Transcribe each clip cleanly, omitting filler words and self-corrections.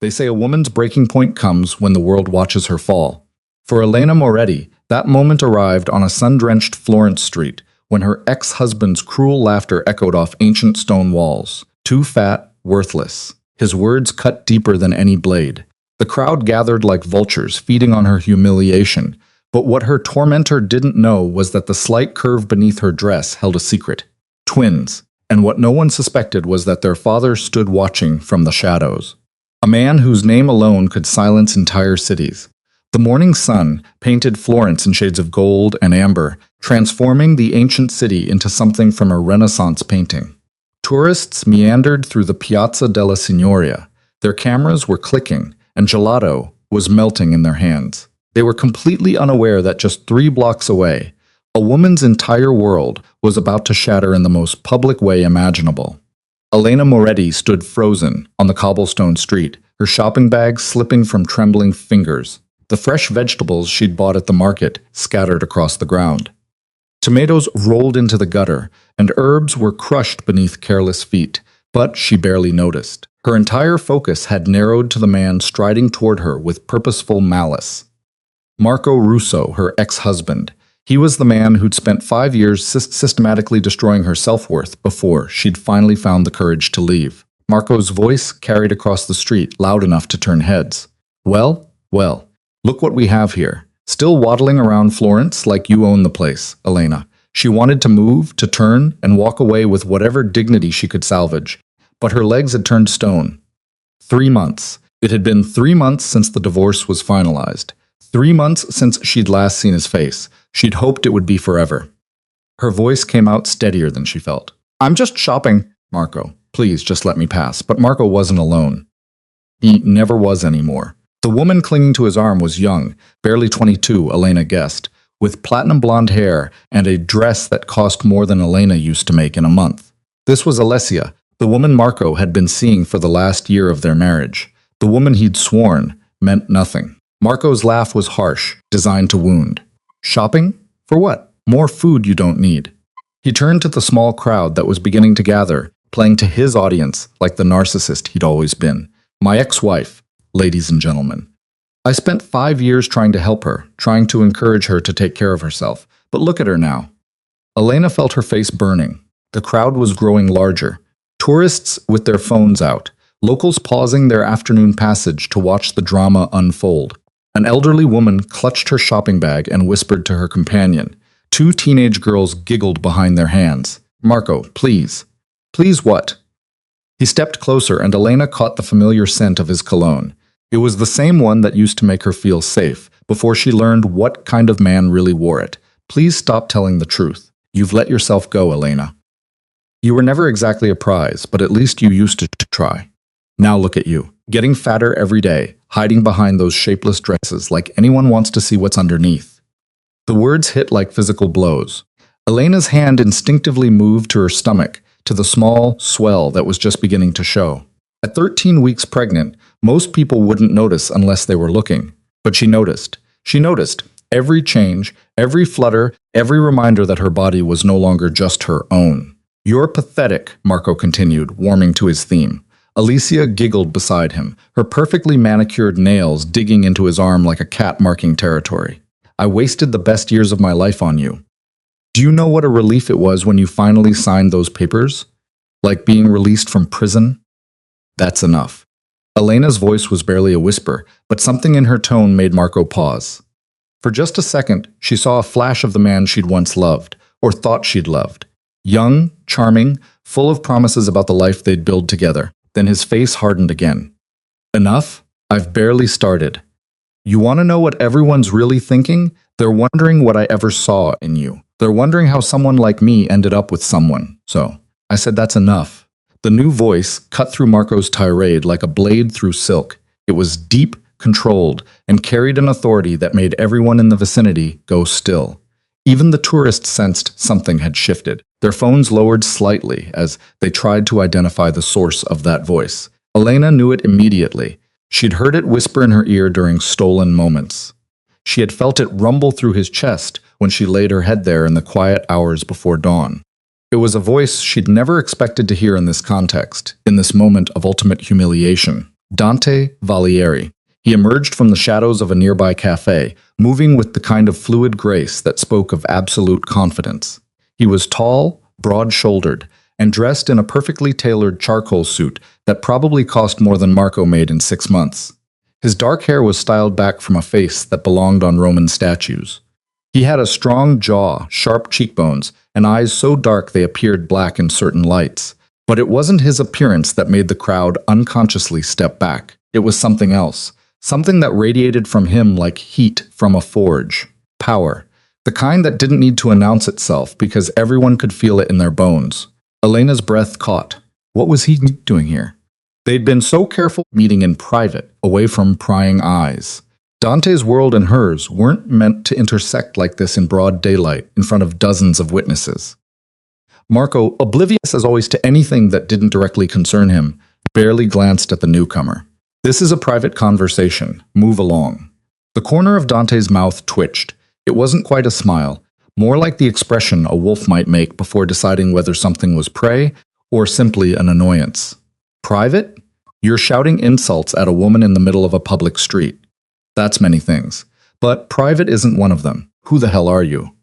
They say a woman's breaking point comes when the world watches her fall. For Elena Moretti, that moment arrived on a sun-drenched Florence street when her ex-husband's cruel laughter echoed off ancient stone walls. Too fat, worthless. His words cut deeper than any blade. The crowd gathered like vultures, feeding on her humiliation. But what her tormentor didn't know was that the slight curve beneath her dress held a secret. Twins. And what no one suspected was that their father stood watching from the shadows. A man whose name alone could silence entire cities. The morning sun painted Florence in shades of gold and amber, transforming the ancient city into something from a Renaissance painting. Tourists meandered through the Piazza della Signoria. Their cameras were clicking, and gelato was melting in their hands. They were completely unaware that just 3 blocks away, a woman's entire world was about to shatter in the most public way imaginable. Elena Moretti stood frozen on the cobblestone street, her shopping bag slipping from trembling fingers. The fresh vegetables she'd bought at the market scattered across the ground. Tomatoes rolled into the gutter, and herbs were crushed beneath careless feet, but she barely noticed. Her entire focus had narrowed to the man striding toward her with purposeful malice. Marco Russo, her ex-husband. He was the man who'd spent 5 years systematically destroying her self-worth before she'd finally found the courage to leave. Marco's voice carried across the street, loud enough to turn heads. Well, look what we have here. Still waddling around Florence like you own the place, Elena. She wanted to move, to turn, and walk away with whatever dignity she could salvage. But her legs had turned stone. 3 months. It had been 3 months since the divorce was finalized. 3 months since she'd last seen his face. She'd hoped it would be forever. Her voice came out steadier than she felt. I'm just shopping, Marco. Please, just let me pass. But Marco wasn't alone. He never was anymore. The woman clinging to his arm was young, barely 22, Elena guessed, with platinum blonde hair and a dress that cost more than Elena used to make in a month. This was Alessia, the woman Marco had been seeing for the last year of their marriage. The woman he'd sworn meant nothing. Marco's laugh was harsh, designed to wound. Shopping? For what? More food you don't need. He turned to the small crowd that was beginning to gather, playing to his audience like the narcissist he'd always been. My ex-wife, ladies and gentlemen. I spent 5 years trying to help her, trying to encourage her to take care of herself. But look at her now. Elena felt her face burning. The crowd was growing larger. Tourists with their phones out. Locals pausing their afternoon passage to watch the drama unfold. An elderly woman clutched her shopping bag and whispered to her companion. 2 teenage girls giggled behind their hands. Marco, please. Please what? He stepped closer and Elena caught the familiar scent of his cologne. It was the same one that used to make her feel safe, before she learned what kind of man really wore it. Please stop telling the truth. You've let yourself go, Elena. You were never exactly a prize, but at least you used to try. Now look at you, getting fatter every day, hiding behind those shapeless dresses like anyone wants to see what's underneath. The words hit like physical blows. Elena's hand instinctively moved to her stomach, to the small swell that was just beginning to show. At 13 weeks pregnant, most people wouldn't notice unless they were looking. But she noticed. She noticed every change, every flutter, every reminder that her body was no longer just her own. You're pathetic, Marco continued, warming to his theme. Alicia giggled beside him, her perfectly manicured nails digging into his arm like a cat marking territory. I wasted the best years of my life on you. Do you know what a relief it was when you finally signed those papers? Like being released from prison? That's enough. Elena's voice was barely a whisper, but something in her tone made Marco pause. For just a second, she saw a flash of the man she'd once loved, or thought she'd loved. Young, charming, full of promises about the life they'd build together. Then his face hardened again. Enough? I've barely started. You want to know what everyone's really thinking? They're wondering what I ever saw in you. They're wondering how someone like me ended up with someone. So, I said that's enough. The new voice cut through Marco's tirade like a blade through silk. It was deep, controlled, and carried an authority that made everyone in the vicinity go still. Even the tourists sensed something had shifted. Their phones lowered slightly as they tried to identify the source of that voice. Elena knew it immediately. She'd heard it whisper in her ear during stolen moments. She had felt it rumble through his chest when she laid her head there in the quiet hours before dawn. It was a voice she'd never expected to hear in this context, in this moment of ultimate humiliation. Dante Valieri. He emerged from the shadows of a nearby cafe, moving with the kind of fluid grace that spoke of absolute confidence. He was tall, broad-shouldered, and dressed in a perfectly tailored charcoal suit that probably cost more than Marco made in 6 months. His dark hair was styled back from a face that belonged on Roman statues. He had a strong jaw, sharp cheekbones, and eyes so dark they appeared black in certain lights. But it wasn't his appearance that made the crowd unconsciously step back. It was something else. Something that radiated from him like heat from a forge. Power. The kind that didn't need to announce itself because everyone could feel it in their bones. Elena's breath caught. What was he doing here? They'd been so careful meeting in private, away from prying eyes. Dante's world and hers weren't meant to intersect like this in broad daylight in front of dozens of witnesses. Marco, oblivious as always to anything that didn't directly concern him, barely glanced at the newcomer. This is a private conversation. Move along. The corner of Dante's mouth twitched. It wasn't quite a smile, more like the expression a wolf might make before deciding whether something was prey or simply an annoyance. Private? You're shouting insults at a woman in the middle of a public street. That's many things. But private isn't one of them. Who the hell are you?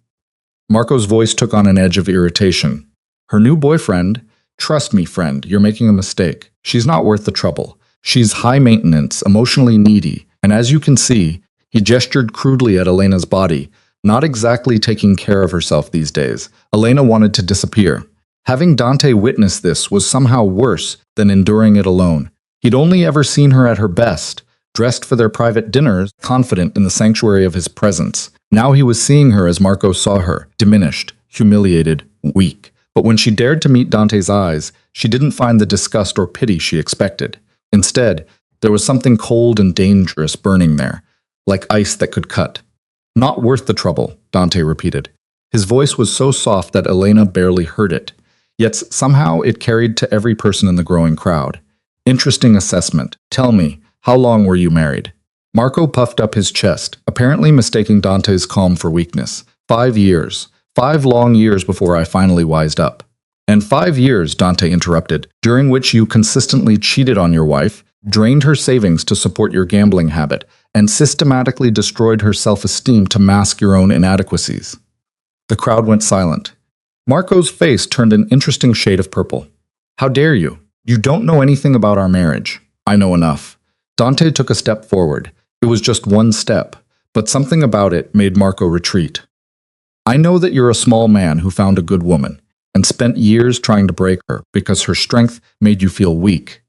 Marco's voice took on an edge of irritation. Her new boyfriend? Trust me, friend, you're making a mistake. She's not worth the trouble. She's high maintenance, emotionally needy, and as you can see, he gestured crudely at Elena's body, not exactly taking care of herself these days. Elena wanted to disappear. Having Dante witness this was somehow worse than enduring it alone. He'd only ever seen her at her best, dressed for their private dinners, confident in the sanctuary of his presence. Now he was seeing her as Marco saw her, diminished, humiliated, weak. But when she dared to meet Dante's eyes, she didn't find the disgust or pity she expected. Instead, there was something cold and dangerous burning there, like ice that could cut. Not worth the trouble, Dante repeated. His voice was so soft that Elena barely heard it, yet somehow it carried to every person in the growing crowd. Interesting assessment. Tell me, how long were you married? Marco puffed up his chest, apparently mistaking Dante's calm for weakness. 5 years. 5 long years before I finally wised up. And 5 years, Dante interrupted, during which you consistently cheated on your wife, drained her savings to support your gambling habit, and systematically destroyed her self-esteem to mask your own inadequacies. The crowd went silent. Marco's face turned an interesting shade of purple. How dare you? You don't know anything about our marriage. I know enough. Dante took a step forward. It was just one step, but something about it made Marco retreat. I know that you're a small man who found a good woman, and spent years trying to break her because her strength made you feel weak.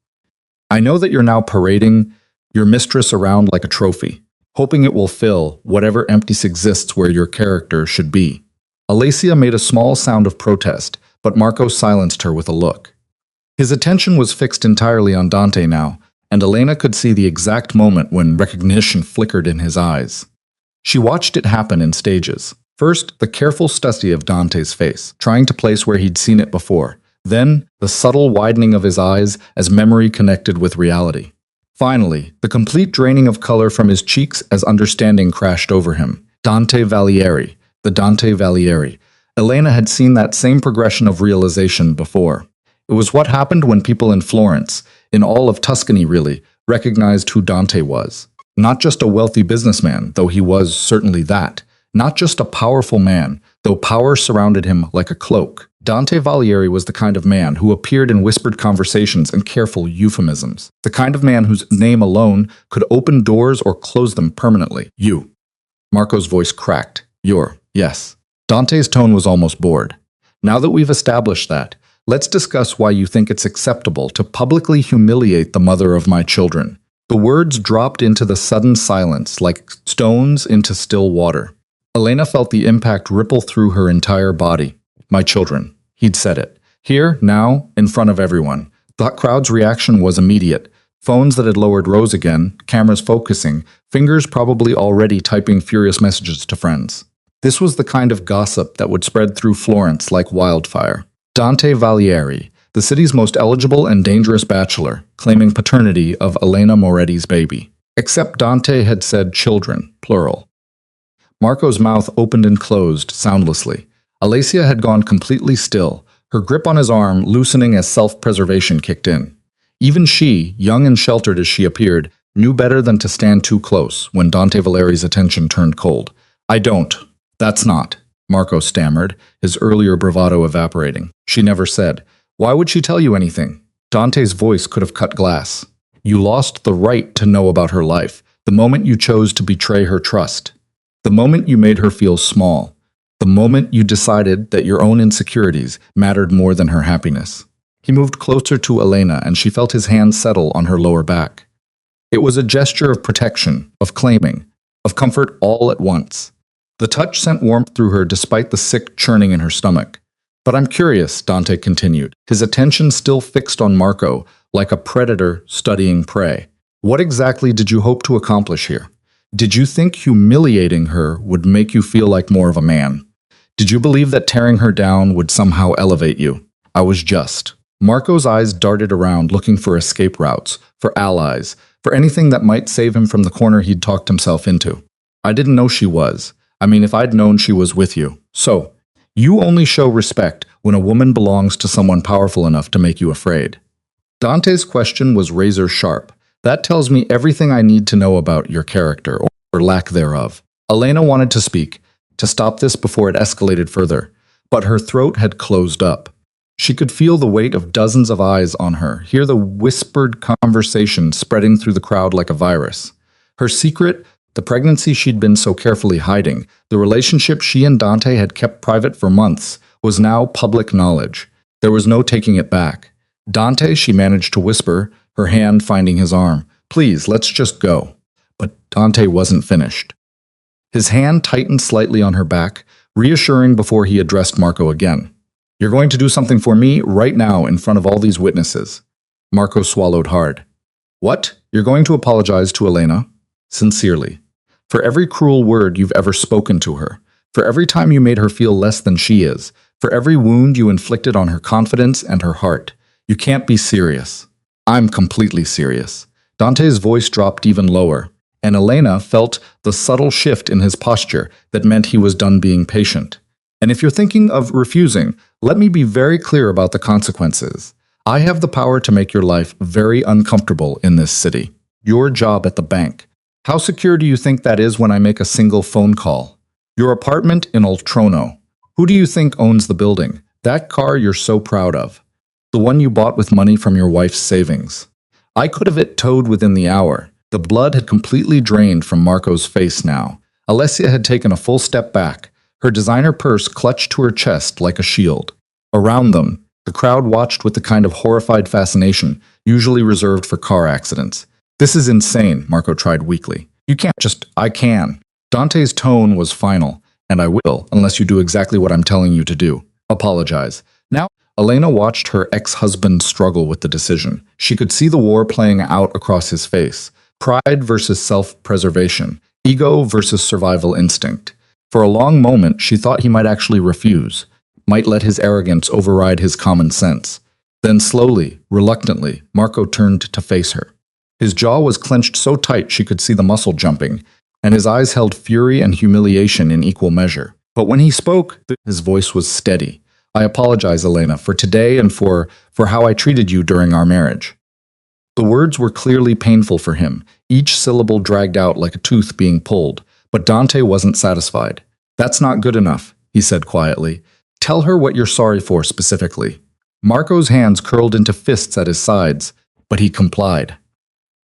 I know that you're now parading your mistress around like a trophy, hoping it will fill whatever emptiness exists where your character should be. Alacia made a small sound of protest, but Marco silenced her with a look. His attention was fixed entirely on Dante now, and Elena could see the exact moment when recognition flickered in his eyes. She watched it happen in stages. First, the careful study of Dante's face, trying to place where he'd seen it before. Then, the subtle widening of his eyes as memory connected with reality. Finally, the complete draining of color from his cheeks as understanding crashed over him. Dante Valieri. The Dante Valieri. Elena had seen that same progression of realization before. It was what happened when people in Florence, in all of Tuscany really, recognized who Dante was. Not just a wealthy businessman, though he was certainly that. Not just a powerful man, though power surrounded him like a cloak. Dante Valieri was the kind of man who appeared in whispered conversations and careful euphemisms. The kind of man whose name alone could open doors or close them permanently. You. Marco's voice cracked. You're. Yes. Dante's tone was almost bored. Now that we've established that, let's discuss why you think it's acceptable to publicly humiliate the mother of my children. The words dropped into the sudden silence like stones into still water. Elena felt the impact ripple through her entire body. My children. He'd said it. Here, now, in front of everyone. The crowd's reaction was immediate. Phones that had lowered rose again, cameras focusing, fingers probably already typing furious messages to friends. This was the kind of gossip that would spread through Florence like wildfire. Dante Valieri, the city's most eligible and dangerous bachelor, claiming paternity of Elena Moretti's baby. Except Dante had said children, plural. Marco's mouth opened and closed soundlessly. Alacia had gone completely still, her grip on his arm loosening as self-preservation kicked in. Even she, young and sheltered as she appeared, knew better than to stand too close when Dante Valeri's attention turned cold. I don't. That's not, Marco stammered, his earlier bravado evaporating. She never said. Why would she tell you anything? Dante's voice could have cut glass. You lost the right to know about her life, the moment you chose to betray her trust. The moment you made her feel small. The moment you decided that your own insecurities mattered more than her happiness. He moved closer to Elena and she felt his hand settle on her lower back. It was a gesture of protection, of claiming, of comfort all at once. The touch sent warmth through her despite the sick churning in her stomach. But I'm curious, Dante continued, his attention still fixed on Marco, like a predator studying prey. What exactly did you hope to accomplish here? Did you think humiliating her would make you feel like more of a man? Did you believe that tearing her down would somehow elevate you? I was just. Marco's eyes darted around looking for escape routes, for allies, for anything that might save him from the corner he'd talked himself into. I didn't know she was. I mean, if I'd known she was with you. So, you only show respect when a woman belongs to someone powerful enough to make you afraid. Dante's question was razor sharp. That tells me everything I need to know about your character, or lack thereof. Elena wanted to speak, to stop this before it escalated further, but her throat had closed up. She could feel the weight of dozens of eyes on her, hear the whispered conversation spreading through the crowd like a virus. Her secret, the pregnancy she'd been so carefully hiding, the relationship she and Dante had kept private for months, was now public knowledge. There was no taking it back. Dante, she managed to whisper, her hand finding his arm. Please, let's just go. But Dante wasn't finished. His hand tightened slightly on her back, reassuring before he addressed Marco again. You're going to do something for me right now in front of all these witnesses. Marco swallowed hard. What? You're going to apologize to Elena? Sincerely. For every cruel word you've ever spoken to her, for every time you made her feel less than she is, for every wound you inflicted on her confidence and her heart. You can't be serious. I'm completely serious. Dante's voice dropped even lower, and Elena felt the subtle shift in his posture that meant he was done being patient. And if you're thinking of refusing, let me be very clear about the consequences. I have the power to make your life very uncomfortable in this city. Your job at the bank. How secure do you think that is when I make a single phone call? Your apartment in Oltrono. Who do you think owns the building? That car you're so proud of. The one you bought with money from your wife's savings. I could have it towed within the hour. The blood had completely drained from Marco's face now. Alessia had taken a full step back, her designer purse clutched to her chest like a shield. Around them, the crowd watched with the kind of horrified fascination usually reserved for car accidents. This is insane, Marco tried weakly. You can't just, I can. Dante's tone was final, and I will, unless you do exactly what I'm telling you to do. Apologize. Now, Elena watched her ex-husband struggle with the decision. She could see the war playing out across his face. Pride versus self-preservation. Ego versus survival instinct. For a long moment, she thought he might actually refuse, might let his arrogance override his common sense. Then slowly, reluctantly, Marco turned to face her. His jaw was clenched so tight she could see the muscle jumping, and his eyes held fury and humiliation in equal measure. But when he spoke, his voice was steady. I apologize, Elena, for today and for how I treated you during our marriage. The words were clearly painful for him, each syllable dragged out like a tooth being pulled. But Dante wasn't satisfied. That's not good enough, he said quietly. Tell her what you're sorry for specifically. Marco's hands curled into fists at his sides, but he complied.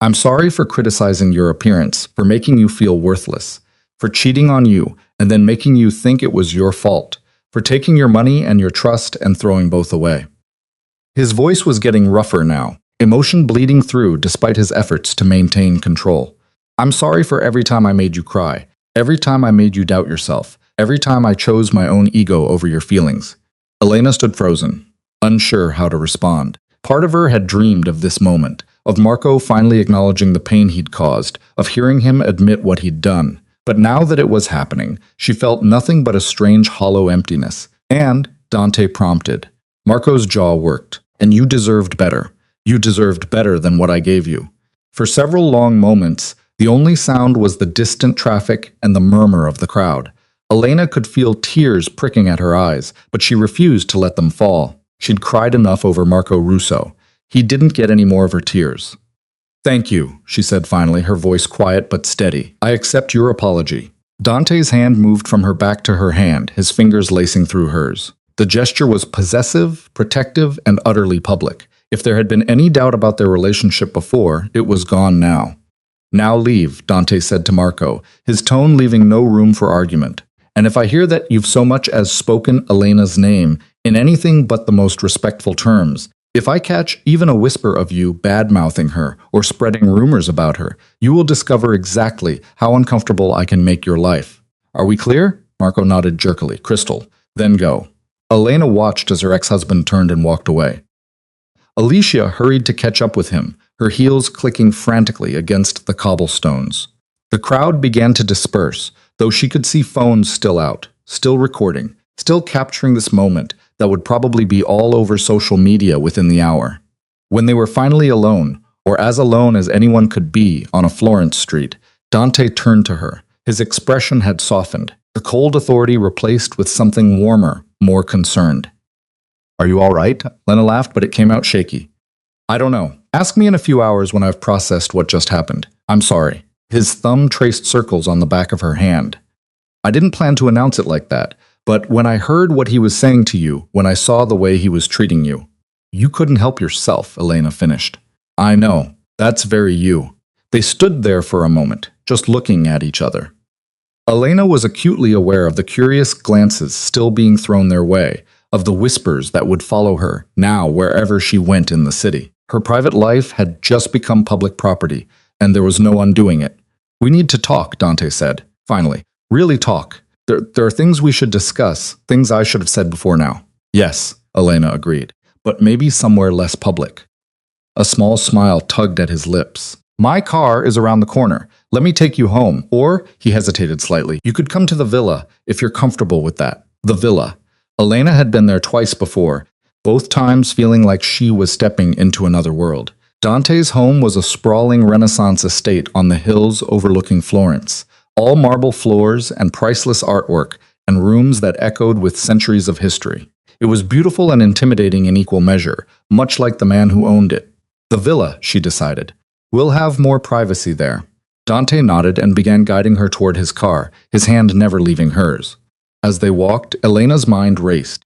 I'm sorry for criticizing your appearance, for making you feel worthless, for cheating on you and then making you think it was your fault, for taking your money and your trust and throwing both away. His voice was getting rougher now, emotion bleeding through despite his efforts to maintain control. I'm sorry for every time I made you cry. Every time I made you doubt yourself, every time I chose my own ego over your feelings. Elena stood frozen, unsure how to respond. Part of her had dreamed of this moment, of Marco finally acknowledging the pain he'd caused, of hearing him admit what he'd done. But now that it was happening, she felt nothing but a strange hollow emptiness. And, Dante prompted, Marco's jaw worked. And you deserved better. You deserved better than what I gave you. For several long moments, the only sound was the distant traffic and the murmur of the crowd. Elena could feel tears pricking at her eyes, but she refused to let them fall. She'd cried enough over Marco Russo. He didn't get any more of her tears. "Thank you," she said finally, her voice quiet but steady. "I accept your apology." Dante's hand moved from her back to her hand, his fingers lacing through hers. The gesture was possessive, protective, and utterly public. If there had been any doubt about their relationship before, it was gone now. "Now leave," Dante said to Marco, his tone leaving no room for argument. "And if I hear that you've so much as spoken Elena's name in anything but the most respectful terms, if I catch even a whisper of you bad-mouthing her or spreading rumors about her, you will discover exactly how uncomfortable I can make your life. Are we clear?" Marco nodded jerkily. "Crystal. Then go." Elena watched as her ex-husband turned and walked away. Alicia hurried to catch up with him, her heels clicking frantically against the cobblestones. The crowd began to disperse, though she could see phones still out, still recording, still capturing this moment that would probably be all over social media within the hour. When they were finally alone, or as alone as anyone could be on a Florence street, Dante turned to her. His expression had softened, the cold authority replaced with something warmer, more concerned. "Are you all right?" Lena laughed, but it came out shaky. "I don't know. Ask me in a few hours when I've processed what just happened. I'm sorry." His thumb traced circles on the back of her hand. "I didn't plan to announce it like that, but when I heard what he was saying to you, when I saw the way he was treating you—" "You couldn't help yourself," Elena finished. "I know. That's very you." They stood there for a moment, just looking at each other. Elena was acutely aware of the curious glances still being thrown their way, of the whispers that would follow her now wherever she went in the city. Her private life had just become public property, and there was no undoing it. "We need to talk," Dante said, finally. "Really talk. There are things we should discuss, things I should have said before now." "Yes," Elena agreed, "but maybe somewhere less public." A small smile tugged at his lips. "My car is around the corner. Let me take you home. Or," he hesitated slightly, "you could come to the villa if you're comfortable with that." The villa. Elena had been there twice before, both times feeling like she was stepping into another world. Dante's home was a sprawling Renaissance estate on the hills overlooking Florence, all marble floors and priceless artwork, and rooms that echoed with centuries of history. It was beautiful and intimidating in equal measure, much like the man who owned it. "The villa," she decided. "We'll have more privacy there." Dante nodded and began guiding her toward his car, his hand never leaving hers. As they walked, Elena's mind raced.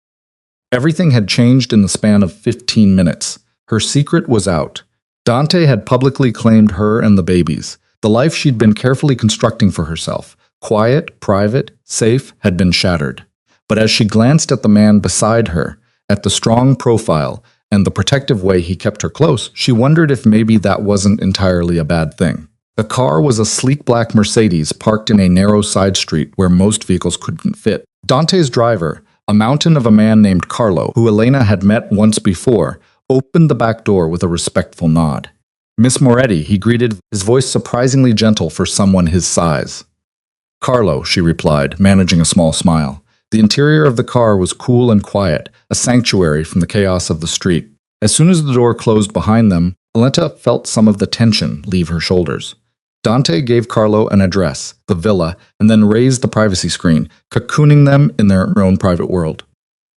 Everything had changed in the span of 15 minutes. Her secret was out. Dante had publicly claimed her and the babies. The life she'd been carefully constructing for herself, quiet, private, safe, had been shattered. But as she glanced at the man beside her, at the strong profile and the protective way he kept her close, she wondered if maybe that wasn't entirely a bad thing. The car was a sleek black Mercedes parked in a narrow side street where most vehicles couldn't fit. Dante's driver, a mountain of a man named Carlo, who Elena had met once before, opened the back door with a respectful nod. "Miss Moretti," he greeted, his voice surprisingly gentle for someone his size. "Carlo," she replied, managing a small smile. The interior of the car was cool and quiet, a sanctuary from the chaos of the street. As soon as the door closed behind them, Elena felt some of the tension leave her shoulders. Dante gave Carlo an address, the villa, and then raised the privacy screen, cocooning them in their own private world.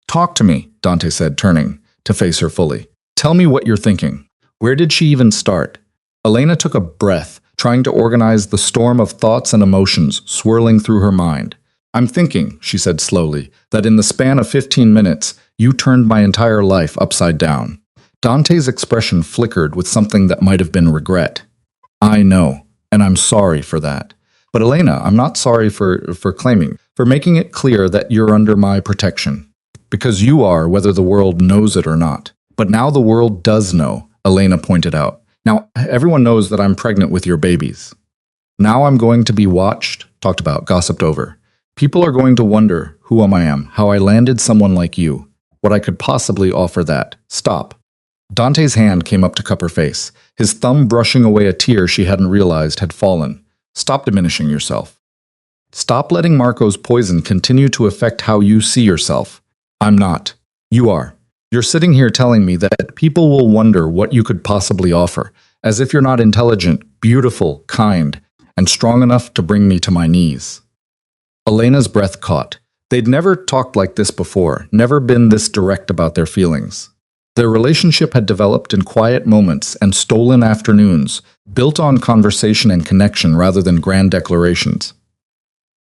"Talk to me," Dante said, turning to face her fully. "Tell me what you're thinking." Where did she even start? Elena took a breath, trying to organize the storm of thoughts and emotions swirling through her mind. "I'm thinking," she said slowly, "that in the span of 15 minutes, you turned my entire life upside down." Dante's expression flickered with something that might have been regret. "I know. And I'm sorry for that. But Elena, I'm not sorry for making it clear that you're under my protection. Because you are, whether the world knows it or not. But now the world does know," Elena pointed out. "Now, everyone knows that I'm pregnant with your babies. Now I'm going to be watched, talked about, gossiped over. People are going to wonder who I am, how I landed someone like you, what I could possibly offer that. Stop." Dante's hand came up to cup her face, his thumb brushing away a tear she hadn't realized had fallen. "Stop diminishing yourself. Stop letting Marco's poison continue to affect how you see yourself. I'm not. You are. You're sitting here telling me that people will wonder what you could possibly offer, as if you're not intelligent, beautiful, kind, and strong enough to bring me to my knees." Elena's breath caught. They'd never talked like this before, never been this direct about their feelings. Their relationship had developed in quiet moments and stolen afternoons, built on conversation and connection rather than grand declarations.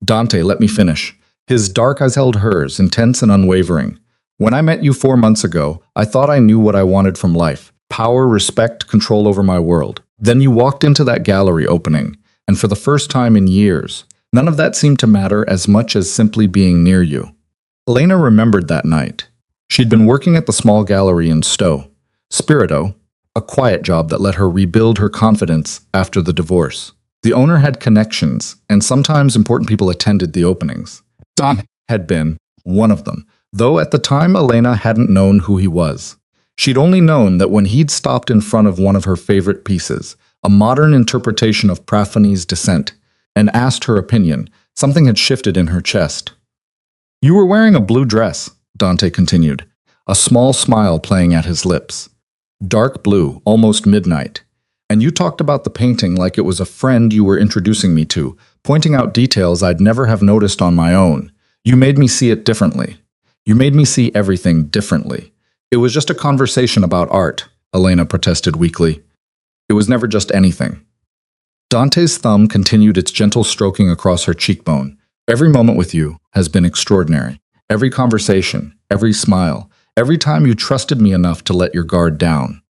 Dante, let me finish. His dark eyes held hers, intense and unwavering. When I met you 4 months ago, I thought I knew what I wanted from life. Power, respect, control over my world. Then you walked into that gallery opening, and for the first time in years, none of that seemed to matter as much as simply being near you. Elena remembered that night. She'd been working at the small gallery in Stowe, Spirito, a quiet job that let her rebuild her confidence after the divorce. The owner had connections, and sometimes important people attended the openings. Don had been one of them, though at the time Elena hadn't known who he was. She'd only known that when he'd stopped in front of one of her favorite pieces, a modern interpretation of Praphani's Descent, and asked her opinion, something had shifted in her chest. You were wearing a blue dress, Dante continued, a small smile playing at his lips. Dark blue, almost midnight. And you talked about the painting like it was a friend you were introducing me to, pointing out details I'd never have noticed on my own. You made me see it differently. You made me see everything differently. It was just a conversation about art, Elena protested weakly. It was never just anything. Dante's thumb continued its gentle stroking across her cheekbone. Every moment with you has been extraordinary. Every conversation, every smile, every time you trusted me enough to let your guard down.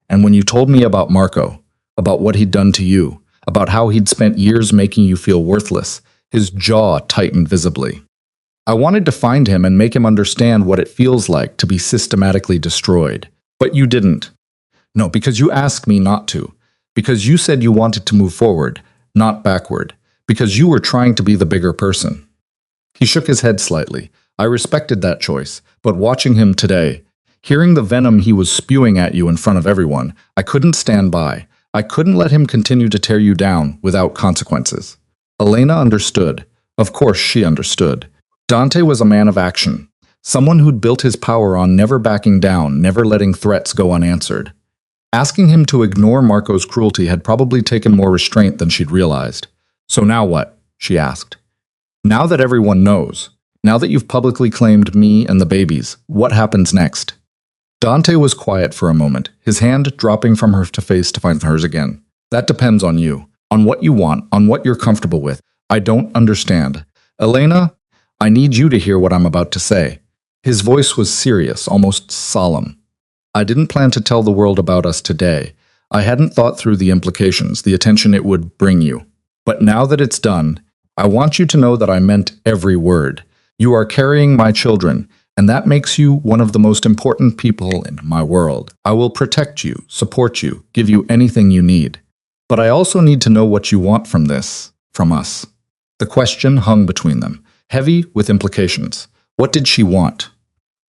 And when you told me about Marco, about what he'd done to you, about how he'd spent years making you feel worthless, his jaw tightened visibly. I wanted to find him and make him understand what it feels like to be systematically destroyed. But you didn't. No, because you asked me not to. Because you said you wanted to move forward, not backward. Because you were trying to be the bigger person. He shook his head slightly. I respected that choice, but watching him today, hearing the venom he was spewing at you in front of everyone, I couldn't stand by. I couldn't let him continue to tear you down without consequences. Elena understood. Of course she understood. Dante was a man of action, someone who'd built his power on never backing down, never letting threats go unanswered. Asking him to ignore Marco's cruelty had probably taken more restraint than she'd realized. So now what? She asked. Now that everyone knows, now that you've publicly claimed me and the babies, what happens next? Dante was quiet for a moment, his hand dropping from her to face to find hers again. That depends on you, on what you want, on what you're comfortable with. I don't understand. Elena, I need you to hear what I'm about to say. His voice was serious, almost solemn. I didn't plan to tell the world about us today. I hadn't thought through the implications, the attention it would bring you. But now that it's done, I want you to know that I meant every word. You are carrying my children, and that makes you one of the most important people in my world. I will protect you, support you, give you anything you need. But I also need to know what you want from this, from us. The question hung between them, heavy with implications. What did she want?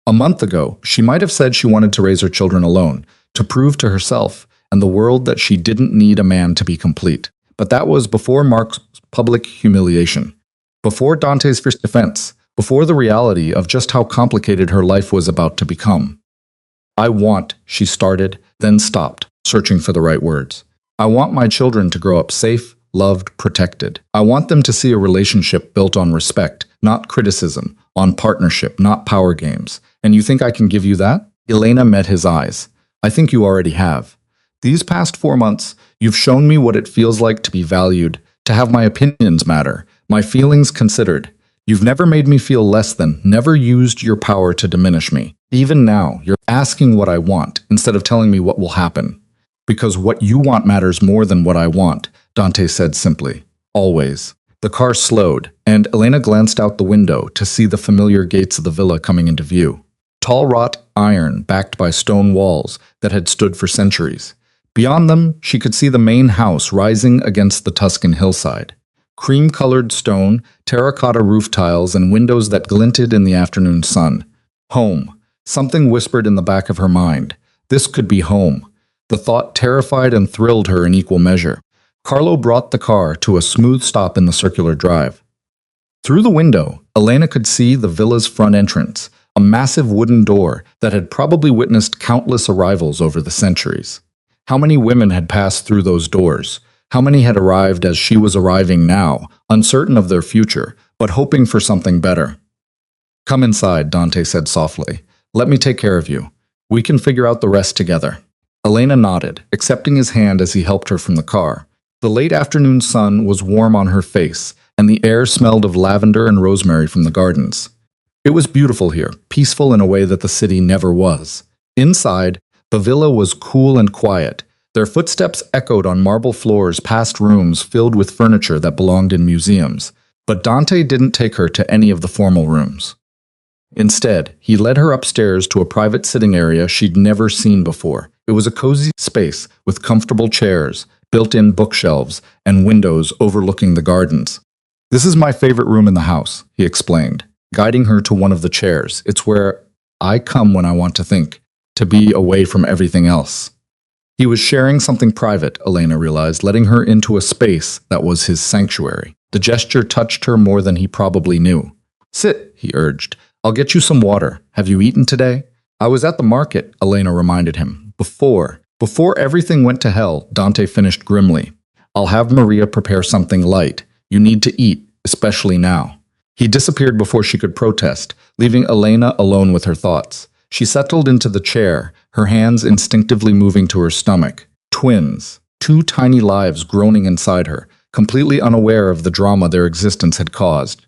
A month ago, she might have said she wanted to raise her children alone, to prove to herself and the world that she didn't need a man to be complete. But that was before Mark's public humiliation, before Dante's fierce defense, before the reality of just how complicated her life was about to become. I want, she started, then stopped, searching for the right words. I want my children to grow up safe, loved, protected. I want them to see a relationship built on respect, not criticism, on partnership, not power games. And you think I can give you that? Elena met his eyes. I think you already have. These past 4 months, you've shown me what it feels like to be valued, to have my opinions matter, my feelings considered. You've never made me feel less than, never used your power to diminish me. Even now, you're asking what I want instead of telling me what will happen. Because what you want matters more than what I want, Dante said simply. Always. The car slowed, and Elena glanced out the window to see the familiar gates of the villa coming into view. Tall wrought iron backed by stone walls that had stood for centuries. Beyond them, she could see the main house rising against the Tuscan hillside. Cream-colored stone, terracotta roof tiles, and windows that glinted in the afternoon sun. Home. Something whispered in the back of her mind. This could be home. The thought terrified and thrilled her in equal measure. Carlo brought the car to a smooth stop in the circular drive. Through the window, Elena could see the villa's front entrance, a massive wooden door that had probably witnessed countless arrivals over the centuries. How many women had passed through those doors? How many had arrived as she was arriving now, uncertain of their future, but hoping for something better? Come inside, Dante said softly. Let me take care of you. We can figure out the rest together. Elena nodded, accepting his hand as he helped her from the car. The late afternoon sun was warm on her face, and the air smelled of lavender and rosemary from the gardens. It was beautiful here, peaceful in a way that the city never was. Inside, the villa was cool and quiet. Their footsteps echoed on marble floors past rooms filled with furniture that belonged in museums. But Dante didn't take her to any of the formal rooms. Instead, he led her upstairs to a private sitting area she'd never seen before. It was a cozy space with comfortable chairs, built-in bookshelves, and windows overlooking the gardens. "This is my favorite room in the house," he explained, guiding her to one of the chairs. "It's where I come when I want to think, to be away from everything else." He was sharing something private, Elena realized, letting her into a space that was his sanctuary. The gesture touched her more than he probably knew. "Sit," he urged. "I'll get you some water. Have you eaten today?" "I was at the market," Elena reminded him. Before everything went to hell," Dante finished grimly. "I'll have Maria prepare something light. You need to eat, especially now." He disappeared before she could protest, leaving Elena alone with her thoughts. She settled into the chair, her hands instinctively moving to her stomach. Twins, two tiny lives groaning inside her, completely unaware of the drama their existence had caused.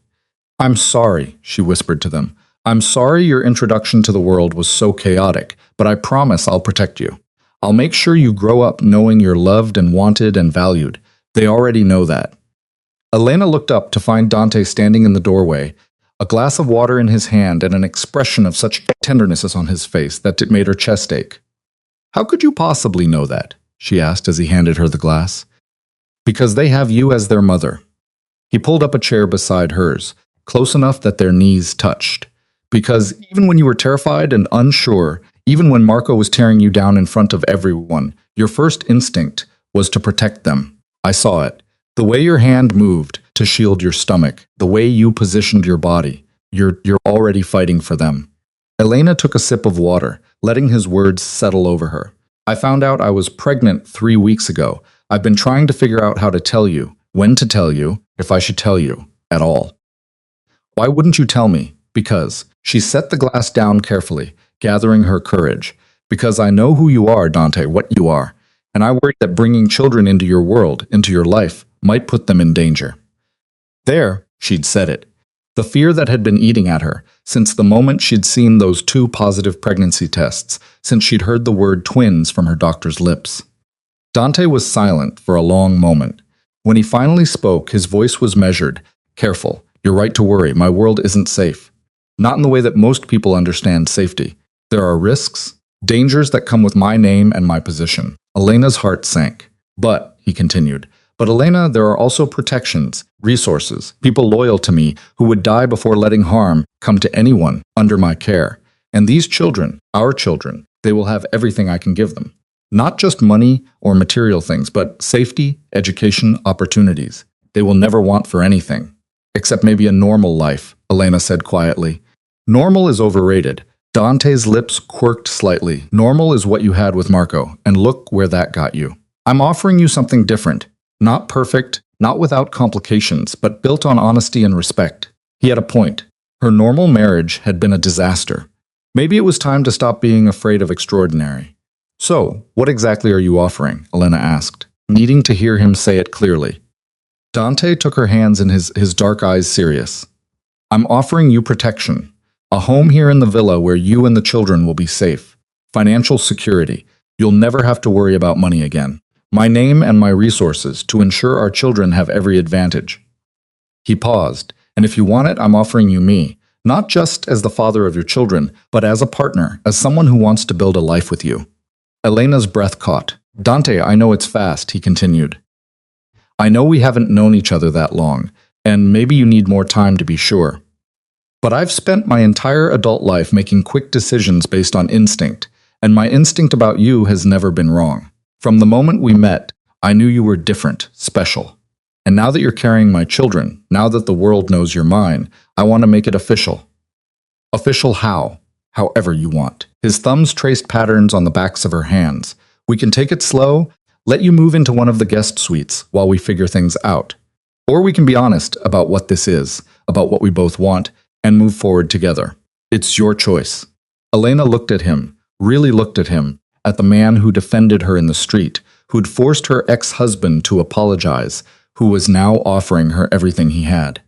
"I'm sorry," she whispered to them. "I'm sorry your introduction to the world was so chaotic, but I promise I'll protect you. I'll make sure you grow up knowing you're loved and wanted and valued. They already know that." Elena looked up to find Dante standing in the doorway, a glass of water in his hand and an expression of such tenderness on his face that it made her chest ache. "How could you possibly know that?" she asked as he handed her the glass. "Because they have you as their mother." He pulled up a chair beside hers, close enough that their knees touched. "Because even when you were terrified and unsure, even when Marco was tearing you down in front of everyone, your first instinct was to protect them. I saw it. The way your hand moved to shield your stomach, the way you positioned your body, you're already fighting for them." Elena took a sip of water, letting his words settle over her. "I found out I was pregnant 3 weeks ago. I've been trying to figure out how to tell you, when to tell you, if I should tell you, at all." "Why wouldn't you tell me?" "Because." She set the glass down carefully, gathering her courage. "Because I know who you are, Dante, what you are. And I worry that bringing children into your world, into your life, might put them in danger." There, she'd said it. The fear that had been eating at her, since the moment she'd seen those 2 positive pregnancy tests, since she'd heard the word twins from her doctor's lips. Dante was silent for a long moment. When he finally spoke, his voice was measured, careful. "You're right to worry. My world isn't safe. Not in the way that most people understand safety. There are risks, dangers that come with my name and my position." Elena's heart sank. "But," he continued, "but Elena, there are also protections, resources, people loyal to me who would die before letting harm come to anyone under my care. And these children, our children, they will have everything I can give them. Not just money or material things, but safety, education, opportunities. They will never want for anything. Except maybe a normal life," Elena said quietly. "Normal is overrated." Dante's lips quirked slightly. "Normal is what you had with Marco, and look where that got you. I'm offering you something different. Not perfect, not without complications, but built on honesty and respect." He had a point. Her normal marriage had been a disaster. Maybe it was time to stop being afraid of extraordinary. "So, what exactly are you offering?" Elena asked, needing to hear him say it clearly. Dante took her hands in his dark eyes serious. "I'm offering you protection. A home here in the villa where you and the children will be safe. Financial security. You'll never have to worry about money again. My name and my resources to ensure our children have every advantage." He paused. "And if you want it, I'm offering you me. Not just as the father of your children, but as a partner, as someone who wants to build a life with you." Elena's breath caught. "Dante, I know it's fast," he continued. "I know we haven't known each other that long, and maybe you need more time to be sure. But I've spent my entire adult life making quick decisions based on instinct, and my instinct about you has never been wrong. From the moment we met, I knew you were different, special. And now that you're carrying my children, now that the world knows you're mine, I want to make it official." "Official how?" "However you want." His thumbs traced patterns on the backs of her hands. "We can take it slow, let you move into one of the guest suites while we figure things out. Or we can be honest about what this is, about what we both want, and move forward together. It's your choice." Elena looked at him, really looked at him, at the man who defended her in the street, who'd forced her ex-husband to apologize, who was now offering her everything he had.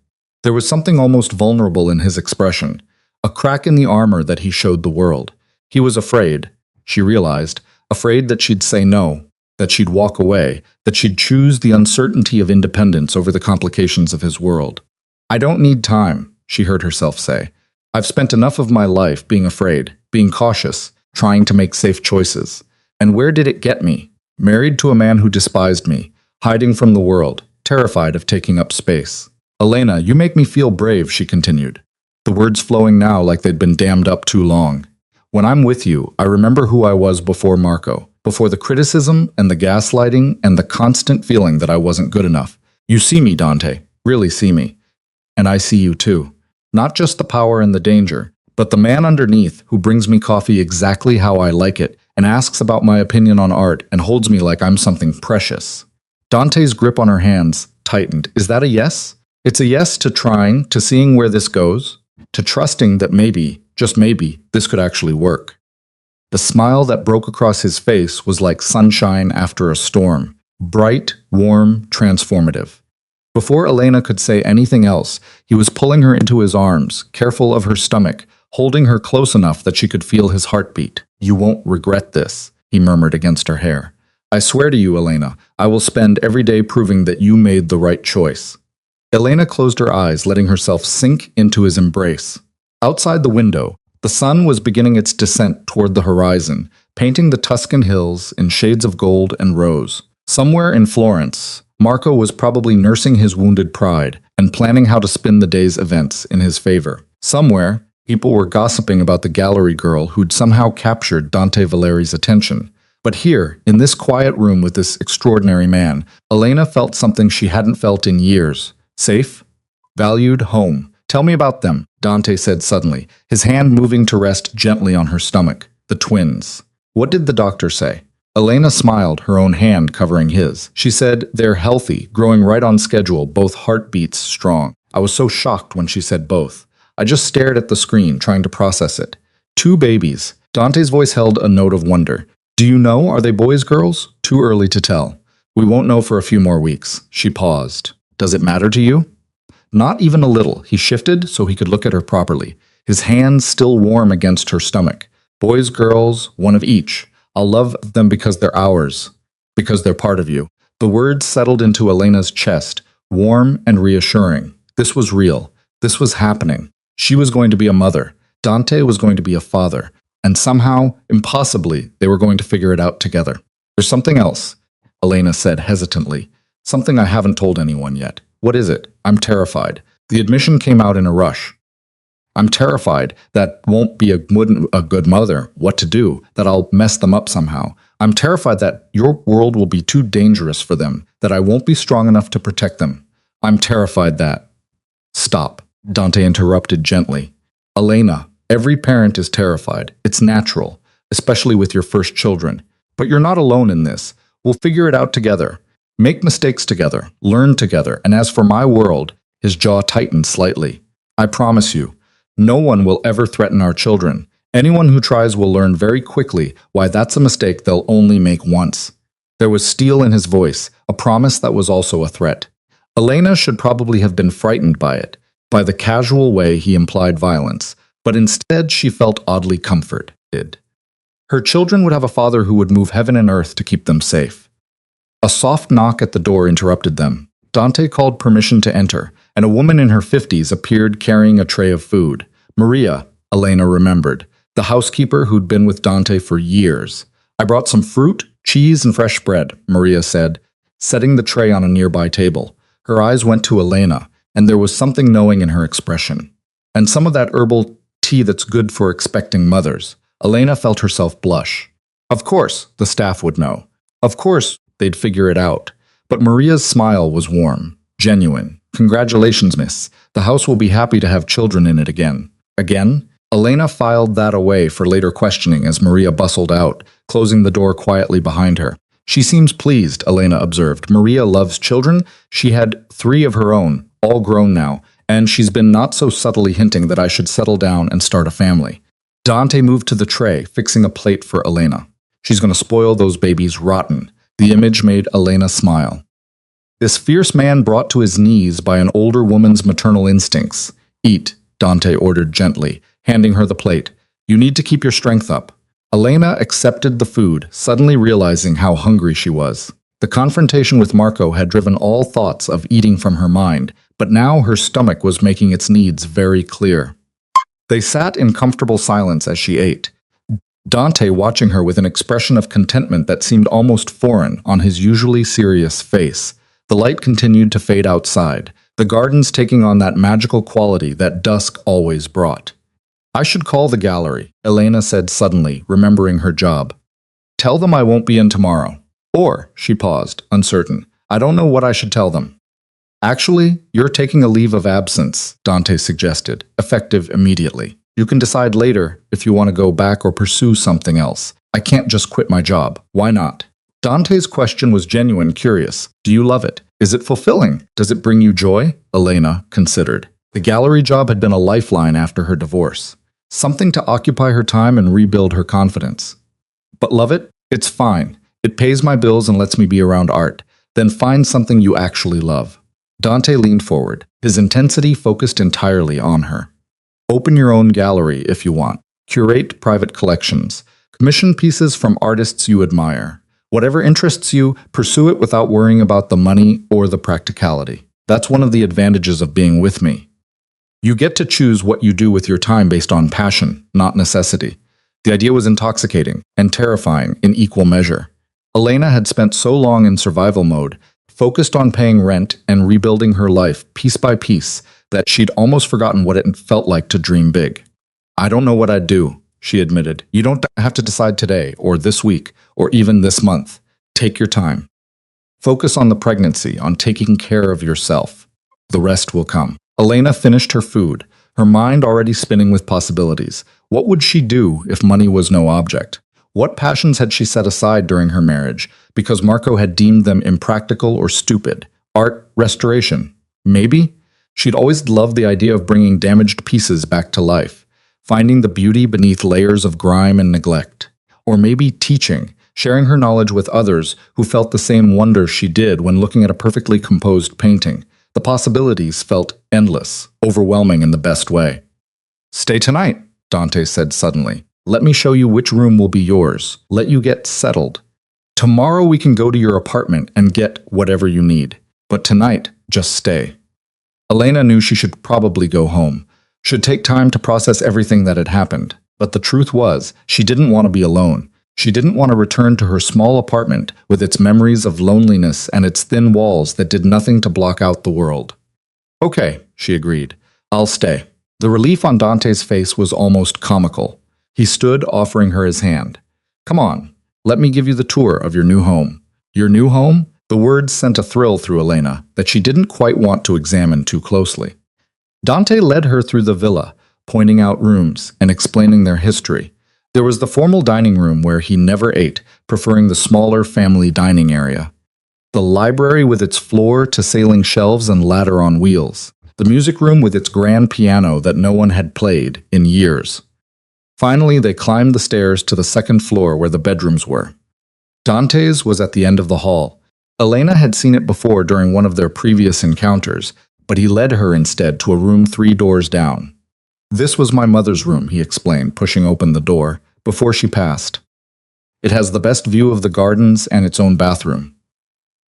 There was something almost vulnerable in his expression, a crack in the armor that he showed the world. He was afraid, she realized, afraid that she'd say no, that she'd walk away, that she'd choose the uncertainty of independence over the complications of his world. "I don't need time," she heard herself say. "I've spent enough of my life being afraid, being cautious, trying to make safe choices. And where did it get me? Married to a man who despised me, hiding from the world, terrified of taking up space." "Elena, you make me feel brave," she continued, the words flowing now like they'd been dammed up too long. "When I'm with you, I remember who I was before Marco, before the criticism and the gaslighting and the constant feeling that I wasn't good enough. You see me, Dante, really see me. And I see you too. Not just the power and the danger, but the man underneath who brings me coffee exactly how I like it and asks about my opinion on art and holds me like I'm something precious." Dante's grip on her hands tightened. "Is that a yes?" "It's a yes to trying, to seeing where this goes, to trusting that maybe, just maybe, this could actually work." The smile that broke across his face was like sunshine after a storm, bright, warm, transformative. Before Elena could say anything else, he was pulling her into his arms, careful of her stomach, holding her close enough that she could feel his heartbeat. "You won't regret this," he murmured against her hair. "I swear to you, Elena, I will spend every day proving that you made the right choice." Elena closed her eyes, letting herself sink into his embrace. Outside the window, the sun was beginning its descent toward the horizon, painting the Tuscan hills in shades of gold and rose. Somewhere in Florence, Marco was probably nursing his wounded pride and planning how to spin the day's events in his favor. Somewhere, people were gossiping about the gallery girl who'd somehow captured Dante Valeri's attention. But here, in this quiet room with this extraordinary man, Elena felt something she hadn't felt in years. Safe, valued, home. "Tell me about them," Dante said suddenly, his hand moving to rest gently on her stomach. "The twins. What did the doctor say?" Elena smiled, her own hand covering his. She said, "They're healthy, growing right on schedule, both heartbeats strong." I was so shocked when she said both. I just stared at the screen, trying to process it. "2 babies." Dante's voice held a note of wonder. "Do you know, are they boys, girls?" "Too early to tell. We won't know for a few more weeks." She paused. "Does it matter to you?" Not even a little. He shifted so he could look at her properly, his hands still warm against her stomach. "Boys, girls, one of each. I'll love them because they're ours, because they're part of you." The words settled into Elena's chest, warm and reassuring. This was real. This was happening. She was going to be a mother. Dante was going to be a father. And somehow, impossibly, they were going to figure it out together. "There's something else," Elena said hesitantly. "Something I haven't told anyone yet." "What is it?" "I'm terrified." The admission came out in a rush. "I'm terrified that won't be a good mother, what to do, that I'll mess them up somehow. I'm terrified that your world will be too dangerous for them, that I won't be strong enough to protect them. I'm terrified that—" "Stop," Dante interrupted gently. "Elena, every parent is terrified. It's natural, especially with your first children. But you're not alone in this. We'll figure it out together. Make mistakes together, learn together, and as for my world," his jaw tightened slightly, "I promise you, no one will ever threaten our children. Anyone who tries will learn very quickly why that's a mistake they'll only make once." There was steel in his voice, a promise that was also a threat. Elena should probably have been frightened by it, by the casual way he implied violence, but instead she felt oddly comforted. Her children would have a father who would move heaven and earth to keep them safe. A soft knock at the door interrupted them. Dante called permission to enter, and a woman in her 50s appeared carrying a tray of food. Maria, Elena remembered, the housekeeper who'd been with Dante for years. "I brought some fruit, cheese, and fresh bread," Maria said, setting the tray on a nearby table. Her eyes went to Elena, and there was something knowing in her expression. "And some of that herbal tea that's good for expecting mothers." Elena felt herself blush. Of course, the staff would know. Of course, they'd figure it out. But Maria's smile was warm, genuine. "Congratulations, miss. The house will be happy to have children in it again." Again? Elena filed that away for later questioning as Maria bustled out, closing the door quietly behind her. "She seems pleased," Elena observed. "Maria loves children. She had 3 of her own, all grown now, and she's been not so subtly hinting that I should settle down and start a family." Dante moved to the tray, fixing a plate for Elena. She's going to spoil those babies rotten. The image made Elena smile. This fierce man brought to his knees by an older woman's maternal instincts. Eat, Dante ordered gently, handing her the plate. You need to keep your strength up. Elena accepted the food, suddenly realizing how hungry she was. The confrontation with Marco had driven all thoughts of eating from her mind, but now her stomach was making its needs very clear. They sat in comfortable silence as she ate, Dante watching her with an expression of contentment that seemed almost foreign on his usually serious face. The light continued to fade outside, the gardens taking on that magical quality that dusk always brought. I should call the gallery, Elena said suddenly, remembering her job. Tell them I won't be in tomorrow. Or, she paused, uncertain, I don't know what I should tell them. Actually, you're taking a leave of absence, Dante suggested, effective immediately. You can decide later if you want to go back or pursue something else. I can't just quit my job. Why not? Dante's question was genuine, curious. Do you love it? Is it fulfilling? Does it bring you joy? Elena considered. The gallery job had been a lifeline after her divorce. Something to occupy her time and rebuild her confidence. But love it? It's fine. It pays my bills and lets me be around art. Then find something you actually love. Dante leaned forward, his intensity focused entirely on her. Open your own gallery if you want. Curate private collections. Commission pieces from artists you admire. Whatever interests you, pursue it without worrying about the money or the practicality. That's one of the advantages of being with me. You get to choose what you do with your time based on passion, not necessity. The idea was intoxicating and terrifying in equal measure. Elena had spent so long in survival mode, focused on paying rent and rebuilding her life piece by piece, that she'd almost forgotten what it felt like to dream big. I don't know what I'd do, she admitted. You don't have to decide today, or this week, or even this month. Take your time. Focus on the pregnancy, on taking care of yourself. The rest will come. Elena finished her food, her mind already spinning with possibilities. What would she do if money was no object? What passions had she set aside during her marriage because Marco had deemed them impractical or stupid? Art, restoration. Maybe? She'd always loved the idea of bringing damaged pieces back to life, finding the beauty beneath layers of grime and neglect. Or maybe teaching, sharing her knowledge with others who felt the same wonder she did when looking at a perfectly composed painting. The possibilities felt endless, overwhelming in the best way. Stay tonight, Dante said suddenly. Let me show you which room will be yours. Let you get settled. Tomorrow we can go to your apartment and get whatever you need. But tonight, just stay. Elena knew she should probably go home, should take time to process everything that had happened. But the truth was, she didn't want to be alone. She didn't want to return to her small apartment with its memories of loneliness and its thin walls that did nothing to block out the world. Okay, she agreed. I'll stay. The relief on Dante's face was almost comical. He stood, offering her his hand. Come on, let me give you the tour of your new home. Your new home? The words sent a thrill through Elena that she didn't quite want to examine too closely. Dante led her through the villa, pointing out rooms and explaining their history. There was the formal dining room where he never ate, preferring the smaller family dining area. The library with its floor-to-ceiling shelves and ladder on wheels. The music room with its grand piano that no one had played in years. Finally, they climbed the stairs to the second floor where the bedrooms were. Dante's was at the end of the hall. Elena had seen it before during one of their previous encounters, but he led her instead to a room 3 doors down. This was my mother's room, he explained, pushing open the door, before she passed. It has the best view of the gardens and its own bathroom.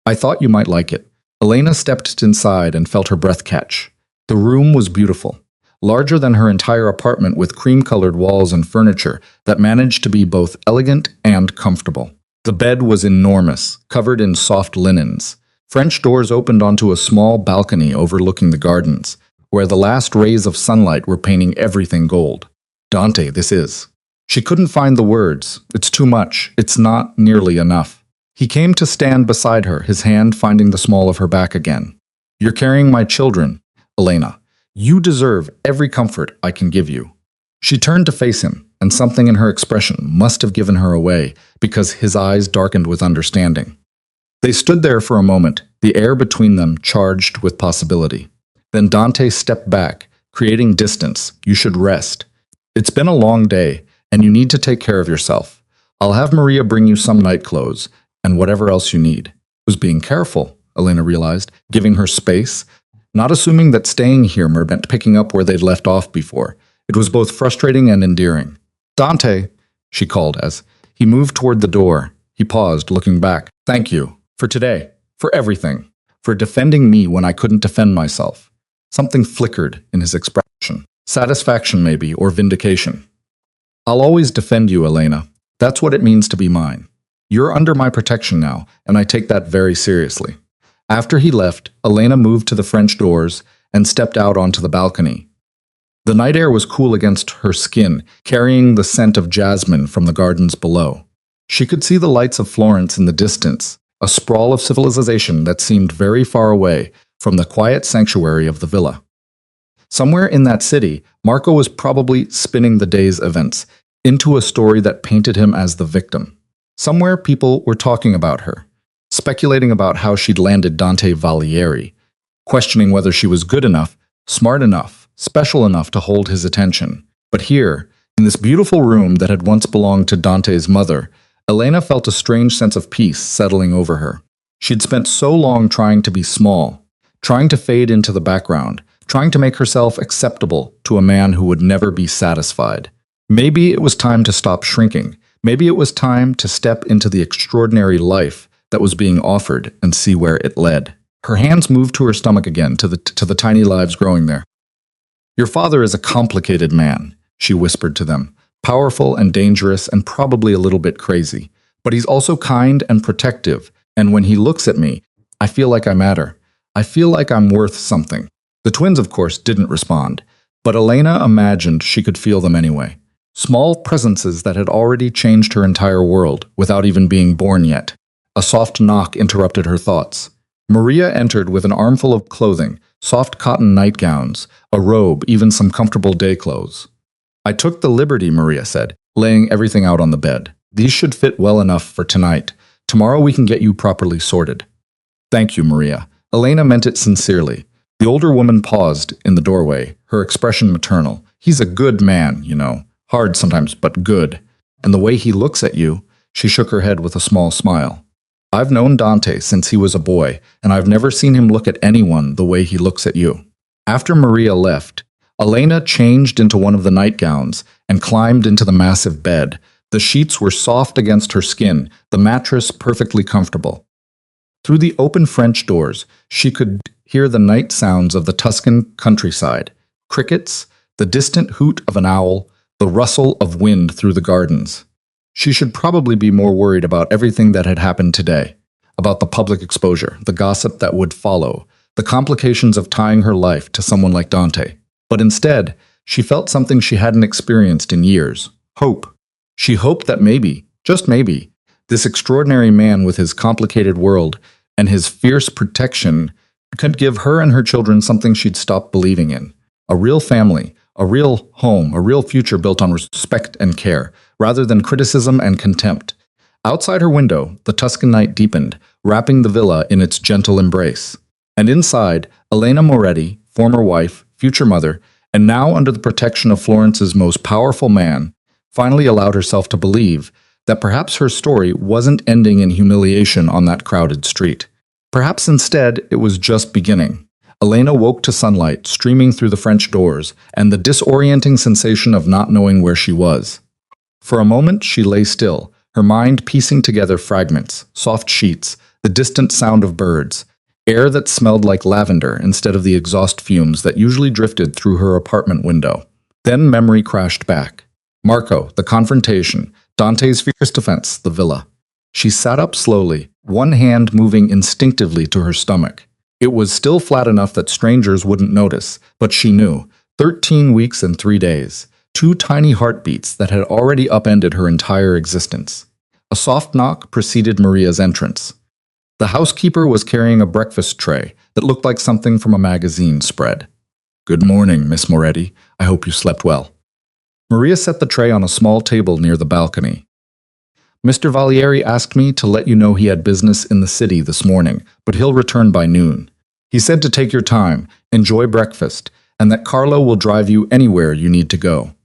I thought you might like it. Elena stepped inside and felt her breath catch. The room was beautiful, larger than her entire apartment with cream-colored walls and furniture that managed to be both elegant and comfortable. The bed was enormous, covered in soft linens. French doors opened onto a small balcony overlooking the gardens, where the last rays of sunlight were painting everything gold. Dante, this is. She couldn't find the words. It's too much. It's not nearly enough. He came to stand beside her, his hand finding the small of her back again. You're carrying my children, Elena. You deserve every comfort I can give you. She turned to face him, and something in her expression must have given her away, because his eyes darkened with understanding. They stood there for a moment, the air between them charged with possibility. Then Dante stepped back, creating distance. You should rest. It's been a long day, and you need to take care of yourself. I'll have Maria bring you some night clothes, and whatever else you need. Was being careful, Elena realized, giving her space, not assuming that staying here meant picking up where they'd left off before. It was both frustrating and endearing. Dante, she called as he moved toward the door. He paused, looking back. Thank you. For today. For everything. For defending me when I couldn't defend myself. Something flickered in his expression. Satisfaction, maybe, or vindication. I'll always defend you, Elena. That's what it means to be mine. You're under my protection now, and I take that very seriously. After he left, Elena moved to the French doors and stepped out onto the balcony. The night air was cool against her skin, carrying the scent of jasmine from the gardens below. She could see the lights of Florence in the distance, a sprawl of civilization that seemed very far away from the quiet sanctuary of the villa. Somewhere in that city, Marco was probably spinning the day's events into a story that painted him as the victim. Somewhere people were talking about her, speculating about how she'd landed Dante Valieri, questioning whether she was good enough, smart enough, special enough to hold his attention. But here, in this beautiful room that had once belonged to Dante's mother, Elena felt a strange sense of peace settling over her. She'd spent so long trying to be small, trying to fade into the background, trying to make herself acceptable to a man who would never be satisfied. Maybe it was time to stop shrinking. Maybe it was time to step into the extraordinary life that was being offered and see where it led. Her hands moved to her stomach again, to the tiny lives growing there. Your father is a complicated man, she whispered to them. Powerful and dangerous and probably a little bit crazy. But he's also kind and protective, and when he looks at me, I feel like I matter. I feel like I'm worth something. The twins, of course, didn't respond, but Elena imagined she could feel them anyway. Small presences that had already changed her entire world without even being born yet. A soft knock interrupted her thoughts. Maria entered with an armful of clothing, soft cotton nightgowns, a robe, even some comfortable day clothes. I took the liberty, Maria said, laying everything out on the bed. These should fit well enough for tonight. Tomorrow we can get you properly sorted. Thank you, Maria. Elena meant it sincerely. The older woman paused in the doorway, her expression maternal. He's a good man, you know. Hard sometimes, but good. And the way he looks at you, she shook her head with a small smile. I've known Dante since he was a boy, and I've never seen him look at anyone the way he looks at you. After Maria left, Elena changed into one of the nightgowns and climbed into the massive bed. The sheets were soft against her skin, the mattress perfectly comfortable. Through the open French doors, she could hear the night sounds of the Tuscan countryside, crickets, the distant hoot of an owl, the rustle of wind through the gardens. She should probably be more worried about everything that had happened today, about the public exposure, the gossip that would follow, the complications of tying her life to someone like Dante. But instead, she felt something she hadn't experienced in years. Hope. She hoped that maybe, just maybe, this extraordinary man with his complicated world and his fierce protection could give her and her children something she'd stopped believing in. A real family, a real home, a real future built on respect and care, rather than criticism and contempt. Outside her window, the Tuscan night deepened, wrapping the villa in its gentle embrace. And inside, Elena Moretti, former wife, future mother, and now under the protection of Florence's most powerful man, finally allowed herself to believe that perhaps her story wasn't ending in humiliation on that crowded street. Perhaps instead it was just beginning. Elena woke to sunlight streaming through the French doors and the disorienting sensation of not knowing where she was. For a moment she lay still, her mind piecing together fragments, soft sheets, the distant sound of birds, air that smelled like lavender instead of the exhaust fumes that usually drifted through her apartment window. Then memory crashed back. Marco, the confrontation, Dante's fierce defense, the villa. She sat up slowly, one hand moving instinctively to her stomach. It was still flat enough that strangers wouldn't notice, but she knew. 13 weeks and 3 days. 2 tiny heartbeats that had already upended her entire existence. A soft knock preceded Maria's entrance. The housekeeper was carrying a breakfast tray that looked like something from a magazine spread. Good morning, Miss Moretti. I hope you slept well. Maria set the tray on a small table near the balcony. Mr. Valieri asked me to let you know he had business in the city this morning, but he'll return by noon. He said to take your time, enjoy breakfast, and that Carlo will drive you anywhere you need to go.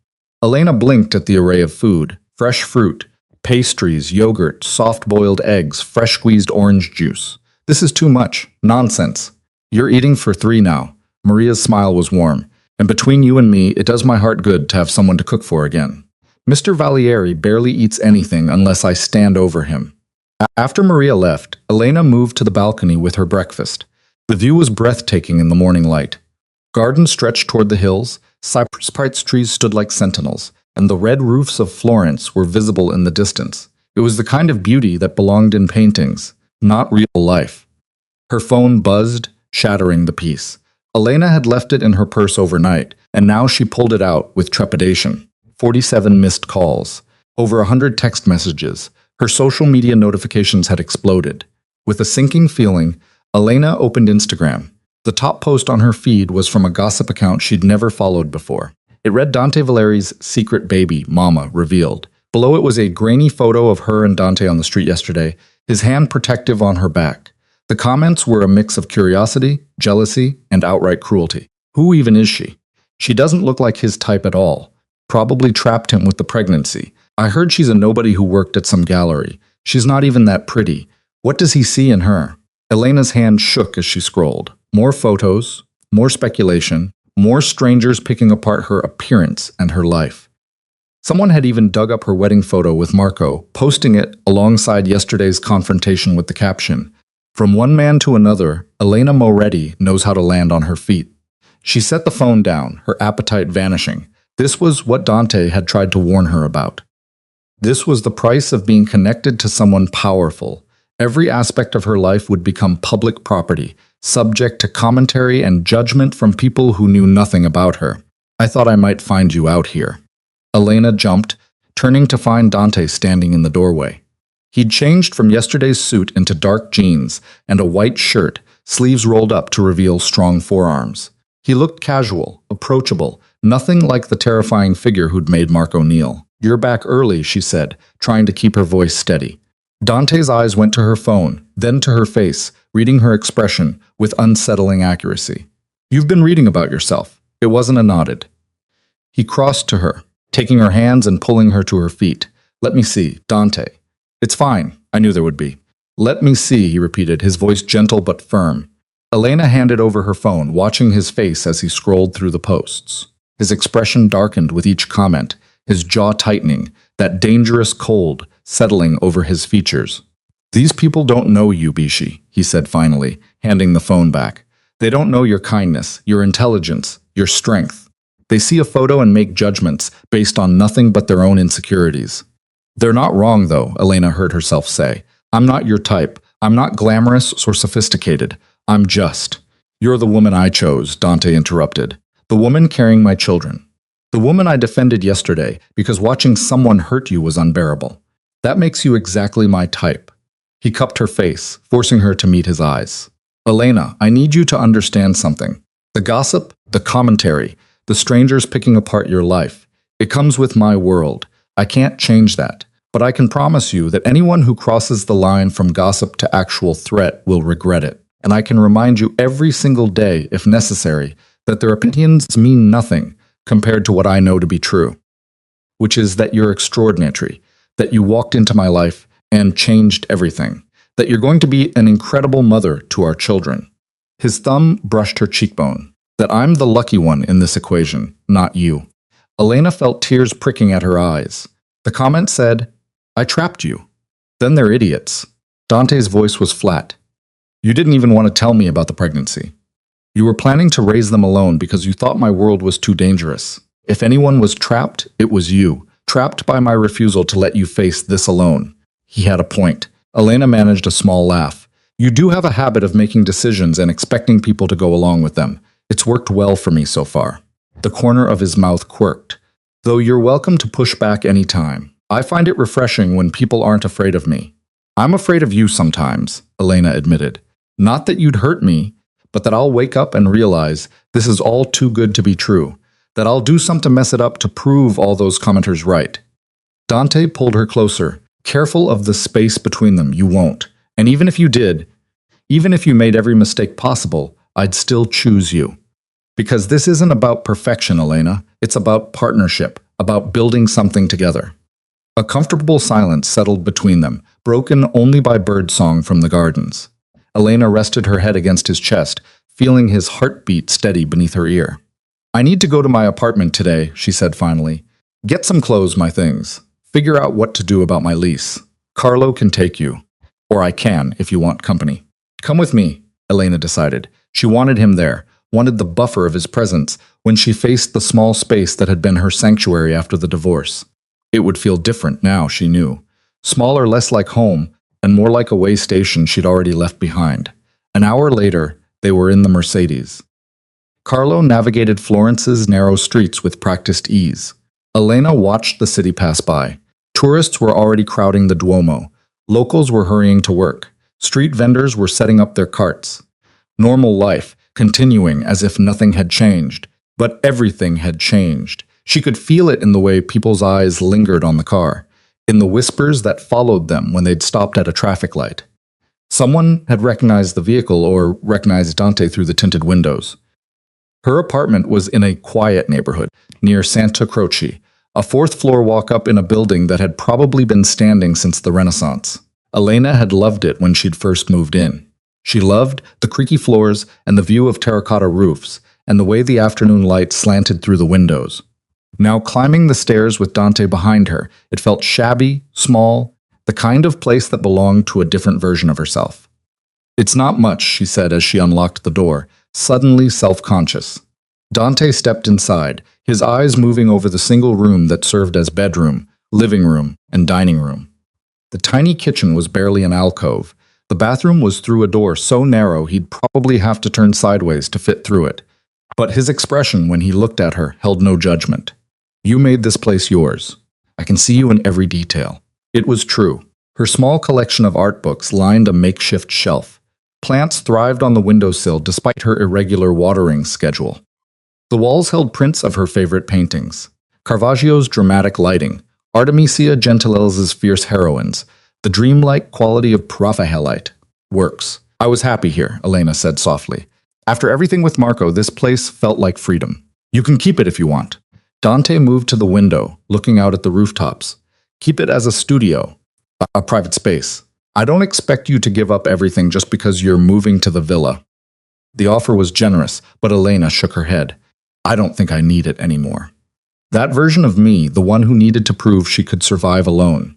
Elena blinked at the array of food: fresh fruit, pastries, yogurt, soft-boiled eggs, fresh squeezed orange juice. This is too much. Nonsense. You're eating for 3 now. Maria's smile was warm. And between you and me, it does my heart good to have someone to cook for again. Mr. Valieri barely eats anything unless I stand over him. After Maria left, Elena moved to the balcony with her breakfast. The view was breathtaking in the morning light. Gardens stretched toward the hills, cypress trees stood like sentinels, and the red roofs of Florence were visible in the distance. It was the kind of beauty that belonged in paintings, not real life. Her phone buzzed, shattering the peace. Elena had left it in her purse overnight, and now she pulled it out with trepidation. 47 missed calls, over 100 text messages. Her social media notifications had exploded. With a sinking feeling, Elena opened Instagram. The top post on her feed was from a gossip account she'd never followed before. It read Dante Valeri's secret baby, Mama, revealed. Below it was a grainy photo of her and Dante on the street yesterday, his hand protective on her back. The comments were a mix of curiosity, jealousy, and outright cruelty. Who even is she? She doesn't look like his type at all. Probably trapped him with the pregnancy. I heard she's a nobody who worked at some gallery. She's not even that pretty. What does he see in her? Elena's hand shook as she scrolled. More photos, more speculation, more strangers picking apart her appearance and her life. Someone had even dug up her wedding photo with Marco, posting it alongside yesterday's confrontation with the caption, "From one man to another, Elena Moretti knows how to land on her feet." She set the phone down, her appetite vanishing. This was what Dante had tried to warn her about. This was the price of being connected to someone powerful. Every aspect of her life would become public property, subject to commentary and judgment from people who knew nothing about her. "I thought I might find you out here." Elena jumped, turning to find Dante standing in the doorway. He'd changed from yesterday's suit into dark jeans and a white shirt, sleeves rolled up to reveal strong forearms. He looked casual, approachable, nothing like the terrifying figure who'd made Marco kneel. "You're back early," she said, trying to keep her voice steady. Dante's eyes went to her phone, then to her face, reading her expression with unsettling accuracy. "You've been reading about yourself." It wasn't a nodded. He crossed to her, taking her hands and pulling her to her feet. "Let me see, Dante." "It's fine. I knew there would be." "Let me see," he repeated, his voice gentle but firm. Elena handed over her phone, watching his face as he scrolled through the posts. His expression darkened with each comment, his jaw tightening, that dangerous cold settling over his features. "These people don't know you, Bishi," he said finally, handing the phone back. "They don't know your kindness, your intelligence, your strength. They see a photo and make judgments based on nothing but their own insecurities." "They're not wrong, though," Elena heard herself say. "I'm not your type. I'm not glamorous or sophisticated. I'm just." "You're the woman I chose," Dante interrupted. "The woman carrying my children. The woman I defended yesterday because watching someone hurt you was unbearable. That makes you exactly my type." He cupped her face, forcing her to meet his eyes. "Elena, I need you to understand something. The gossip, the commentary, the strangers picking apart your life, it comes with my world. I can't change that. But I can promise you that anyone who crosses the line from gossip to actual threat will regret it. And I can remind you every single day, if necessary, that their opinions mean nothing compared to what I know to be true. Which is that you're extraordinary, that you walked into my life and changed everything, that you're going to be an incredible mother to our children." His thumb brushed her cheekbone. "That I'm the lucky one in this equation, not you." Elena felt tears pricking at her eyes. The comment said, "I trapped you." "Then they're idiots." Dante's voice was flat. "You didn't even want to tell me about the pregnancy. You were planning to raise them alone because you thought my world was too dangerous. If anyone was trapped, it was you, trapped by my refusal to let you face this alone." He had a point. Elena managed a small laugh. "You do have a habit of making decisions and expecting people to go along with them. It's worked well for me so far." The corner of his mouth quirked. "Though you're welcome to push back any time. I find it refreshing when people aren't afraid of me." "I'm afraid of you sometimes," Elena admitted. "Not that you'd hurt me, but that I'll wake up and realize this is all too good to be true, that I'll do something to mess it up to prove all those commenters right." Dante pulled her closer, careful of the space between them. "You won't. And even if you did, even if you made every mistake possible, I'd still choose you. Because this isn't about perfection, Elena. It's about partnership, about building something together. A comfortable silence settled between them, broken only by birdsong from the gardens. Elena rested her head against his chest, feeling his heartbeat steady beneath her ear. "I need to go to my apartment today," she said finally. "Get some clothes, my things. Figure out what to do about my lease. Carlo can take you. Or I can, if you want company." "Come with me," Elena decided. She wanted him there, wanted the buffer of his presence when she faced the small space that had been her sanctuary after the divorce. It would feel different now, she knew. Smaller, less like home, and more like a way station she'd already left behind. An hour later, they were in the Mercedes. Carlo navigated Florence's narrow streets with practiced ease. Elena watched the city pass by. Tourists were already crowding the Duomo. Locals were hurrying to work. Street vendors were setting up their carts. Normal life, continuing as if nothing had changed. But everything had changed. She could feel it in the way people's eyes lingered on the car, in the whispers that followed them when they'd stopped at a traffic light. Someone had recognized the vehicle or recognized Dante through the tinted windows. Her apartment was in a quiet neighborhood near Santa Croce, a fourth-floor walk-up in a building that had probably been standing since the Renaissance. Elena had loved it when she'd first moved in. She loved the creaky floors and the view of terracotta roofs, and the way the afternoon light slanted through the windows. Now climbing the stairs with Dante behind her, it felt shabby, small, the kind of place that belonged to a different version of herself. "It's not much," she said as she unlocked the door, suddenly self-conscious. Dante stepped inside, his eyes moving over the single room that served as bedroom, living room, and dining room. The tiny kitchen was barely an alcove. The bathroom was through a door so narrow he'd probably have to turn sideways to fit through it. But his expression when he looked at her held no judgment. "You made this place yours. I can see you in every detail." It was true. Her small collection of art books lined a makeshift shelf. Plants thrived on the windowsill despite her irregular watering schedule. The walls held prints of her favorite paintings. Caravaggio's dramatic lighting, Artemisia Gentiles's fierce heroines, the dreamlike quality of Raphaelite works. "I was happy here," Elena said softly. "After everything with Marco, this place felt like freedom. You can keep it if you want." Dante moved to the window, looking out at the rooftops. "Keep it as a studio, a private space. I don't expect you to give up everything just because you're moving to the villa." The offer was generous, but Elena shook her head. "I don't think I need it anymore." That version of me, the one who needed to prove she could survive alone.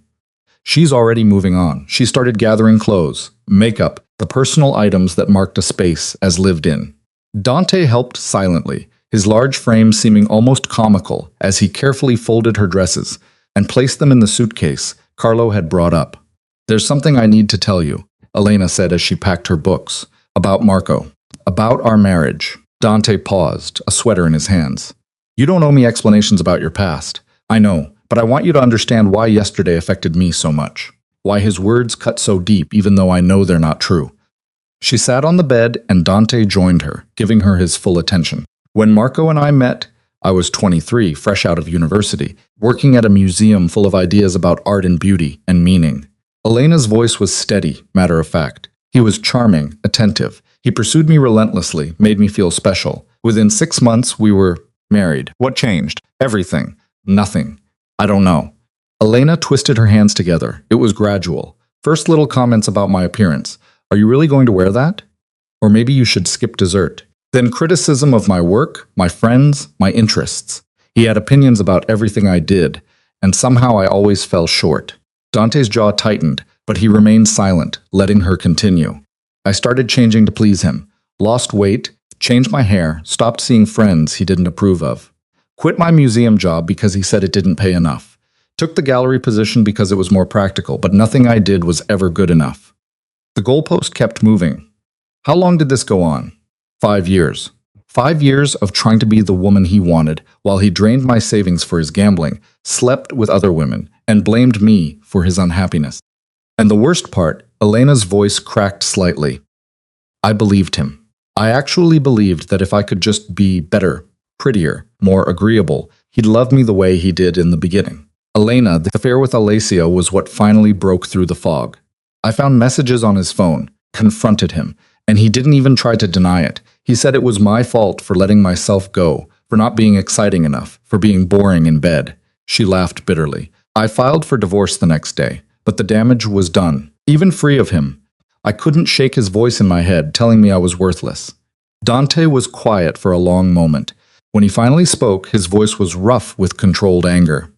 She's already moving on. She started gathering clothes, makeup, the personal items that marked a space as lived in. Dante helped silently, his large frame seeming almost comical as he carefully folded her dresses and placed them in the suitcase Carlo had brought up. "There's something I need to tell you," Elena said as she packed her books. "About Marco. About our marriage." Dante paused, a sweater in his hands. "You don't owe me explanations about your past. I know, but I want you to understand why yesterday affected me so much. Why his words cut so deep even though I know they're not true." She sat on the bed and Dante joined her, giving her his full attention. "When Marco and I met, I was 23, fresh out of university, working at a museum full of ideas about art and beauty and meaning." Elena's voice was steady, matter of fact. "He was charming, attentive. He pursued me relentlessly, made me feel special. Within 6 months, we were married. What changed? Everything. Nothing. I don't know." Elena twisted her hands together. It was gradual. First little comments about my appearance. "Are you really going to wear that? Or maybe you should skip dessert." Then criticism of my work, my friends, my interests. He had opinions about everything I did, and somehow I always fell short. Dante's jaw tightened, but he remained silent, letting her continue. "I started changing to please him. Lost weight, changed my hair, stopped seeing friends he didn't approve of. Quit my museum job because he said it didn't pay enough. Took the gallery position because it was more practical, but nothing I did was ever good enough." The goalpost kept moving. How long did this go on? 5 years. 5 years of trying to be the woman he wanted, while he drained my savings for his gambling, slept with other women, and blamed me for his unhappiness. And the worst part, Elena's voice cracked slightly. I believed him. I actually believed that if I could just be better, prettier, more agreeable, he'd love me the way he did in the beginning. Elena, the affair with Alessia was what finally broke through the fog. I found messages on his phone, confronted him, and he didn't even try to deny it. He said it was my fault for letting myself go, for not being exciting enough, for being boring in bed. She laughed bitterly. I filed for divorce the next day, but the damage was done, even free of him. I couldn't shake his voice in my head, telling me I was worthless. Dante was quiet for a long moment. When he finally spoke, his voice was rough with controlled anger.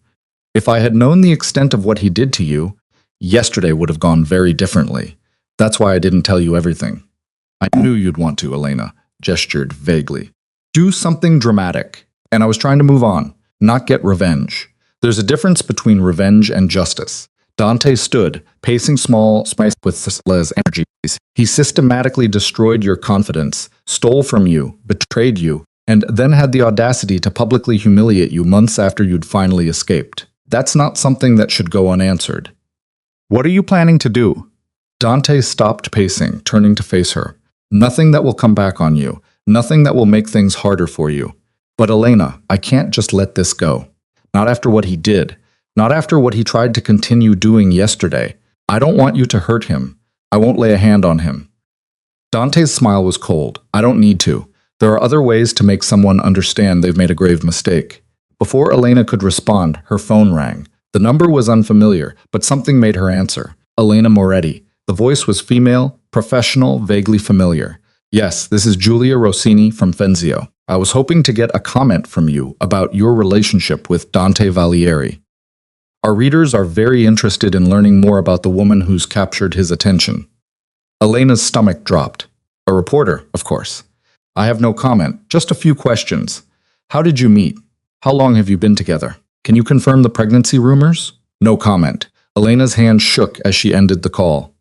If I had known the extent of what he did to you, yesterday would have gone very differently. That's why I didn't tell you everything. I knew you'd want to, Elena gestured vaguely. Do something dramatic. And I was trying to move on, not get revenge. There's a difference between revenge and justice. Dante stood, pacing small space with less energy. He systematically destroyed your confidence, stole from you, betrayed you, and then had the audacity to publicly humiliate you months after you'd finally escaped. That's not something that should go unanswered. What are you planning to do? Dante stopped pacing, turning to face her. Nothing that will come back on you. Nothing that will make things harder for you. But Elena, I can't just let this go. Not after what he did. Not after what he tried to continue doing yesterday. I don't want you to hurt him. I won't lay a hand on him. Dante's smile was cold. I don't need to. There are other ways to make someone understand they've made a grave mistake. Before Elena could respond, her phone rang. The number was unfamiliar, but something made her answer. Elena Moretti. The voice was female, professional, vaguely familiar. Yes, this is Giulia Rossini from Fenzio. I was hoping to get a comment from you about your relationship with Dante Valieri. Our readers are very interested in learning more about the woman who's captured his attention. Elena's stomach dropped. A reporter, of course. I have no comment, just a few questions. How did you meet? How long have you been together? Can you confirm the pregnancy rumors? No comment. Elena's hand shook as she ended the call.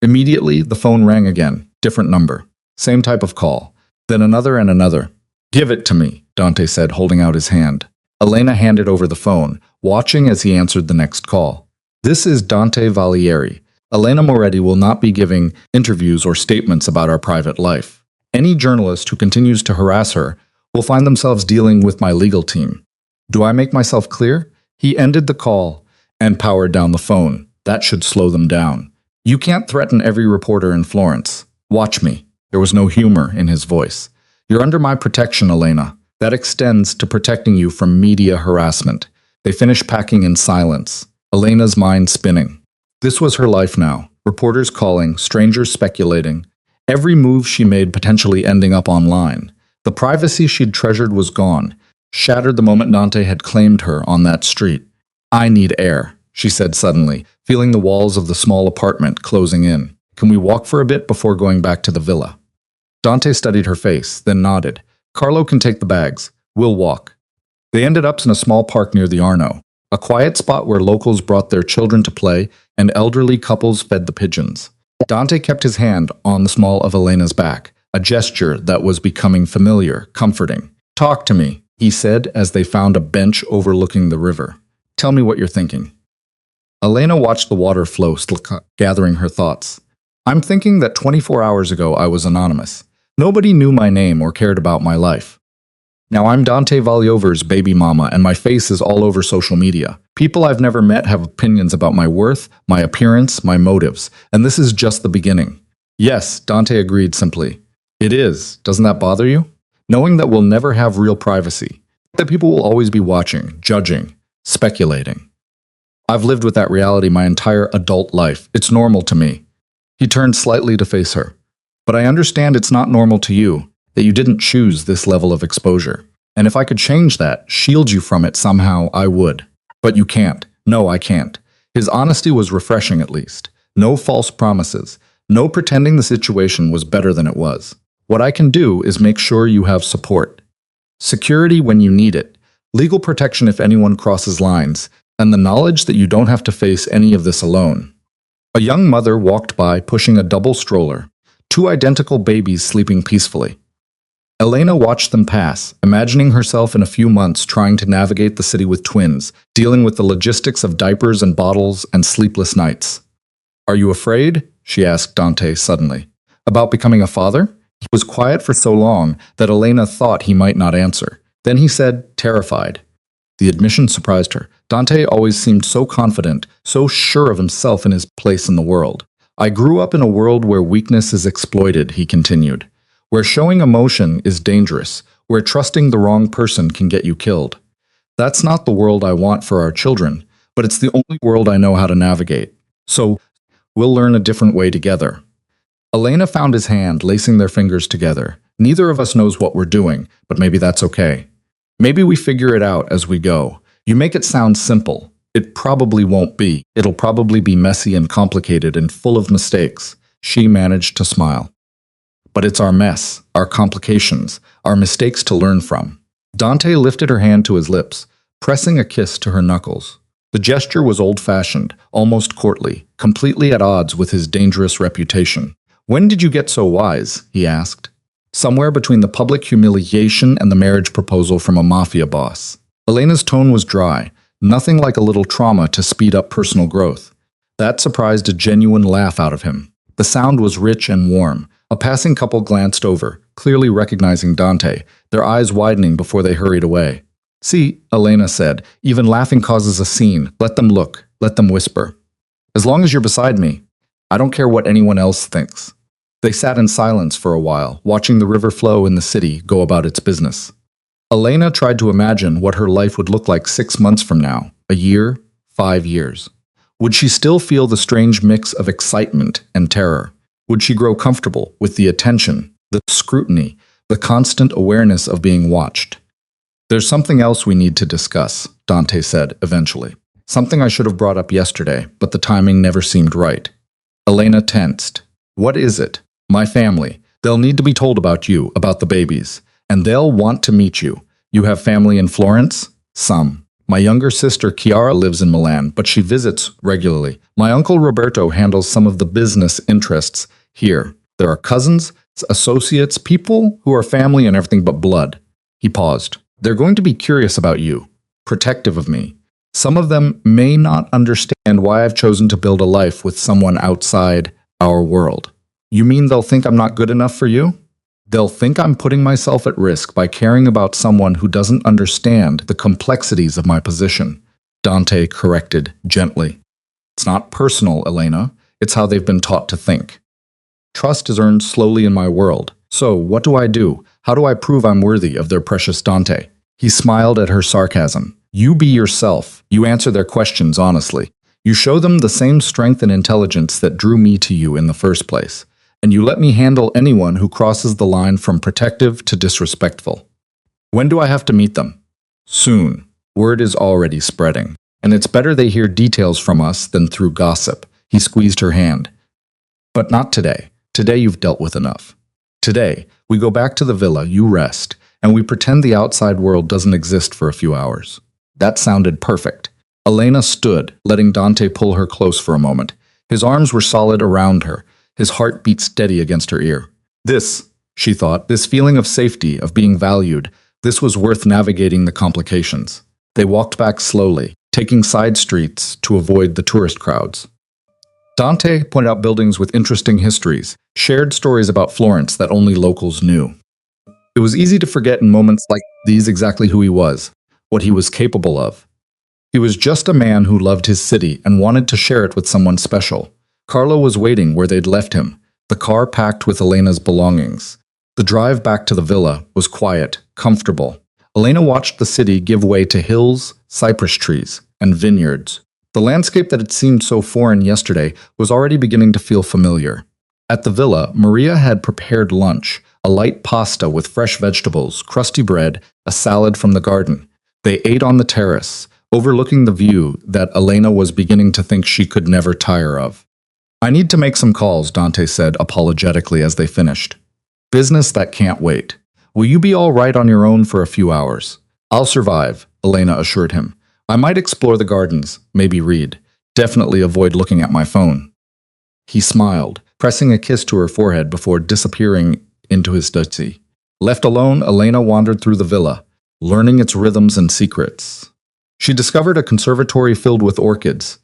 Immediately, the phone rang again. Different number. Same type of call. Then another and another. Give it to me, Dante said, holding out his hand. Elena handed over the phone, watching as he answered the next call. This is Dante Valieri. Elena Moretti will not be giving interviews or statements about our private life. Any journalist who continues to harass her will find themselves dealing with my legal team. Do I make myself clear? He ended the call and powered down the phone. That should slow them down. You can't threaten every reporter in Florence. Watch me. There was no humor in his voice. You're under my protection, Elena. That extends to protecting you from media harassment. They finished packing in silence, Elena's mind spinning. This was her life now. Reporters calling, strangers speculating. Every move she made potentially ending up online. The privacy she'd treasured was gone, shattered the moment Dante had claimed her on that street. I need air, she said suddenly, feeling the walls of the small apartment closing in. Can we walk for a bit before going back to the villa? Dante studied her face, then nodded. Carlo can take the bags. We'll walk. They ended up in a small park near the Arno, a quiet spot where locals brought their children to play and elderly couples fed the pigeons. Dante kept his hand on the small of Elena's back, a gesture that was becoming familiar, comforting. Talk to me, he said as they found a bench overlooking the river. Tell me what you're thinking. Elena watched the water flow, gathering her thoughts. I'm thinking that 24 hours ago I was anonymous. Nobody knew my name or cared about my life. Now I'm Dante Valiover's baby mama and my face is all over social media. People I've never met have opinions about my worth, my appearance, my motives, and this is just the beginning. Yes, Dante agreed simply. It is. Doesn't that bother you? Knowing that we'll never have real privacy. That people will always be watching, judging, speculating. I've lived with that reality my entire adult life. It's normal to me. He turned slightly to face her. But I understand it's not normal to you, that you didn't choose this level of exposure. And if I could change that, shield you from it somehow, I would. But you can't. No, I can't. His honesty was refreshing at least. No false promises. No pretending the situation was better than it was. What I can do is make sure you have support. Security when you need it. Legal protection if anyone crosses lines. And the knowledge that you don't have to face any of this alone. A young mother walked by pushing a double stroller. 2 identical babies sleeping peacefully. Elena watched them pass, imagining herself in a few months trying to navigate the city with twins, dealing with the logistics of diapers and bottles and sleepless nights. Are you afraid? She asked Dante suddenly. About becoming a father? He was quiet for so long that Elena thought he might not answer. Then he said, terrified. The admission surprised her. Dante always seemed so confident, so sure of himself and his place in the world. I grew up in a world where weakness is exploited, he continued. Where showing emotion is dangerous, where trusting the wrong person can get you killed. That's not the world I want for our children, but it's the only world I know how to navigate. So, we'll learn a different way together. Elena found his hand, lacing their fingers together. Neither of us knows what we're doing, but maybe that's okay. Maybe we figure it out as we go. You make it sound simple. It probably won't be. It'll probably be messy and complicated and full of mistakes. She managed to smile. But it's our mess, our complications, our mistakes to learn from. Dante lifted her hand to his lips, pressing a kiss to her knuckles. The gesture was old-fashioned, almost courtly, completely at odds with his dangerous reputation. "When did you get so wise?" he asked. "Somewhere between the public humiliation and the marriage proposal from a mafia boss." Elena's tone was dry, nothing like a little trauma to speed up personal growth. That surprised a genuine laugh out of him. The sound was rich and warm. A passing couple glanced over, clearly recognizing Dante, their eyes widening before they hurried away. "See," Elena said, "even laughing causes a scene. Let them look. Let them whisper. As long as you're beside me, I don't care what anyone else thinks." They sat in silence for a while, watching the river flow in the city go about its business. Elena tried to imagine what her life would look like 6 months from now, a year, 5 years. Would she still feel the strange mix of excitement and terror? Would she grow comfortable with the attention, the scrutiny, the constant awareness of being watched? "There's something else we need to discuss," Dante said eventually. "Something I should have brought up yesterday, but the timing never seemed right." Elena tensed. "What is it?" "My family. They'll need to be told about you, about the babies. And they'll want to meet you. You have family in Florence?" "Some. My younger sister Chiara lives in Milan, but she visits regularly. My uncle Roberto handles some of the business interests here. There are cousins, associates, people who are family and everything but blood." He paused. "They're going to be curious about you, protective of me. Some of them may not understand why I've chosen to build a life with someone outside our world." "You mean they'll think I'm not good enough for you?" "They'll think I'm putting myself at risk by caring about someone who doesn't understand the complexities of my position," Dante corrected gently. "It's not personal, Elena. It's how they've been taught to think. Trust is earned slowly in my world. So, what do I do? How do I prove I'm worthy of their precious Dante?" He smiled at her sarcasm. "You be yourself. You answer their questions honestly. You show them the same strength and intelligence that drew me to you in the first place. And you let me handle anyone who crosses the line from protective to disrespectful." "When do I have to meet them?" "Soon. Word is already spreading. And it's better they hear details from us than through gossip." He squeezed her hand. "But not today. Today you've dealt with enough. Today, we go back to the villa, you rest, and we pretend the outside world doesn't exist for a few hours." That sounded perfect. Elena stood, letting Dante pull her close for a moment. His arms were solid around her. His heart beat steady against her ear. This, she thought, this feeling of safety, of being valued, this was worth navigating the complications. They walked back slowly, taking side streets to avoid the tourist crowds. Dante pointed out buildings with interesting histories, shared stories about Florence that only locals knew. It was easy to forget in moments like these exactly who he was, what he was capable of. He was just a man who loved his city and wanted to share it with someone special. Carlo was waiting where they'd left him, the car packed with Elena's belongings. The drive back to the villa was quiet, comfortable. Elena watched the city give way to hills, cypress trees, and vineyards. The landscape that had seemed so foreign yesterday was already beginning to feel familiar. At the villa, Maria had prepared lunch, a light pasta with fresh vegetables, crusty bread, a salad from the garden. They ate on the terrace, overlooking the view that Elena was beginning to think she could never tire of. "I need to make some calls," Dante said apologetically as they finished. "Business that can't wait. Will you be all right on your own for a few hours?" "I'll survive," Elena assured him. "I might explore the gardens, maybe read. Definitely avoid looking at my phone." He smiled, pressing a kiss to her forehead before disappearing into his study. Left alone, Elena wandered through the villa, learning its rhythms and secrets. She discovered a conservatory filled with orchids,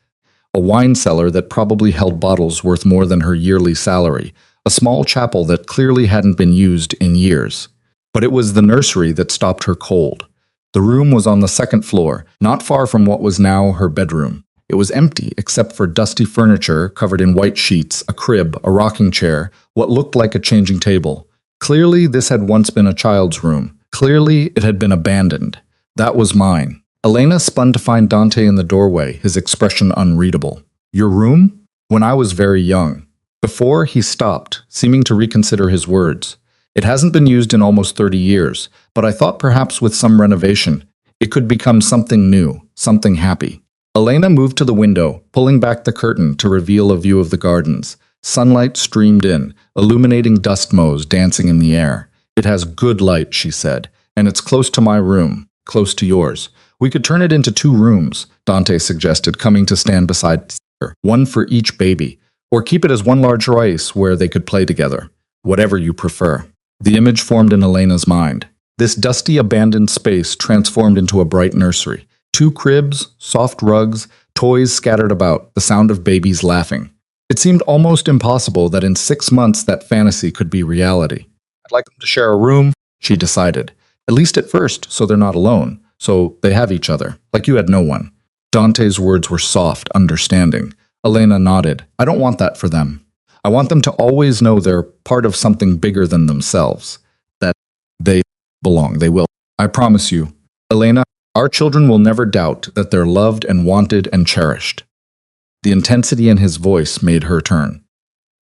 a wine cellar that probably held bottles worth more than her yearly salary, a small chapel that clearly hadn't been used in years. But it was the nursery that stopped her cold. The room was on the second floor, not far from what was now her bedroom. It was empty except for dusty furniture covered in white sheets, a crib, a rocking chair, what looked like a changing table. Clearly this had once been a child's room. Clearly it had been abandoned. That was mine. Elena spun to find Dante in the doorway, his expression unreadable. Your room? When I was very young. Before he stopped, seeming to reconsider his words. It hasn't been used in almost 30 years, but I thought perhaps with some renovation, it could become something new, something happy. Elena moved to the window, pulling back the curtain to reveal a view of the gardens. Sunlight streamed in, illuminating dust motes dancing in the air. It has good light, she said, and it's close to my room, close to yours. We could turn it into 2 rooms, Dante suggested, coming to stand beside her, one for each baby, or keep it as one large race where they could play together. Whatever you prefer. The image formed in Elena's mind. This dusty, abandoned space transformed into a bright nursery. 2 cribs, soft rugs, toys scattered about, the sound of babies laughing. It seemed almost impossible that in 6 months that fantasy could be reality. I'd like them to share a room, she decided. At least at first, so they're not alone. So they have each other, like you had no one. Dante's words were soft, understanding. Elena nodded. I don't want that for them. I want them to always know they're part of something bigger than themselves. That they belong. They will. I promise you. Elena, our children will never doubt that they're loved and wanted and cherished. The intensity in his voice made her turn.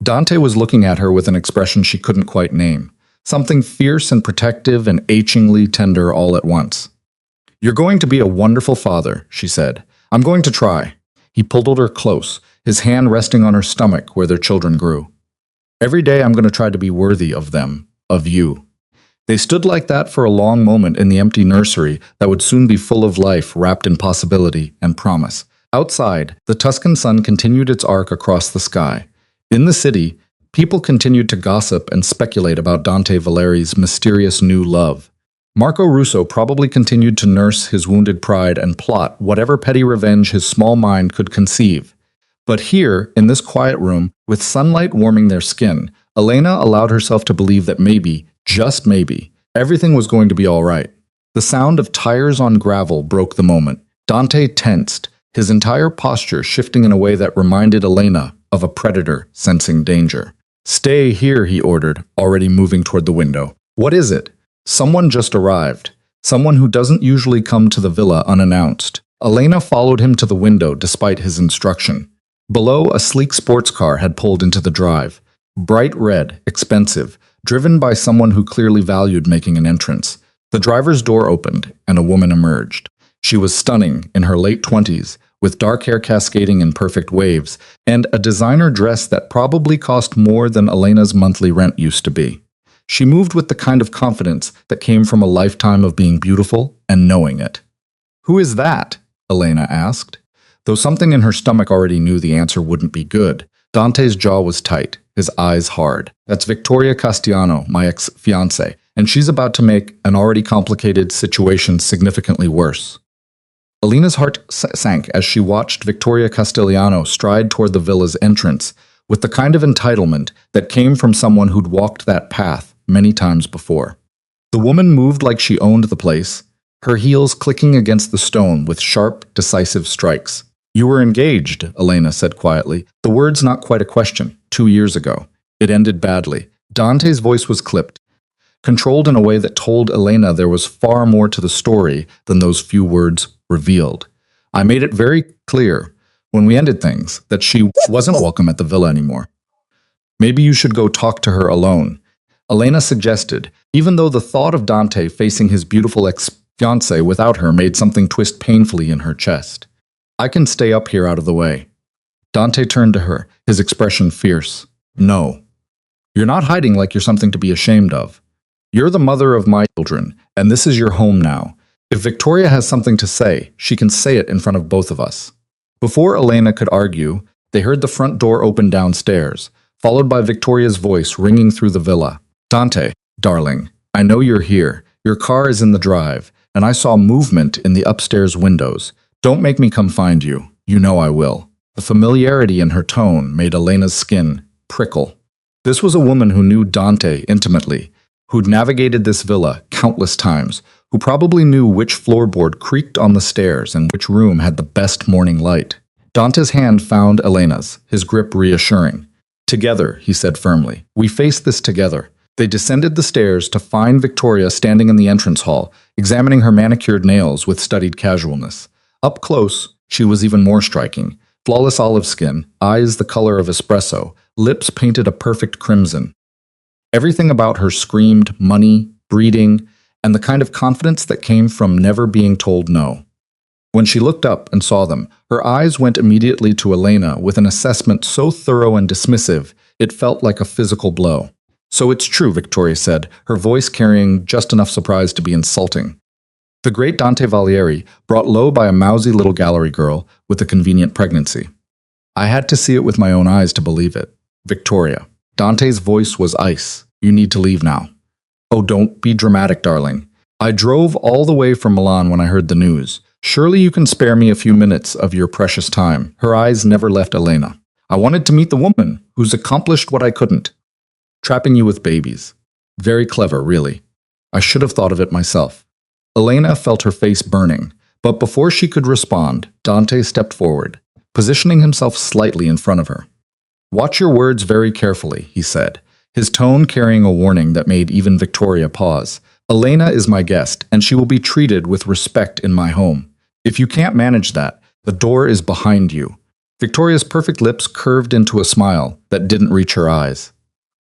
Dante was looking at her with an expression she couldn't quite name. Something fierce and protective and achingly tender all at once. You're going to be a wonderful father, she said. I'm going to try. He pulled her close, his hand resting on her stomach where their children grew. Every day I'm going to try to be worthy of them, of you. They stood like that for a long moment in the empty nursery that would soon be full of life wrapped in possibility and promise. Outside, the Tuscan sun continued its arc across the sky. In the city, people continued to gossip and speculate about Dante Valeri's mysterious new love. Marco Russo probably continued to nurse his wounded pride and plot whatever petty revenge his small mind could conceive. But here, in this quiet room, with sunlight warming their skin, Elena allowed herself to believe that maybe, just maybe, everything was going to be all right. The sound of tires on gravel broke the moment. Dante tensed, his entire posture shifting in a way that reminded Elena of a predator sensing danger. Stay here, he ordered, already moving toward the window. What is it? Someone just arrived. Someone who doesn't usually come to the villa unannounced. Elena followed him to the window despite his instruction. Below, a sleek sports car had pulled into the drive. Bright red, expensive, driven by someone who clearly valued making an entrance. The driver's door opened, and a woman emerged. She was stunning, in her late 20s, with dark hair cascading in perfect waves, and a designer dress that probably cost more than Elena's monthly rent used to be. She moved with the kind of confidence that came from a lifetime of being beautiful and knowing it. Who is that? Elena asked. Though something in her stomach already knew the answer wouldn't be good, Dante's jaw was tight, his eyes hard. That's Victoria Castellano, my ex-fiancée, and she's about to make an already complicated situation significantly worse. Elena's heart sank as she watched Victoria Castellano stride toward the villa's entrance with the kind of entitlement that came from someone who'd walked that path many times before. The woman moved like she owned the place, her heels clicking against the stone with sharp, decisive strikes. You were engaged, Elena said quietly. The word's not quite a question. 2 years ago. It ended badly. Dante's voice was clipped, controlled in a way that told Elena there was far more to the story than those few words revealed. I made it very clear, when we ended things, that she wasn't welcome at the villa anymore. Maybe you should go talk to her alone, Elena suggested, even though the thought of Dante facing his beautiful ex-fiancée without her made something twist painfully in her chest. I can stay up here out of the way. Dante turned to her, his expression fierce. No. You're not hiding like you're something to be ashamed of. You're the mother of my children, and this is your home now. If Victoria has something to say, she can say it in front of both of us. Before Elena could argue, they heard the front door open downstairs, followed by Victoria's voice ringing through the villa. Dante, darling, I know you're here. Your car is in the drive, and I saw movement in the upstairs windows. Don't make me come find you. You know I will. The familiarity in her tone made Elena's skin prickle. This was a woman who knew Dante intimately, who'd navigated this villa countless times, who probably knew which floorboard creaked on the stairs and which room had the best morning light. Dante's hand found Elena's, his grip reassuring. Together, he said firmly. We face this together. They descended the stairs to find Victoria standing in the entrance hall, examining her manicured nails with studied casualness. Up close, she was even more striking. Flawless olive skin, eyes the color of espresso, lips painted a perfect crimson. Everything about her screamed money, breeding, and the kind of confidence that came from never being told no. When she looked up and saw them, her eyes went immediately to Elena with an assessment so thorough and dismissive, it felt like a physical blow. "So it's true," Victoria said, her voice carrying just enough surprise to be insulting. The great Dante Valieri, brought low by a mousy little gallery girl with a convenient pregnancy. I had to see it with my own eyes to believe it. Victoria. Dante's voice was ice. "You need to leave now." "Oh, don't be dramatic, darling. I drove all the way from Milan when I heard the news. Surely you can spare me a few minutes of your precious time." Her eyes never left Elena. "I wanted to meet the woman who's accomplished what I couldn't. Trapping you with babies. Very clever, really. I should have thought of it myself." Elena felt her face burning, but before she could respond, Dante stepped forward, positioning himself slightly in front of her. "Watch your words very carefully," he said, his tone carrying a warning that made even Victoria pause. "Elena is my guest, and she will be treated with respect in my home. If you can't manage that, the door is behind you." Victoria's perfect lips curved into a smile that didn't reach her eyes.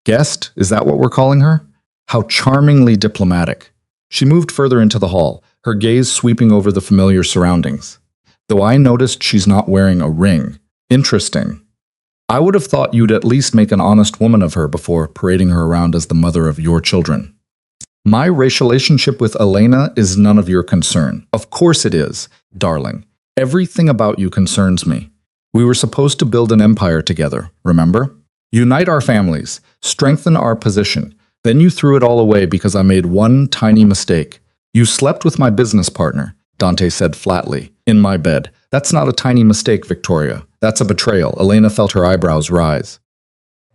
"Guest? Is that what we're calling her? How charmingly diplomatic." She moved further into the hall, her gaze sweeping over the familiar surroundings. "Though I noticed she's not wearing a ring. Interesting. I would have thought you'd at least make an honest woman of her before parading her around as the mother of your children." "My racial relationship with Elena is none of your concern." "Of course it is, darling. Everything about you concerns me. We were supposed to build an empire together, remember? Unite our families, strengthen our position. Then you threw it all away because I made one tiny mistake. You slept with my business partner," Dante said flatly, "in my bed. That's not a tiny mistake, Victoria. That's a betrayal." Elena felt her eyebrows rise.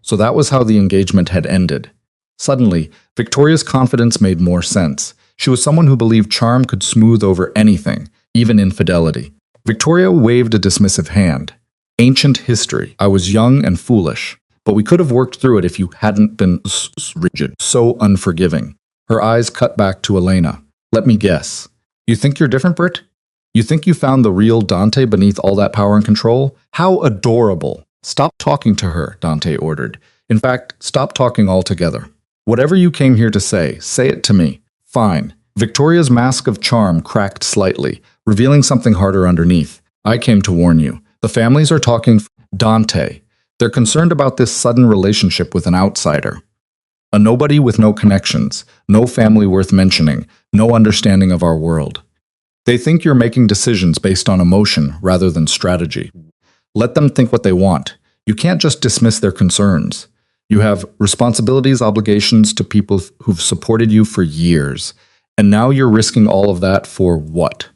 So that was how the engagement had ended. Suddenly, Victoria's confidence made more sense. She was someone who believed charm could smooth over anything, even infidelity. Victoria waved a dismissive hand. "Ancient history. I was young and foolish. But we could have worked through it if you hadn't been rigid, so unforgiving." Her eyes cut back to Elena. "Let me guess. You think you're different, Britt? You think you found the real Dante beneath all that power and control? How adorable." "Stop talking to her," Dante ordered. "In fact, stop talking altogether. Whatever you came here to say it to me." "Fine." Victoria's mask of charm cracked slightly, revealing something harder underneath. "I came to warn you. The families are talking Dante. They're concerned about this sudden relationship with an outsider. A nobody with no connections, no family worth mentioning, no understanding of our world. They think you're making decisions based on emotion rather than strategy. Let them think what they want. You can't just dismiss their concerns. You have responsibilities, obligations to people who've supported you for years. And now you're risking all of that for what?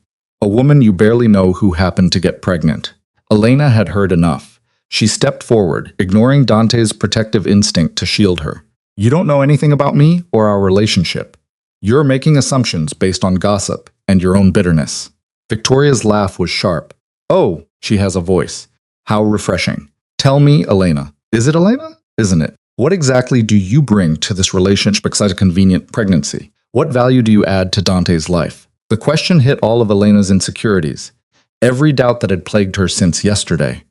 A woman you barely know who happened to get pregnant." Elena had heard enough. She stepped forward, ignoring Dante's protective instinct to shield her. "You don't know anything about me or our relationship. You're making assumptions based on gossip and your own bitterness." Victoria's laugh was sharp. "Oh, she has a voice. How refreshing. Tell me, Elena." "Is it Elena? Isn't it? What exactly do you bring to this relationship besides a convenient pregnancy? What value do you add to Dante's life?" The question hit all of Elena's insecurities, every doubt that had plagued her since yesterday.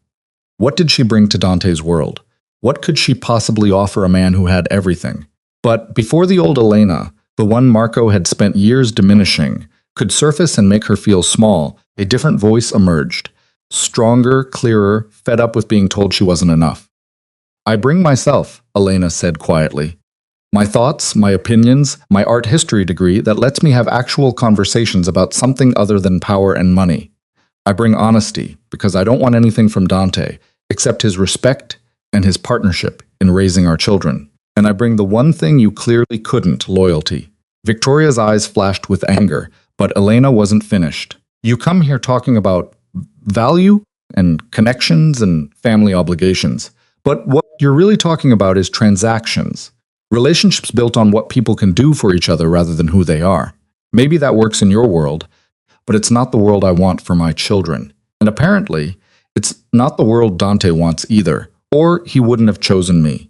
What did she bring to Dante's world? What could she possibly offer a man who had everything? But before the old Elena, the one Marco had spent years diminishing, could surface and make her feel small, a different voice emerged. Stronger, clearer, fed up with being told she wasn't enough. "I bring myself," Elena said quietly. "My thoughts, my opinions, my art history degree that lets me have actual conversations about something other than power and money. I bring honesty, because I don't want anything from Dante, except his respect and his partnership in raising our children. And I bring the one thing you clearly couldn't, loyalty." Victoria's eyes flashed with anger, but Elena wasn't finished. "You come here talking about value and connections and family obligations. But what you're really talking about is transactions. Relationships built on what people can do for each other rather than who they are. Maybe that works in your world, but it's not the world I want for my children. And apparently, it's not the world Dante wants either, or he wouldn't have chosen me."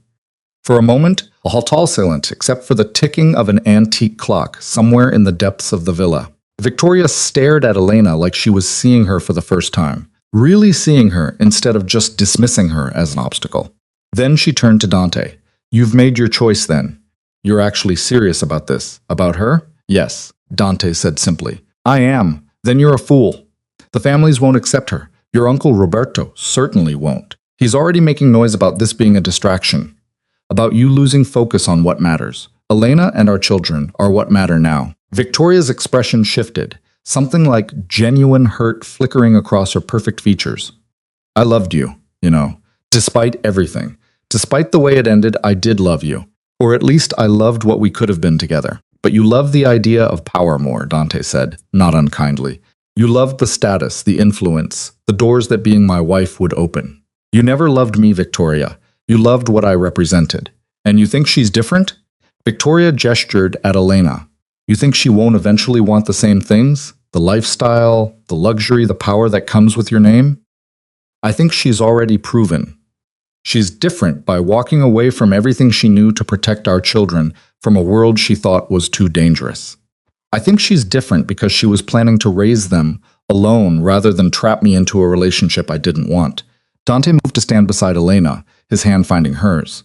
For a moment, all silent except for the ticking of an antique clock somewhere in the depths of the villa. Victoria stared at Elena like she was seeing her for the first time, really seeing her instead of just dismissing her as an obstacle. Then she turned to Dante. You've made your choice then. You're actually serious about this. About her? Yes, Dante said simply. I am. Then you're a fool. The families won't accept her. Your uncle Roberto certainly won't. He's already making noise about this being a distraction. About you losing focus on what matters. Elena and our children are what matter now. Victoria's expression shifted, something like genuine hurt flickering across her perfect features. I loved you, despite everything. Despite the way it ended, I did love you. Or at least I loved what we could have been together. But you loved the idea of power more, Dante said, not unkindly. You loved the status, the influence, the doors that being my wife would open. You never loved me, Victoria. You loved what I represented. And you think she's different? Victoria gestured at Elena. You think she won't eventually want the same things? The lifestyle, the luxury, the power that comes with your name? I think she's already proven. She's different by walking away from everything she knew to protect our children from a world she thought was too dangerous. I think she's different because she was planning to raise them alone rather than trap me into a relationship I didn't want. Dante moved to stand beside Elena, his hand finding hers.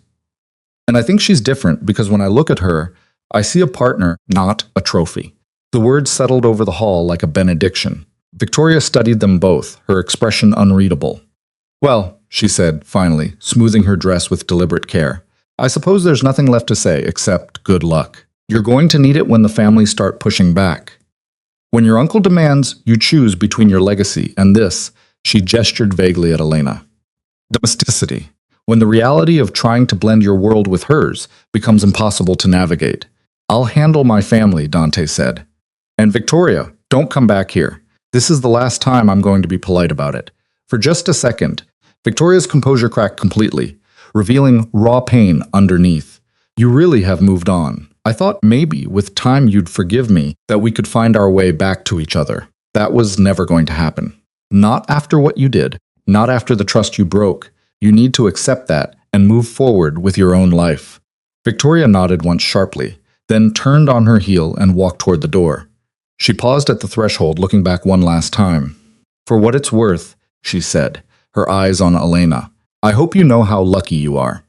And I think she's different because when I look at her, I see a partner, not a trophy. The words settled over the hall like a benediction. Victoria studied them both, her expression unreadable. Well, she said, finally, smoothing her dress with deliberate care. I suppose there's nothing left to say except good luck. You're going to need it when the family start pushing back. When your uncle demands, you choose between your legacy and this, she gestured vaguely at Elena. Domesticity. When the reality of trying to blend your world with hers becomes impossible to navigate. I'll handle my family, Dante said. And Victoria, don't come back here. This is the last time I'm going to be polite about it. For just a second, Victoria's composure cracked completely, revealing raw pain underneath. You really have moved on. I thought maybe with time you'd forgive me, that we could find our way back to each other. That was never going to happen. Not after what you did, not after the trust you broke. You need to accept that and move forward with your own life. Victoria nodded once sharply, then turned on her heel and walked toward the door. She paused at the threshold, looking back one last time. For what it's worth, she said, her eyes on Elena. I hope you know how lucky you are.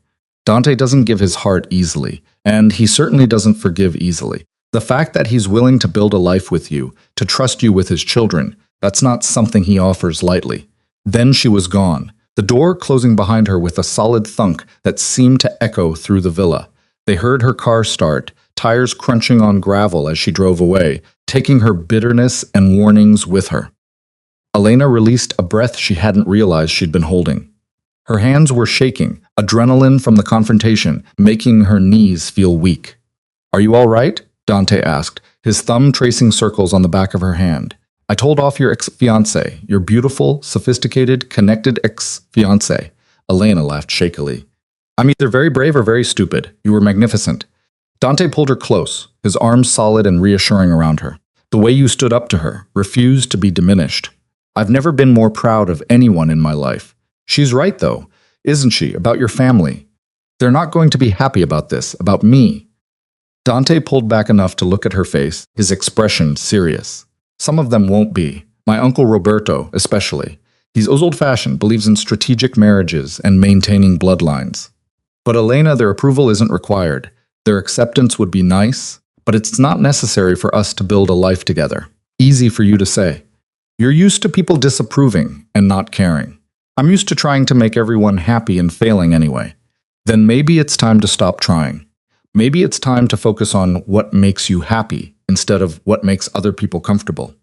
Dante doesn't give his heart easily, and he certainly doesn't forgive easily. The fact that he's willing to build a life with you, to trust you with his children, that's not something he offers lightly. Then she was gone, the door closing behind her with a solid thunk that seemed to echo through the villa. They heard her car start, tires crunching on gravel as she drove away, taking her bitterness and warnings with her. Elena released a breath she hadn't realized she'd been holding. Her hands were shaking, adrenaline from the confrontation making her knees feel weak. Are you all right? Dante asked, his thumb tracing circles on the back of her hand. I told off your ex-fiancé, your beautiful, sophisticated, connected ex-fiancé. Elena laughed shakily. I'm either very brave or very stupid. You were magnificent. Dante pulled her close, his arms solid and reassuring around her. The way you stood up to her, refused to be diminished. I've never been more proud of anyone in my life. She's right, though, isn't she, about your family? They're not going to be happy about this, about me. Dante pulled back enough to look at her face, his expression serious. Some of them won't be. My uncle Roberto, especially. He's old-fashioned, believes in strategic marriages and maintaining bloodlines. But Elena, their approval isn't required. Their acceptance would be nice, but it's not necessary for us to build a life together. Easy for you to say. You're used to people disapproving and not caring. I'm used to trying to make everyone happy and failing anyway. Then maybe it's time to stop trying. Maybe it's time to focus on what makes you happy instead of what makes other people comfortable.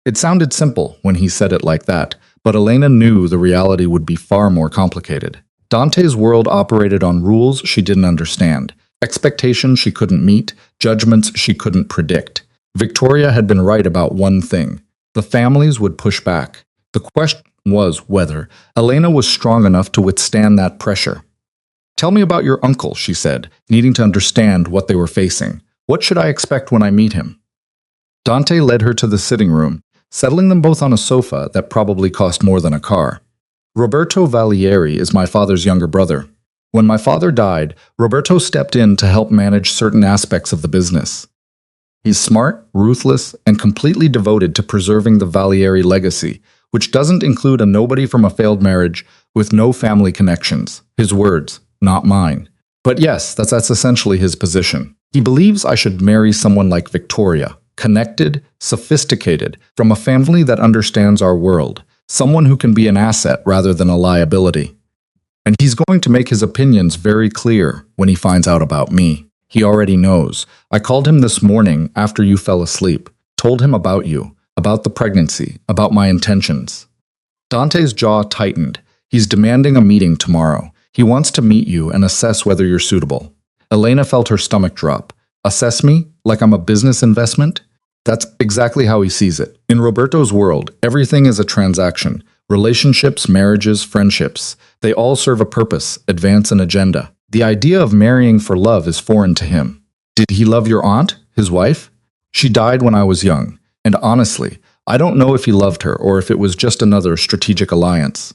It sounded simple when he said it like that, but Elena knew the reality would be far more complicated. Dante's world operated on rules she didn't understand, expectations she couldn't meet, judgments she couldn't predict. Victoria had been right about one thing. The families would push back. The question was whether Elena was strong enough to withstand that pressure. Tell me about your uncle, she said, needing to understand what they were facing. What should I expect when I meet him? Dante led her to the sitting room, settling them both on a sofa that probably cost more than a car. Roberto Valieri is my father's younger brother. When my father died, Roberto stepped in to help manage certain aspects of the business. He's smart, ruthless, and completely devoted to preserving the Valieri legacy, which doesn't include a nobody from a failed marriage with no family connections. His words, not mine. But yes, that's essentially his position. He believes I should marry someone like Victoria, connected, sophisticated, from a family that understands our world, someone who can be an asset rather than a liability. And he's going to make his opinions very clear when he finds out about me. He already knows. I called him this morning after you fell asleep, told him about you, about the pregnancy, about my intentions. Dante's jaw tightened. He's demanding a meeting tomorrow. He wants to meet you and assess whether you're suitable. Elena felt her stomach drop. Assess me? Like I'm a business investment? That's exactly how he sees it. In Roberto's world, everything is a transaction. Relationships, marriages, friendships. They all serve a purpose, advance an agenda. The idea of marrying for love is foreign to him. Did he love your aunt, his wife? She died when I was young. And honestly, I don't know if he loved her or if it was just another strategic alliance.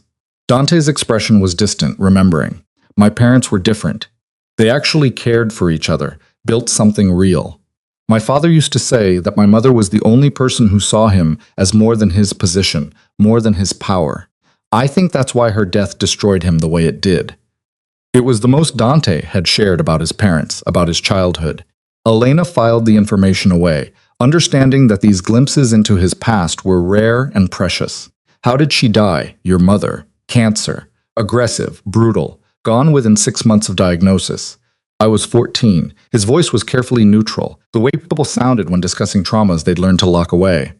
Dante's expression was distant, remembering. My parents were different. They actually cared for each other, built something real. My father used to say that my mother was the only person who saw him as more than his position, more than his power. I think that's why her death destroyed him the way it did. It was the most Dante had shared about his parents, about his childhood. Elena filed the information away, understanding that these glimpses into his past were rare and precious. How did she die, your mother? Cancer. Aggressive, brutal, gone within 6 months of diagnosis. I was 14. His voice was carefully neutral, the way people sounded when discussing traumas they'd learned to lock away.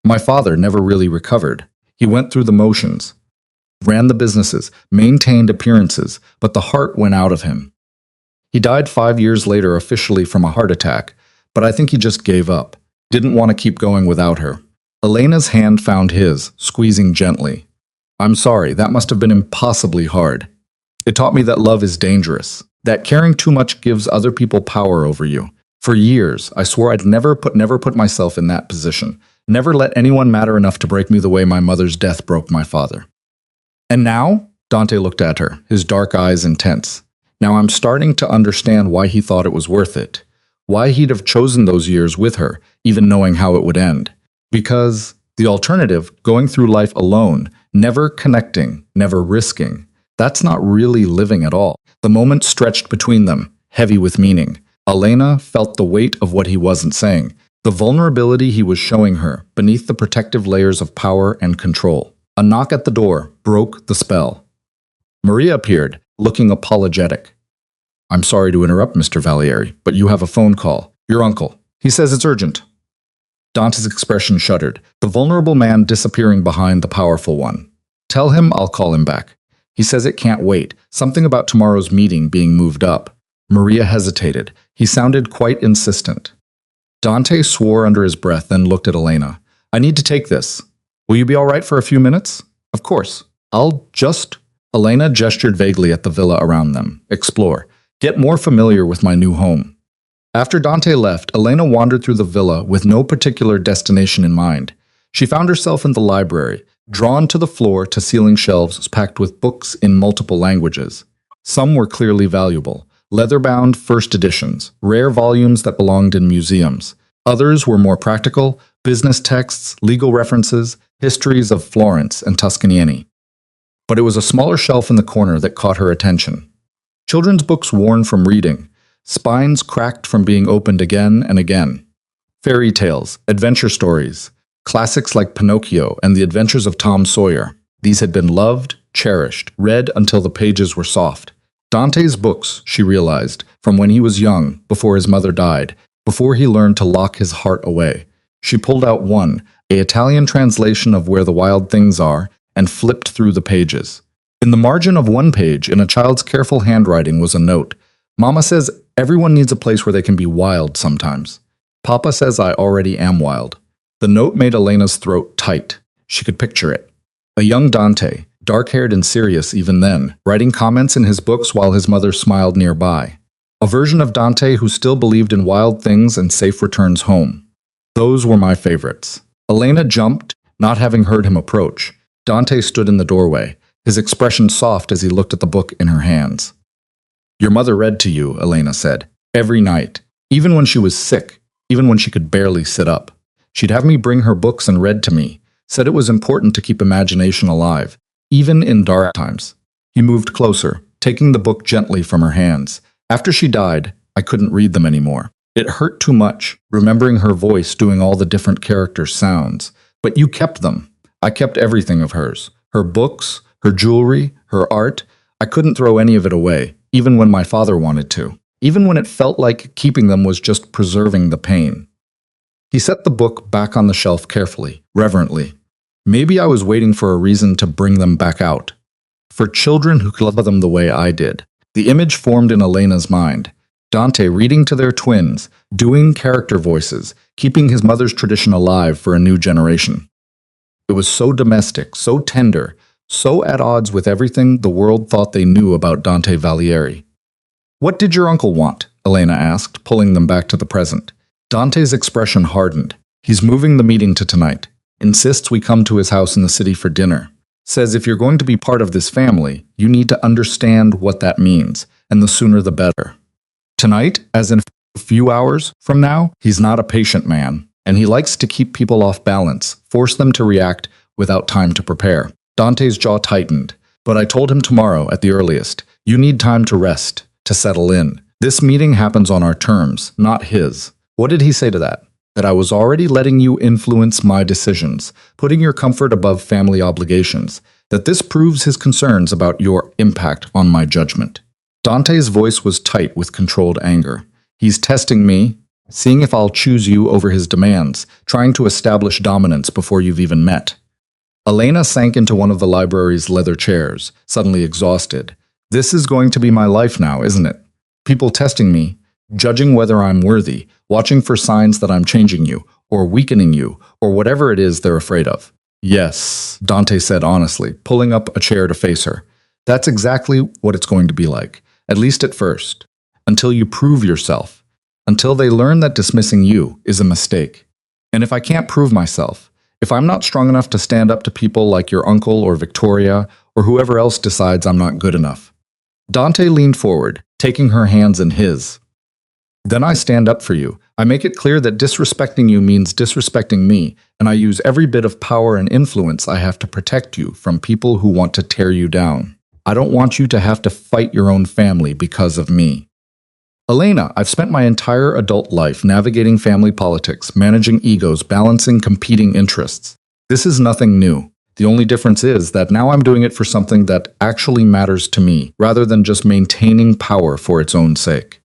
My father never really recovered. He went through the motions, ran the businesses, maintained appearances, but the heart went out of him. He died 5 years later officially from a heart attack, but I think he just gave up. Didn't want to keep going without her. Elena's hand found his, squeezing gently. I'm sorry, that must have been impossibly hard. It taught me that love is dangerous, that caring too much gives other people power over you. For years, I swore I'd never put myself in that position, never let anyone matter enough to break me the way my mother's death broke my father. And now? Dante looked at her, his dark eyes intense. Now I'm starting to understand why he thought it was worth it, why he'd have chosen those years with her, even knowing how it would end. Because the alternative, going through life alone, never connecting, never risking, that's not really living at all. The moment stretched between them, heavy with meaning. Elena felt the weight of what he wasn't saying, the vulnerability he was showing her beneath the protective layers of power and control. A knock at the door broke the spell. Maria appeared, looking apologetic. I'm sorry to interrupt, Mr. Valieri, but you have a phone call. Your uncle. He says it's urgent. Dante's expression shuddered, the vulnerable man disappearing behind the powerful one. Tell him I'll call him back. He says it can't wait, something about tomorrow's meeting being moved up. Maria hesitated. He sounded quite insistent. Dante swore under his breath, then looked at Elena. I need to take this. Will you be all right for a few minutes? Of course. I'll just... Elena gestured vaguely at the villa around them. Explore. Get more familiar with my new home. After Dante left, Elena wandered through the villa with no particular destination in mind. She found herself in the library, drawn to the floor to ceiling shelves packed with books in multiple languages. Some were clearly valuable, leather-bound first editions, rare volumes that belonged in museums. Others were more practical, business texts, legal references, histories of Florence and Tuscany. But it was a smaller shelf in the corner that caught her attention. Children's books worn from reading, spines cracked from being opened again and again. Fairy tales, adventure stories, classics like Pinocchio and The Adventures of Tom Sawyer. These had been loved, cherished, read until the pages were soft. Dante's books, she realized, from when he was young, before his mother died, before he learned to lock his heart away. She pulled out one, an Italian translation of Where the Wild Things Are, and flipped through the pages. In the margin of one page, in a child's careful handwriting, was a note. Mama says everyone needs a place where they can be wild sometimes. Papa says I already am wild. The note made Elena's throat tight. She could picture it. A young Dante, dark-haired and serious even then, writing comments in his books while his mother smiled nearby. A version of Dante who still believed in wild things and safe returns home. Those were my favorites. Elena jumped, not having heard him approach. Dante stood in the doorway, his expression soft as he looked at the book in her hands. Your mother read to you, Elena said. Every night. Even when she was sick. Even when she could barely sit up. She'd have me bring her books and read to me. Said it was important to keep imagination alive, even in dark times. He moved closer, taking the book gently from her hands. After she died, I couldn't read them anymore. It hurt too much, remembering her voice doing all the different characters' sounds. But you kept them. I kept everything of hers. Her books, her jewelry, her art. I couldn't throw any of it away, even when my father wanted to. Even when it felt like keeping them was just preserving the pain. He set the book back on the shelf carefully, reverently. Maybe I was waiting for a reason to bring them back out. For children who could love them the way I did. The image formed in Elena's mind. Dante reading to their twins, doing character voices, keeping his mother's tradition alive for a new generation. It was so domestic, so tender, so at odds with everything the world thought they knew about Dante Alighieri. What did your uncle want? Elena asked, pulling them back to the present. Dante's expression hardened. He's moving the meeting to tonight. Insists we come to his house in the city for dinner. Says if you're going to be part of this family, you need to understand what that means, and the sooner the better. Tonight, as in a few hours from now, he's not a patient man, and he likes to keep people off balance, force them to react without time to prepare. Dante's jaw tightened, but I told him tomorrow at the earliest, you need time to rest, to settle in. This meeting happens on our terms, not his. What did he say to that? That I was already letting you influence my decisions, putting your comfort above family obligations, that this proves his concerns about your impact on my judgment. Dante's voice was tight with controlled anger. He's testing me, seeing if I'll choose you over his demands, trying to establish dominance before you've even met. Elena sank into one of the library's leather chairs, suddenly exhausted. This is going to be my life now, isn't it? People testing me, judging whether I'm worthy, watching for signs that I'm changing you, or weakening you, or whatever it is they're afraid of. Yes, Dante said honestly, pulling up a chair to face her. That's exactly what it's going to be like, at least at first. Until you prove yourself. Until they learn that dismissing you is a mistake. And if I can't prove myself, if I'm not strong enough to stand up to people like your uncle or Victoria, or whoever else decides I'm not good enough. Dante leaned forward, taking her hands in his. Then I stand up for you. I make it clear that disrespecting you means disrespecting me, and I use every bit of power and influence I have to protect you from people who want to tear you down. I don't want you to have to fight your own family because of me. Elena, I've spent my entire adult life navigating family politics, managing egos, balancing competing interests. This is nothing new. The only difference is that now I'm doing it for something that actually matters to me, rather than just maintaining power for its own sake.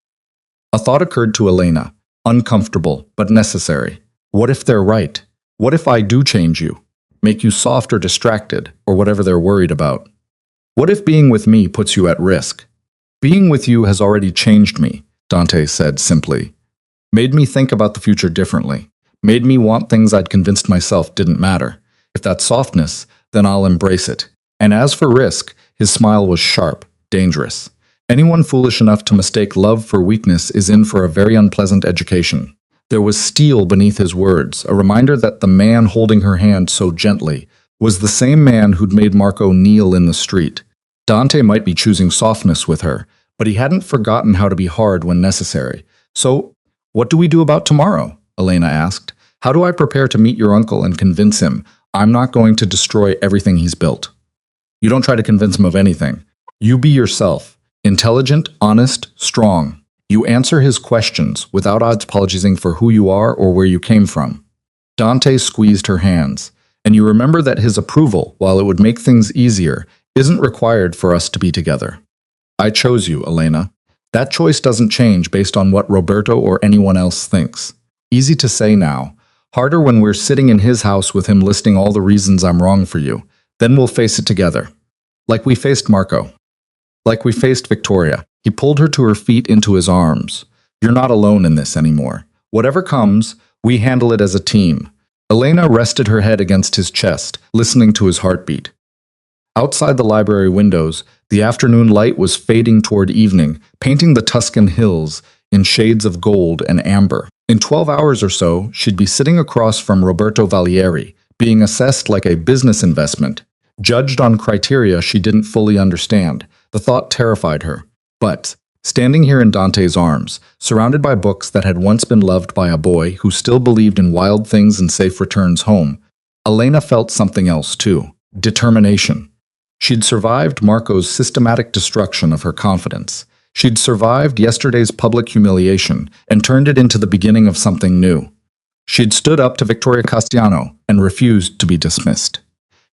A thought occurred to Elena, uncomfortable, but necessary. What if they're right? What if I do change you? Make you soft or distracted, or whatever they're worried about? What if being with me puts you at risk? Being with you has already changed me, Dante said simply. Made me think about the future differently. Made me want things I'd convinced myself didn't matter. If that's softness, then I'll embrace it. And as for risk, his smile was sharp, dangerous. Anyone foolish enough to mistake love for weakness is in for a very unpleasant education. There was steel beneath his words, a reminder that the man holding her hand so gently was the same man who'd made Marco kneel in the street. Dante might be choosing softness with her, but he hadn't forgotten how to be hard when necessary. So, what do we do about tomorrow? Elena asked. How do I prepare to meet your uncle and convince him I'm not going to destroy everything he's built? You don't try to convince him of anything. You be yourself. Intelligent, honest, strong. You answer his questions without apologizing for who you are or where you came from. Dante squeezed her hands, and you remember that his approval, while it would make things easier, isn't required for us to be together. I chose you, Elena. That choice doesn't change based on what Roberto or anyone else thinks. Easy to say now. Harder when we're sitting in his house with him listing all the reasons I'm wrong for you. Then we'll face it together. Like we faced Marco. Like we faced Victoria. He pulled her to her feet into his arms. You're not alone in this anymore. Whatever comes, we handle it as a team. Elena rested her head against his chest, listening to his heartbeat. Outside the library windows, the afternoon light was fading toward evening, painting the Tuscan hills in shades of gold and amber. In 12 hours or so, she'd be sitting across from Roberto Alighieri, being assessed like a business investment, judged on criteria she didn't fully understand. The thought terrified her. But Standing here in Dante's arms, surrounded by books that had once been loved by a boy who still believed in wild things and safe returns home, Elena felt something else too: determination. She'd survived Marco's systematic destruction of her confidence. She'd survived yesterday's public humiliation and turned it into the beginning of something new. She'd stood up to Victoria Castellano and refused to be dismissed.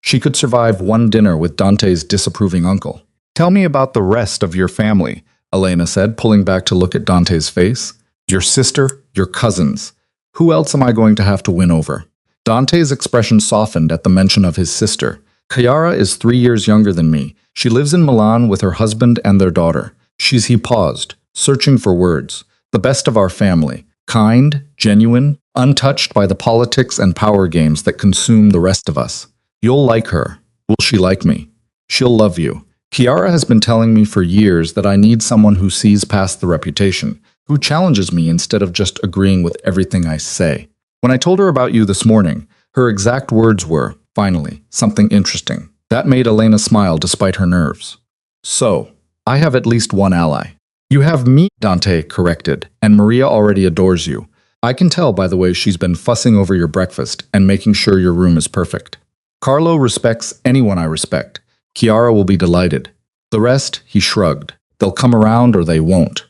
She could survive one dinner with Dante's disapproving uncle. "Tell me about the rest of your family," Elena said, pulling back to look at Dante's face. "Your sister, your cousins. Who else am I going to have to win over?" Dante's expression softened at the mention of his sister. "Chiara is 3 years younger than me. She lives in Milan with her husband and their daughter. He paused, searching for words. The best of our family. Kind, genuine, untouched by the politics and power games that consume the rest of us. You'll like her. Will she like me? She'll love you. Chiara has been telling me for years that I need someone who sees past the reputation, who challenges me instead of just agreeing with everything I say. When I told her about you this morning, her exact words were, 'Finally, something interesting.'" That made Elena smile despite her nerves. "So, I have at least one ally." "You have me," Dante corrected, "and Maria already adores you. I can tell by the way she's been fussing over your breakfast and making sure your room is perfect. Carlo respects anyone I respect. Chiara will be delighted. The rest," he shrugged. "They'll come around or they won't.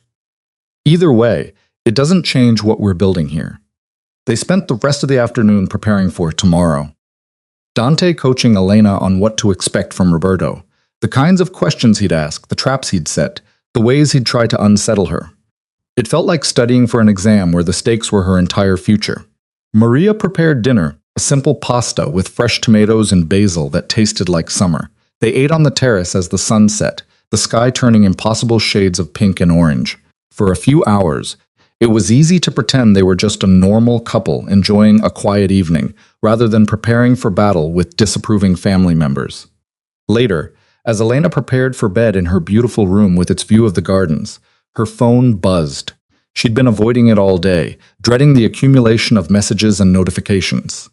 Either way, it doesn't change what we're building here." They spent the rest of the afternoon preparing for tomorrow. Dante coaching Elena on what to expect from Roberto, the kinds of questions he'd ask, the traps he'd set, the ways he'd try to unsettle her. It felt like studying for an exam where the stakes were her entire future. Maria prepared dinner, a simple pasta with fresh tomatoes and basil that tasted like summer. They ate on the terrace as the sun set, the sky turning impossible shades of pink and orange. For a few hours, it was easy to pretend they were just a normal couple enjoying a quiet evening, rather than preparing for battle with disapproving family members. Later, as Elena prepared for bed in her beautiful room with its view of the gardens, her phone buzzed. She'd been avoiding it all day, dreading the accumulation of messages and notifications.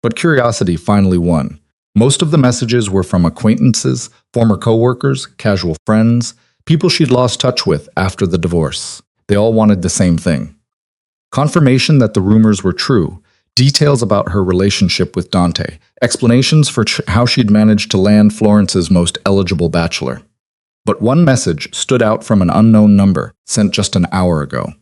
But curiosity finally won. Most of the messages were from acquaintances, former coworkers, casual friends, people she'd lost touch with after the divorce. They all wanted the same thing: confirmation that the rumors were true, details about her relationship with Dante, explanations for how she'd managed to land Florence's most eligible bachelor. But one message stood out from an unknown number, sent just an hour ago.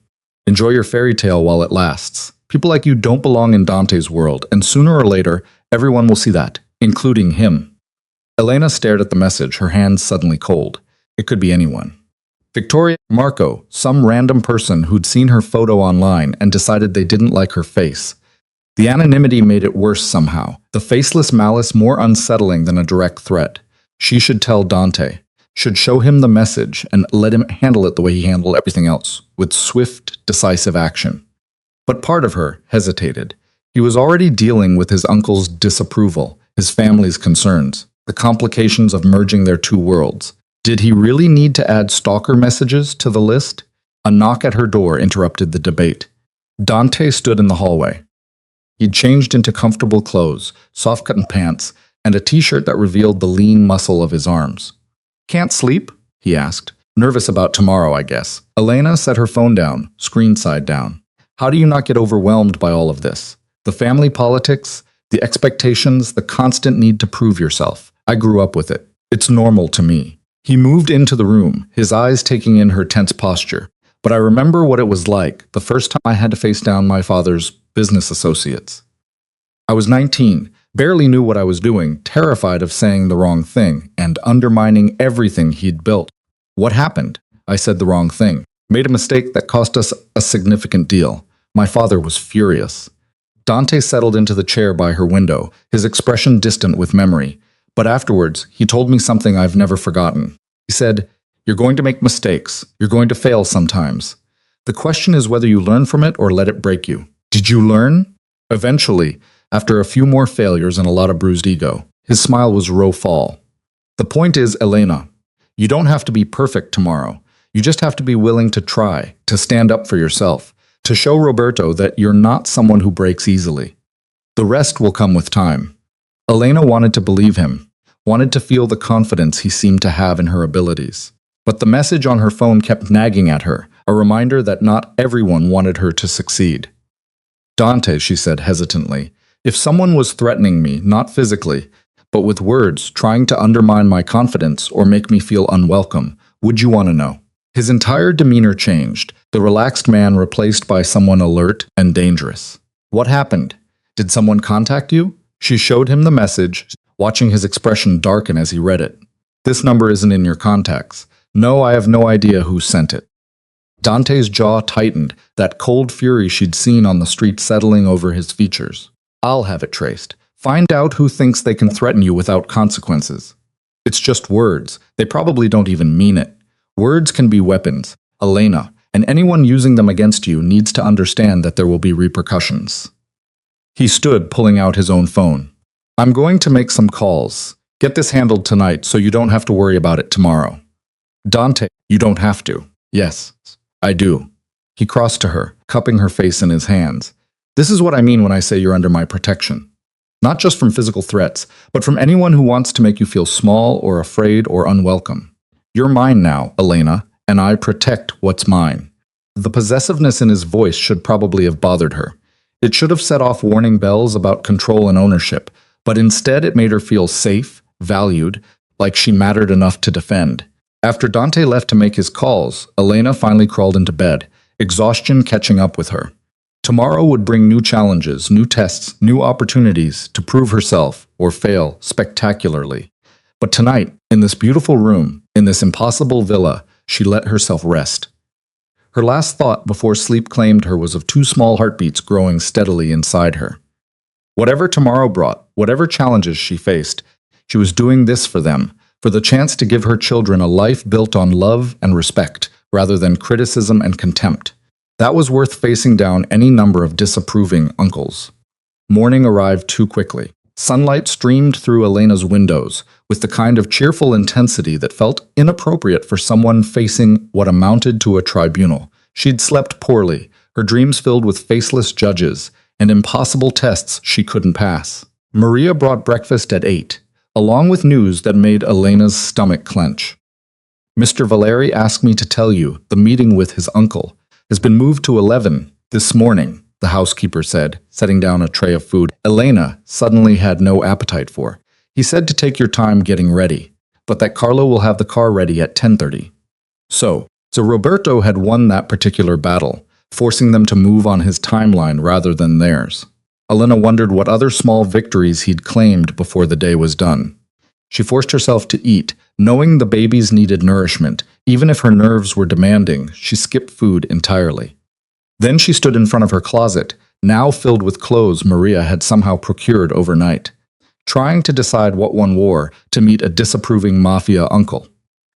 "Enjoy your fairy tale while it lasts. People like you don't belong in Dante's world, and sooner or later, everyone will see that, including him." Elena stared at the message, her hands suddenly cold. It could be anyone. Victoria, Marco, some random person who'd seen her photo online and decided they didn't like her face. The anonymity made it worse somehow, the faceless malice more unsettling than a direct threat. She should tell Dante, should show him the message and let him handle it the way he handled everything else, with swift, decisive action. But part of her hesitated. He was already dealing with his uncle's disapproval, his family's concerns, the complications of merging their two worlds. Did he really need to add stalker messages to the list? A knock at her door interrupted the debate. Dante stood in the hallway. He'd changed into comfortable clothes, soft-cotton pants, and a t-shirt that revealed the lean muscle of his arms. "Can't sleep?" he asked. "Nervous about tomorrow, I guess." Elena set her phone down, screen side down. "How do you not get overwhelmed by all of this? The family politics, the expectations, the constant need to prove yourself. I grew up with it. It's normal to me." He moved into the room, his eyes taking in her tense posture. "But I remember what it was like the first time I had to face down my father's business associates. I was 19, barely knew what I was doing, terrified of saying the wrong thing and undermining everything he'd built. What happened? I said the wrong thing. Made a mistake that cost us a significant deal. My father was furious." Dante settled into the chair by her window, his expression distant with memory. But afterwards, he told me something I've never forgotten. He said, "You're going to make mistakes. You're going to fail sometimes. The question is whether you learn from it or let it break you. Did you learn?" Eventually, after a few more failures and a lot of bruised ego, his smile was row-fall. "The point is, Elena, you don't have to be perfect tomorrow. You just have to be willing to try, to stand up for yourself, to show Roberto that you're not someone who breaks easily. The rest will come with time." Elena wanted to believe him, wanted to feel the confidence he seemed to have in her abilities. But the message on her phone kept nagging at her, a reminder that not everyone wanted her to succeed. Dante, she said hesitantly, if someone was threatening me, not physically, but with words, trying to undermine my confidence or make me feel unwelcome, would you want to know? His entire demeanor changed, the relaxed man replaced by someone alert and dangerous. What happened? Did someone contact you? She showed him the message, watching his expression darken as he read it. This number isn't in your contacts. No, I have no idea who sent it. Dante's jaw tightened, that cold fury she'd seen on the street settling over his features. I'll have it traced. Find out who thinks they can threaten you without consequences. It's just words. They probably don't even mean it. Words can be weapons, Elena, and anyone using them against you needs to understand that there will be repercussions. He stood, pulling out his own phone. I'm going to make some calls. Get this handled tonight so you don't have to worry about it tomorrow. Dante, you don't have to. Yes, I do. He crossed to her, cupping her face in his hands. This is what I mean when I say you're under my protection. Not just from physical threats, but from anyone who wants to make you feel small or afraid or unwelcome. You're mine now, Elena, and I protect what's mine. The possessiveness in his voice should probably have bothered her. It should have set off warning bells about control and ownership, but instead it made her feel safe, valued, like she mattered enough to defend. After Dante left to make his calls, Elena finally crawled into bed, exhaustion catching up with her. Tomorrow would bring new challenges, new tests, new opportunities to prove herself or fail spectacularly. But tonight, in this beautiful room, in this impossible villa, she let herself rest. Her last thought before sleep claimed her was of two small heartbeats growing steadily inside her. Whatever tomorrow brought, whatever challenges she faced, she was doing this for them, for the chance to give her children a life built on love and respect, rather than criticism and contempt. That was worth facing down any number of disapproving uncles. Morning arrived too quickly. Sunlight streamed through Elena's windows with the kind of cheerful intensity that felt inappropriate for someone facing what amounted to a tribunal. She'd slept poorly, her dreams filled with faceless judges and impossible tests she couldn't pass. Maria brought breakfast at 8, along with news that made Elena's stomach clench. Mr. Valeri asked me to tell you the meeting with his uncle has been moved to 11 this morning, the housekeeper said, setting down a tray of food Elena suddenly had no appetite for. He said to take your time getting ready, but that Carlo will have the car ready at 10:30. So Roberto had won that particular battle, forcing them to move on his timeline rather than theirs. Elena wondered what other small victories he'd claimed before the day was done. She forced herself to eat, knowing the babies needed nourishment. Even if her nerves were demanding, she skipped food entirely. Then she stood in front of her closet, now filled with clothes Maria had somehow procured overnight, trying to decide what one wore to meet a disapproving mafia uncle.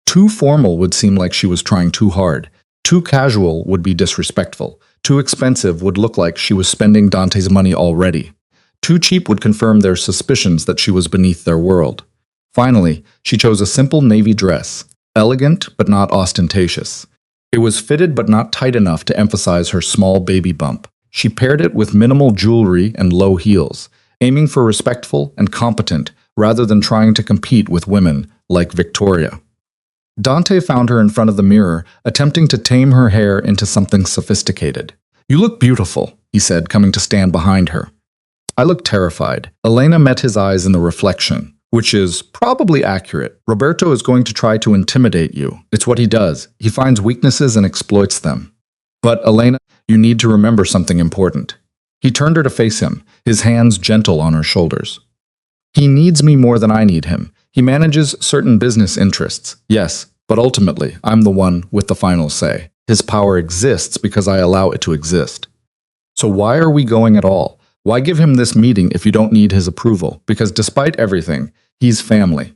Too formal would seem like she was trying too hard. Too casual would be disrespectful. Too expensive would look like she was spending Dante's money already. Too cheap would confirm their suspicions that she was beneath their world. Finally, she chose a simple navy dress, elegant but not ostentatious. It was fitted but not tight enough to emphasize her small baby bump. She paired it with minimal jewelry and low heels, aiming for respectful and competent rather than trying to compete with women like Victoria. Dante found her in front of the mirror, attempting to tame her hair into something sophisticated. You look beautiful, he said, coming to stand behind her. I look terrified. Elena met his eyes in the reflection, which is probably accurate. Roberto is going to try to intimidate you. It's what he does. He finds weaknesses and exploits them. But, Elena, you need to remember something important. He turned her to face him, his hands gentle on her shoulders. He needs me more than I need him. He manages certain business interests, yes, but ultimately, I'm the one with the final say. His power exists because I allow it to exist. So why are we going at all? Why give him this meeting if you don't need his approval? Because despite everything, he's family.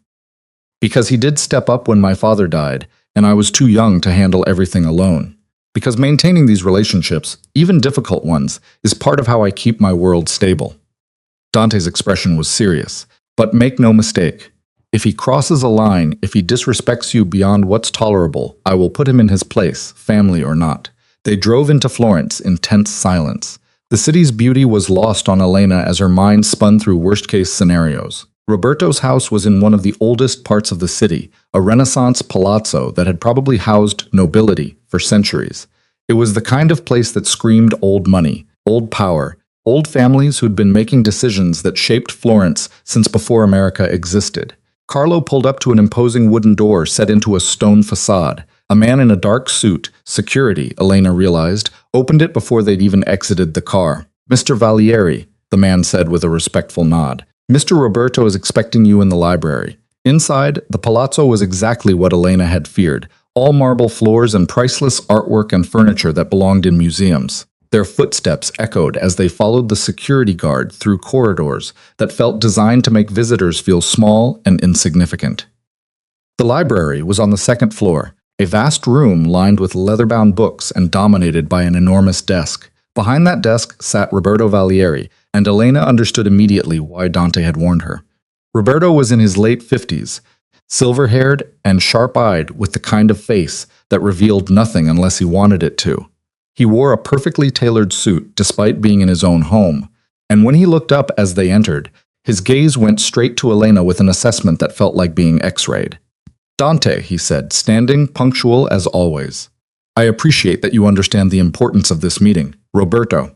Because he did step up when my father died, and I was too young to handle everything alone. Because maintaining these relationships, even difficult ones, is part of how I keep my world stable. Dante's expression was serious, but make no mistake. If he crosses a line, if he disrespects you beyond what's tolerable, I will put him in his place, family or not. They drove into Florence in tense silence. The city's beauty was lost on Elena as her mind spun through worst-case scenarios. Roberto's house was in one of the oldest parts of the city, a Renaissance palazzo that had probably housed nobility for centuries. It was the kind of place that screamed old money, old power, old families who'd been making decisions that shaped Florence since before America existed. Carlo pulled up to an imposing wooden door set into a stone facade. A man in a dark suit, security, Elena realized, opened it before they'd even exited the car. "Mr. Valieri," the man said with a respectful nod. "Mr. Roberto is expecting you in the library." Inside, the palazzo was exactly what Elena had feared, all marble floors and priceless artwork and furniture that belonged in museums. Their footsteps echoed as they followed the security guard through corridors that felt designed to make visitors feel small and insignificant. The library was on the second floor, a vast room lined with leather-bound books and dominated by an enormous desk. Behind that desk sat Roberto Valieri, and Elena understood immediately why Dante had warned her. Roberto was in his late 50s, silver-haired and sharp-eyed with the kind of face that revealed nothing unless he wanted it to. He wore a perfectly tailored suit despite being in his own home, and when he looked up as they entered, his gaze went straight to Elena with an assessment that felt like being X-rayed. "Dante," he said, standing punctual as always. "I appreciate that you understand the importance of this meeting. Roberto."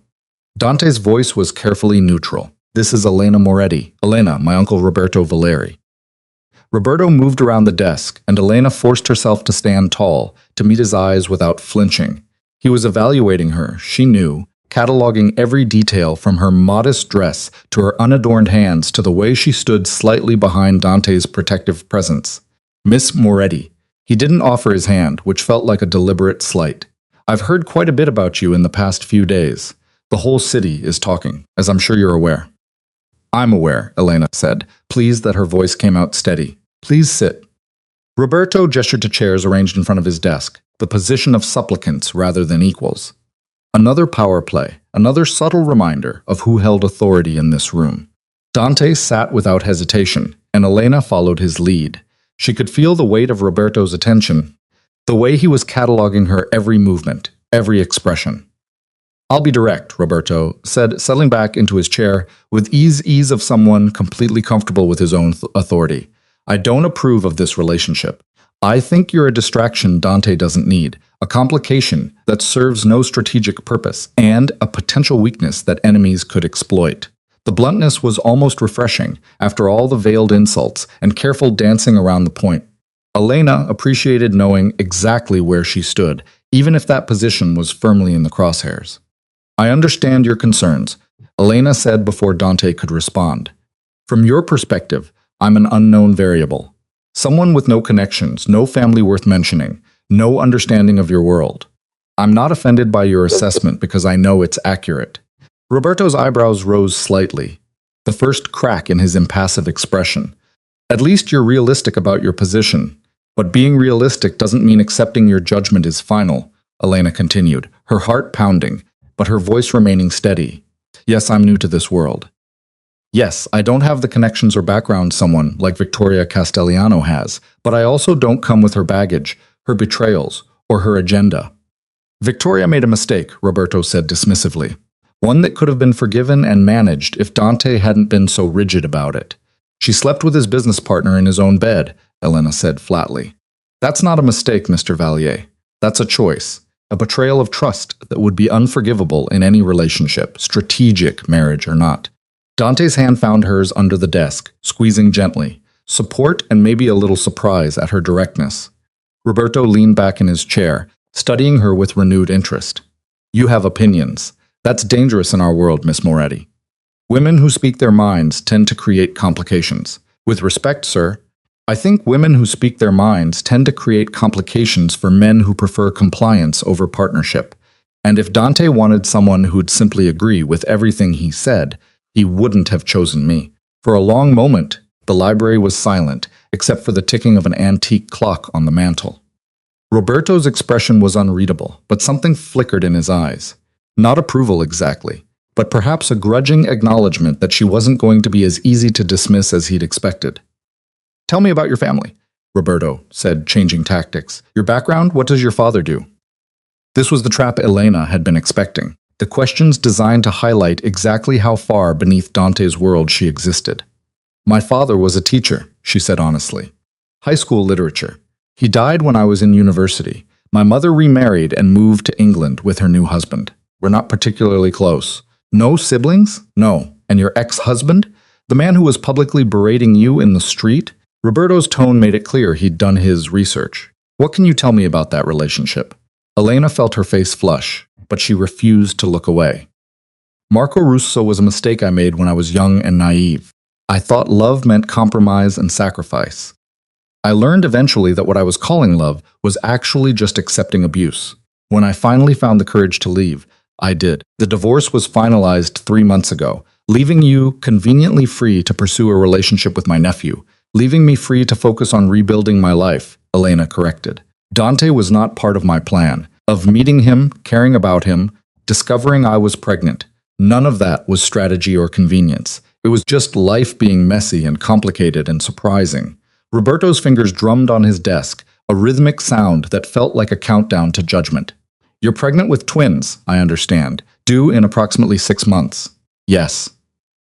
Dante's voice was carefully neutral. "This is Elena Moretti. Elena, my uncle Roberto Valeri." Roberto moved around the desk, and Elena forced herself to stand tall, to meet his eyes without flinching. He was evaluating her, she knew, cataloging every detail from her modest dress to her unadorned hands to the way she stood slightly behind Dante's protective presence. "Miss Moretti." He didn't offer his hand, which felt like a deliberate slight. "I've heard quite a bit about you in the past few days. The whole city is talking, as I'm sure you're aware." "I'm aware," Elena said, pleased that her voice came out steady. "Please sit." Roberto gestured to chairs arranged in front of his desk, the position of supplicants rather than equals. Another power play, another subtle reminder of who held authority in this room. Dante sat without hesitation, and Elena followed his lead. She could feel the weight of Roberto's attention, the way he was cataloging her every movement, every expression. "I'll be direct," Roberto said, settling back into his chair with ease of someone completely comfortable with his own authority. "I don't approve of this relationship. I think you're a distraction Dante doesn't need, a complication that serves no strategic purpose, and a potential weakness that enemies could exploit." The bluntness was almost refreshing after all the veiled insults and careful dancing around the point. Elena appreciated knowing exactly where she stood, even if that position was firmly in the crosshairs. "I understand your concerns," Elena said before Dante could respond. "From your perspective, I'm an unknown variable. Someone with no connections, no family worth mentioning, no understanding of your world. I'm not offended by your assessment because I know it's accurate." Roberto's eyebrows rose slightly, the first crack in his impassive expression. "At least you're realistic about your position. But being realistic doesn't mean accepting your judgment is final," Elena continued, her heart pounding, but her voice remaining steady. "Yes, I'm new to this world. Yes, I don't have the connections or background someone like Victoria Castellano has, but I also don't come with her baggage, her betrayals, or her agenda." "Victoria made a mistake," Roberto said dismissively. "One that could have been forgiven and managed if Dante hadn't been so rigid about it. She slept with his business partner in his own bed," Elena said flatly. "That's not a mistake, Mr. Valier. That's a choice, a betrayal of trust that would be unforgivable in any relationship, strategic marriage or not." Dante's hand found hers under the desk, squeezing gently, support and maybe a little surprise at her directness. Roberto leaned back in his chair, studying her with renewed interest. "You have opinions. That's dangerous in our world, Miss Moretti. Women who speak their minds tend to create complications. With respect, sir, I think women who speak their minds tend to create complications for men who prefer compliance over partnership. And if Dante wanted someone who'd simply agree with everything he said, he wouldn't have chosen me." For a long moment, the library was silent, except for the ticking of an antique clock on the mantel. Roberto's expression was unreadable, but something flickered in his eyes. Not approval exactly, but perhaps a grudging acknowledgement that she wasn't going to be as easy to dismiss as he'd expected. "Tell me about your family," Roberto said, changing tactics. "Your background? What does your father do?" This was the trap Elena had been expecting. The questions designed to highlight exactly how far beneath Dante's world she existed. My father was a teacher, she said honestly. High school literature. He died when I was in university. My mother remarried and moved to England with her new husband. We're not particularly close. No siblings? No. And your ex-husband? The man who was publicly berating you in the street? Roberto's tone made it clear he'd done his research. What can you tell me about that relationship? Elena felt her face flush, but she refused to look away. Marco Russo was a mistake I made when I was young and naive. I thought love meant compromise and sacrifice. I learned eventually that what I was calling love was actually just accepting abuse. When I finally found the courage to leave, I did. The divorce was finalized 3 months ago, leaving you conveniently free to pursue a relationship with my nephew, leaving me free to focus on rebuilding my life, Elena corrected. Dante was not part of my plan, of meeting him, caring about him, discovering I was pregnant. None of that was strategy or convenience. It was just life being messy and complicated and surprising. Roberto's fingers drummed on his desk, a rhythmic sound that felt like a countdown to judgment. You're pregnant with twins, I understand, due in approximately 6 months. Yes.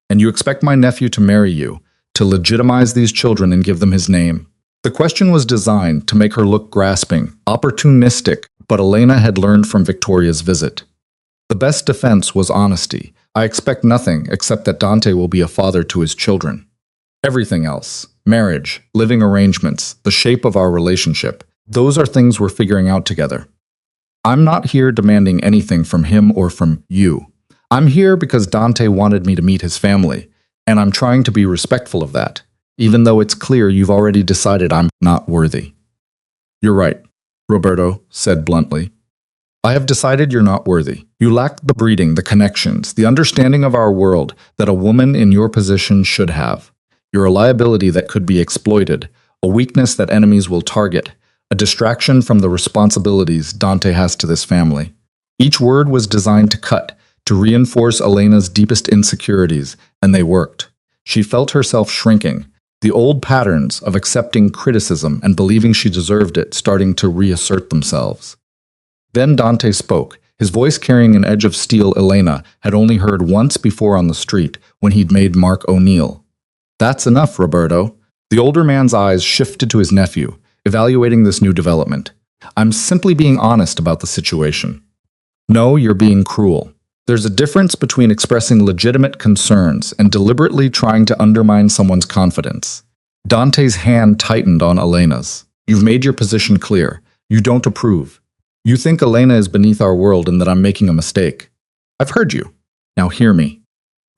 And you expect my nephew to marry you, to legitimize these children and give them his name. The question was designed to make her look grasping, opportunistic, but Elena had learned from Victoria's visit. The best defense was honesty. I expect nothing except that Dante will be a father to his children. Everything else, marriage, living arrangements, the shape of our relationship, those are things we're figuring out together. I'm not here demanding anything from him or from you. I'm here because Dante wanted me to meet his family, and I'm trying to be respectful of that, even though it's clear you've already decided I'm not worthy. You're right, Roberto said bluntly. I have decided you're not worthy. You lack the breeding, the connections, the understanding of our world that a woman in your position should have. You're a liability that could be exploited, a weakness that enemies will target, a distraction from the responsibilities Dante has to this family. Each word was designed to cut, to reinforce Elena's deepest insecurities, and they worked. She felt herself shrinking, the old patterns of accepting criticism and believing she deserved it starting to reassert themselves. Then Dante spoke, his voice carrying an edge of steel Elena had only heard once before on the street when he'd made Mark O'Neill. That's enough, Roberto. The older man's eyes shifted to his nephew, evaluating this new development. I'm simply being honest about the situation. No, you're being cruel. There's a difference between expressing legitimate concerns and deliberately trying to undermine someone's confidence. Dante's hand tightened on Elena's. You've made your position clear. You don't approve. You think Elena is beneath our world and that I'm making a mistake. I've heard you. Now hear me.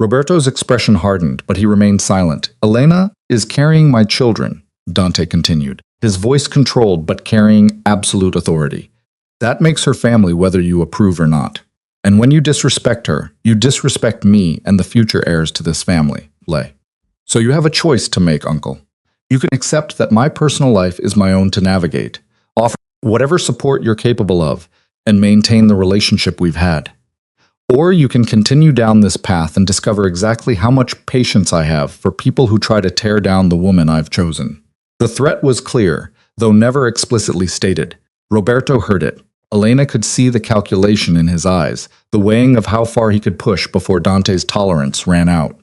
Roberto's expression hardened, but he remained silent. Elena is carrying my children, Dante continued, his voice controlled but carrying absolute authority. That makes her family whether you approve or not. And when you disrespect her, you disrespect me and the future heirs to this family, Lay. So you have a choice to make, Uncle. You can accept that my personal life is my own to navigate, offer whatever support you're capable of, and maintain the relationship we've had. Or you can continue down this path and discover exactly how much patience I have for people who try to tear down the woman I've chosen. The threat was clear, though never explicitly stated. Roberto heard it. Elena could see the calculation in his eyes, the weighing of how far he could push before Dante's tolerance ran out.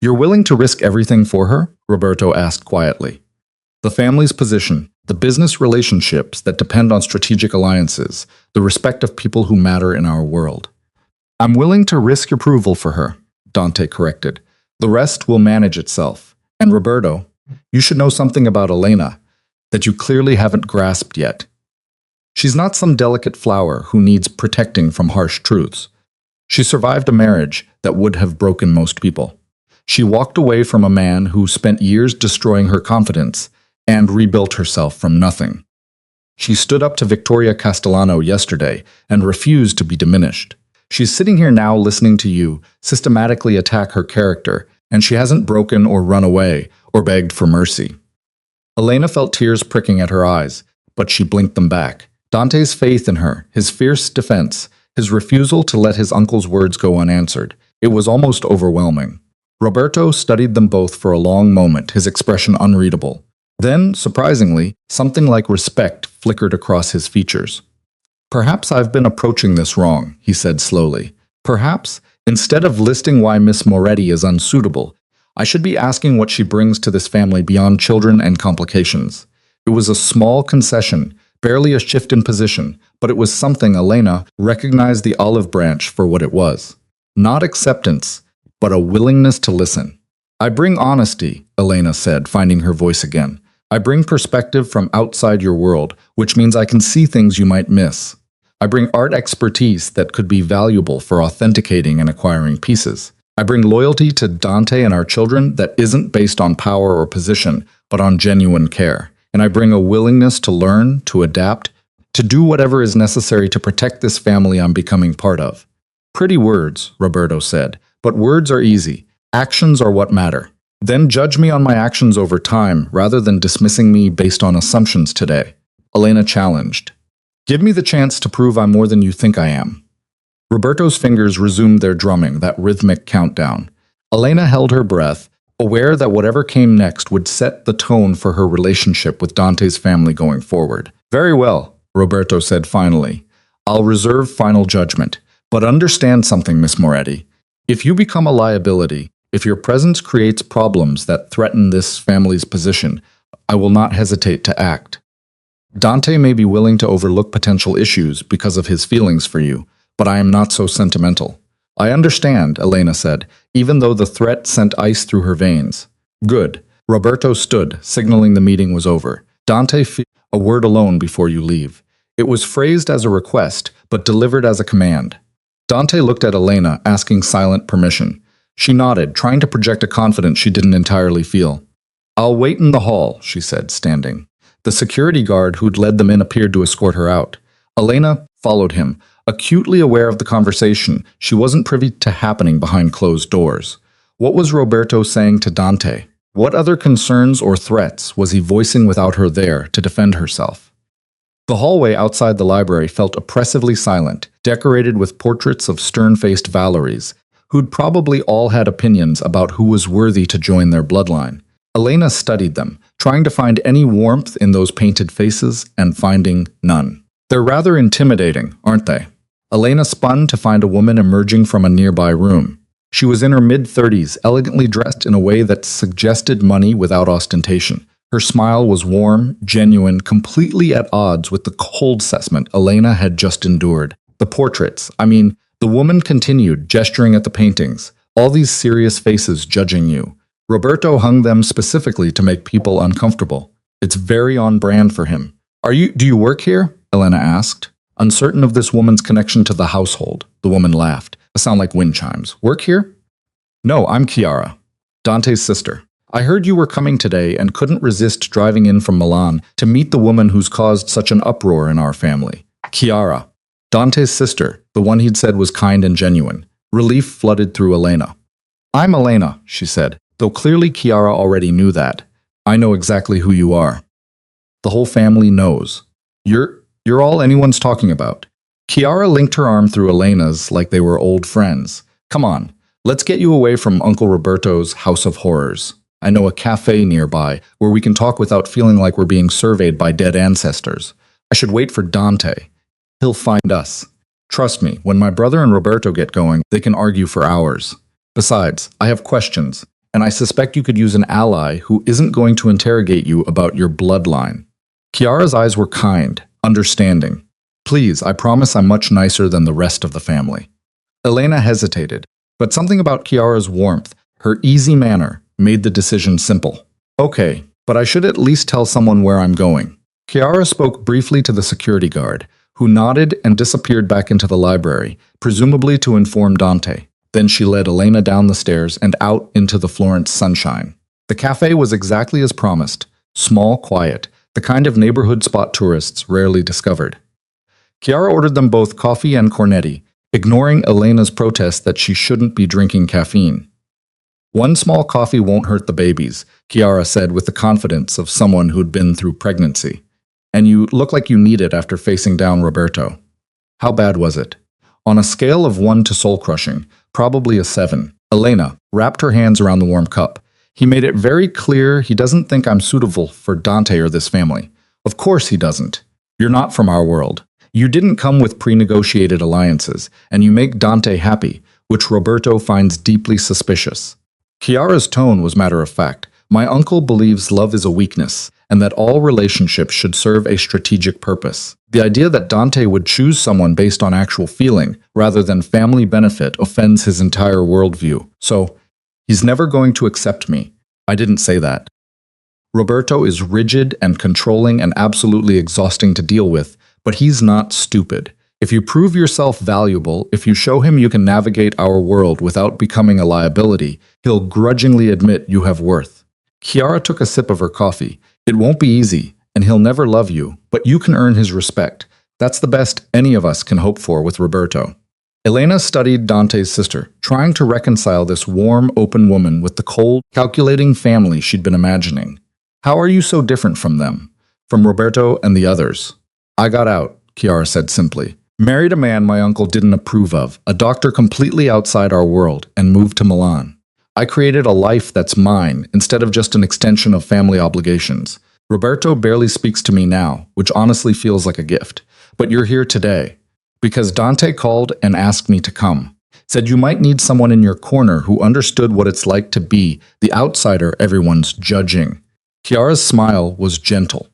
You're willing to risk everything for her? Roberto asked quietly. The family's position, the business relationships that depend on strategic alliances, the respect of people who matter in our world. I'm willing to risk approval for her, Dante corrected. The rest will manage itself. And Roberto, you should know something about Elena that you clearly haven't grasped yet. She's not some delicate flower who needs protecting from harsh truths. She survived a marriage that would have broken most people. She walked away from a man who spent years destroying her confidence and rebuilt herself from nothing. She stood up to Victoria Castellano yesterday and refused to be diminished. She's sitting here now listening to you systematically attack her character, and she hasn't broken or run away or begged for mercy. Elena felt tears pricking at her eyes, but she blinked them back. Dante's faith in her, his fierce defense, his refusal to let his uncle's words go unanswered, it was almost overwhelming. Roberto studied them both for a long moment, his expression unreadable. Then, surprisingly, something like respect flickered across his features. Perhaps I've been approaching this wrong, he said slowly. Perhaps, instead of listing why Miss Moretti is unsuitable, I should be asking what she brings to this family beyond children and complications. It was a small concession, barely a shift in position, but it was something. Elena recognized the olive branch for what it was. Not acceptance, but a willingness to listen. I bring honesty, Elena said, finding her voice again. I bring perspective from outside your world, which means I can see things you might miss. I bring art expertise that could be valuable for authenticating and acquiring pieces. I bring loyalty to Dante and our children that isn't based on power or position, but on genuine care. And I bring a willingness to learn, to adapt, to do whatever is necessary to protect this family I'm becoming part of. Pretty words, Roberto said, but words are easy. Actions are what matter. Then judge me on my actions over time rather than dismissing me based on assumptions today. Elena challenged. Give me the chance to prove I'm more than you think I am. Roberto's fingers resumed their drumming, that rhythmic countdown. Elena held her breath, aware that whatever came next would set the tone for her relationship with Dante's family going forward. Very well, Roberto said finally. I'll reserve final judgment. But understand something, Miss Moretti. If you become a liability, if your presence creates problems that threaten this family's position, I will not hesitate to act. Dante may be willing to overlook potential issues because of his feelings for you, but I am not so sentimental. I understand, Elena said, even though the threat sent ice through her veins. Good. Roberto stood, signaling the meeting was over. Dante, a word alone before you leave. It was phrased as a request, but delivered as a command. Dante looked at Elena, asking silent permission. She nodded, trying to project a confidence she didn't entirely feel. I'll wait in the hall, she said, standing. The security guard who'd led them in appeared to escort her out. Elena followed him, acutely aware of the conversation she wasn't privy to happening behind closed doors. What was Roberto saying to Dante? What other concerns or threats was he voicing without her there to defend herself? The hallway outside the library felt oppressively silent, decorated with portraits of stern-faced Valeries, who'd probably all had opinions about who was worthy to join their bloodline. Elena studied them, trying to find any warmth in those painted faces and finding none. They're rather intimidating, aren't they? Elena spun to find a woman emerging from a nearby room. She was in her mid-30s, elegantly dressed in a way that suggested money without ostentation. Her smile was warm, genuine, completely at odds with the cold assessment Elena had just endured. The portraits, the woman continued, gesturing at the paintings. All these serious faces judging you. Roberto hung them specifically to make people uncomfortable. It's very on brand for him. Do you work here? Elena asked. Uncertain of this woman's connection to the household, the woman laughed. A sound like wind chimes. Work here? No, I'm Chiara, Dante's sister. I heard you were coming today and couldn't resist driving in from Milan to meet the woman who's caused such an uproar in our family. Chiara, Dante's sister, the one he'd said was kind and genuine. Relief flooded through Elena. I'm Elena, she said, though clearly Chiara already knew that. I know exactly who you are. The whole family knows. You're all anyone's talking about. Chiara linked her arm through Elena's like they were old friends. Come on, let's get you away from Uncle Roberto's house of horrors. I know a cafe nearby where we can talk without feeling like we're being surveyed by dead ancestors. I should wait for Dante. He'll find us. Trust me, when my brother and Roberto get going, they can argue for hours. Besides, I have questions, and I suspect you could use an ally who isn't going to interrogate you about your bloodline. Chiara's eyes were kind, understanding. Please, I promise I'm much nicer than the rest of the family. Elena hesitated, but something about Chiara's warmth, her easy manner, made the decision simple. Okay, but I should at least tell someone where I'm going. Chiara spoke briefly to the security guard, who nodded and disappeared back into the library, presumably to inform Dante. Then she led Elena down the stairs and out into the Florence sunshine. The cafe was exactly as promised, small, quiet, the kind of neighborhood spot tourists rarely discovered. Chiara ordered them both coffee and cornetti, ignoring Elena's protest that she shouldn't be drinking caffeine. One small coffee won't hurt the babies, Chiara said with the confidence of someone who'd been through pregnancy. And you look like you need it after facing down Roberto. How bad was it? On a scale of 1 to soul-crushing, probably a 7. Elena wrapped her hands around the warm cup. He made it very clear he doesn't think I'm suitable for Dante or this family. Of course he doesn't. You're not from our world. You didn't come with pre-negotiated alliances, and you make Dante happy, which Roberto finds deeply suspicious. Chiara's tone was matter-of-fact. My uncle believes love is a weakness, and that all relationships should serve a strategic purpose. The idea that Dante would choose someone based on actual feeling, rather than family benefit, offends his entire worldview. So, he's never going to accept me. I didn't say that. Roberto is rigid and controlling and absolutely exhausting to deal with, but he's not stupid. If you prove yourself valuable, if you show him you can navigate our world without becoming a liability, he'll grudgingly admit you have worth. Chiara took a sip of her coffee. It won't be easy, and he'll never love you, but you can earn his respect. That's the best any of us can hope for with Roberto. Elena studied Dante's sister, trying to reconcile this warm, open woman with the cold, calculating family she'd been imagining. How are you so different from them? From Roberto and the others? I got out, Chiara said simply. Married a man my uncle didn't approve of, a doctor completely outside our world, and moved to Milan. I created a life that's mine, instead of just an extension of family obligations. Roberto barely speaks to me now, which honestly feels like a gift. But you're here today, because Dante called and asked me to come. Said you might need someone in your corner who understood what it's like to be the outsider everyone's judging. Chiara's smile was gentle.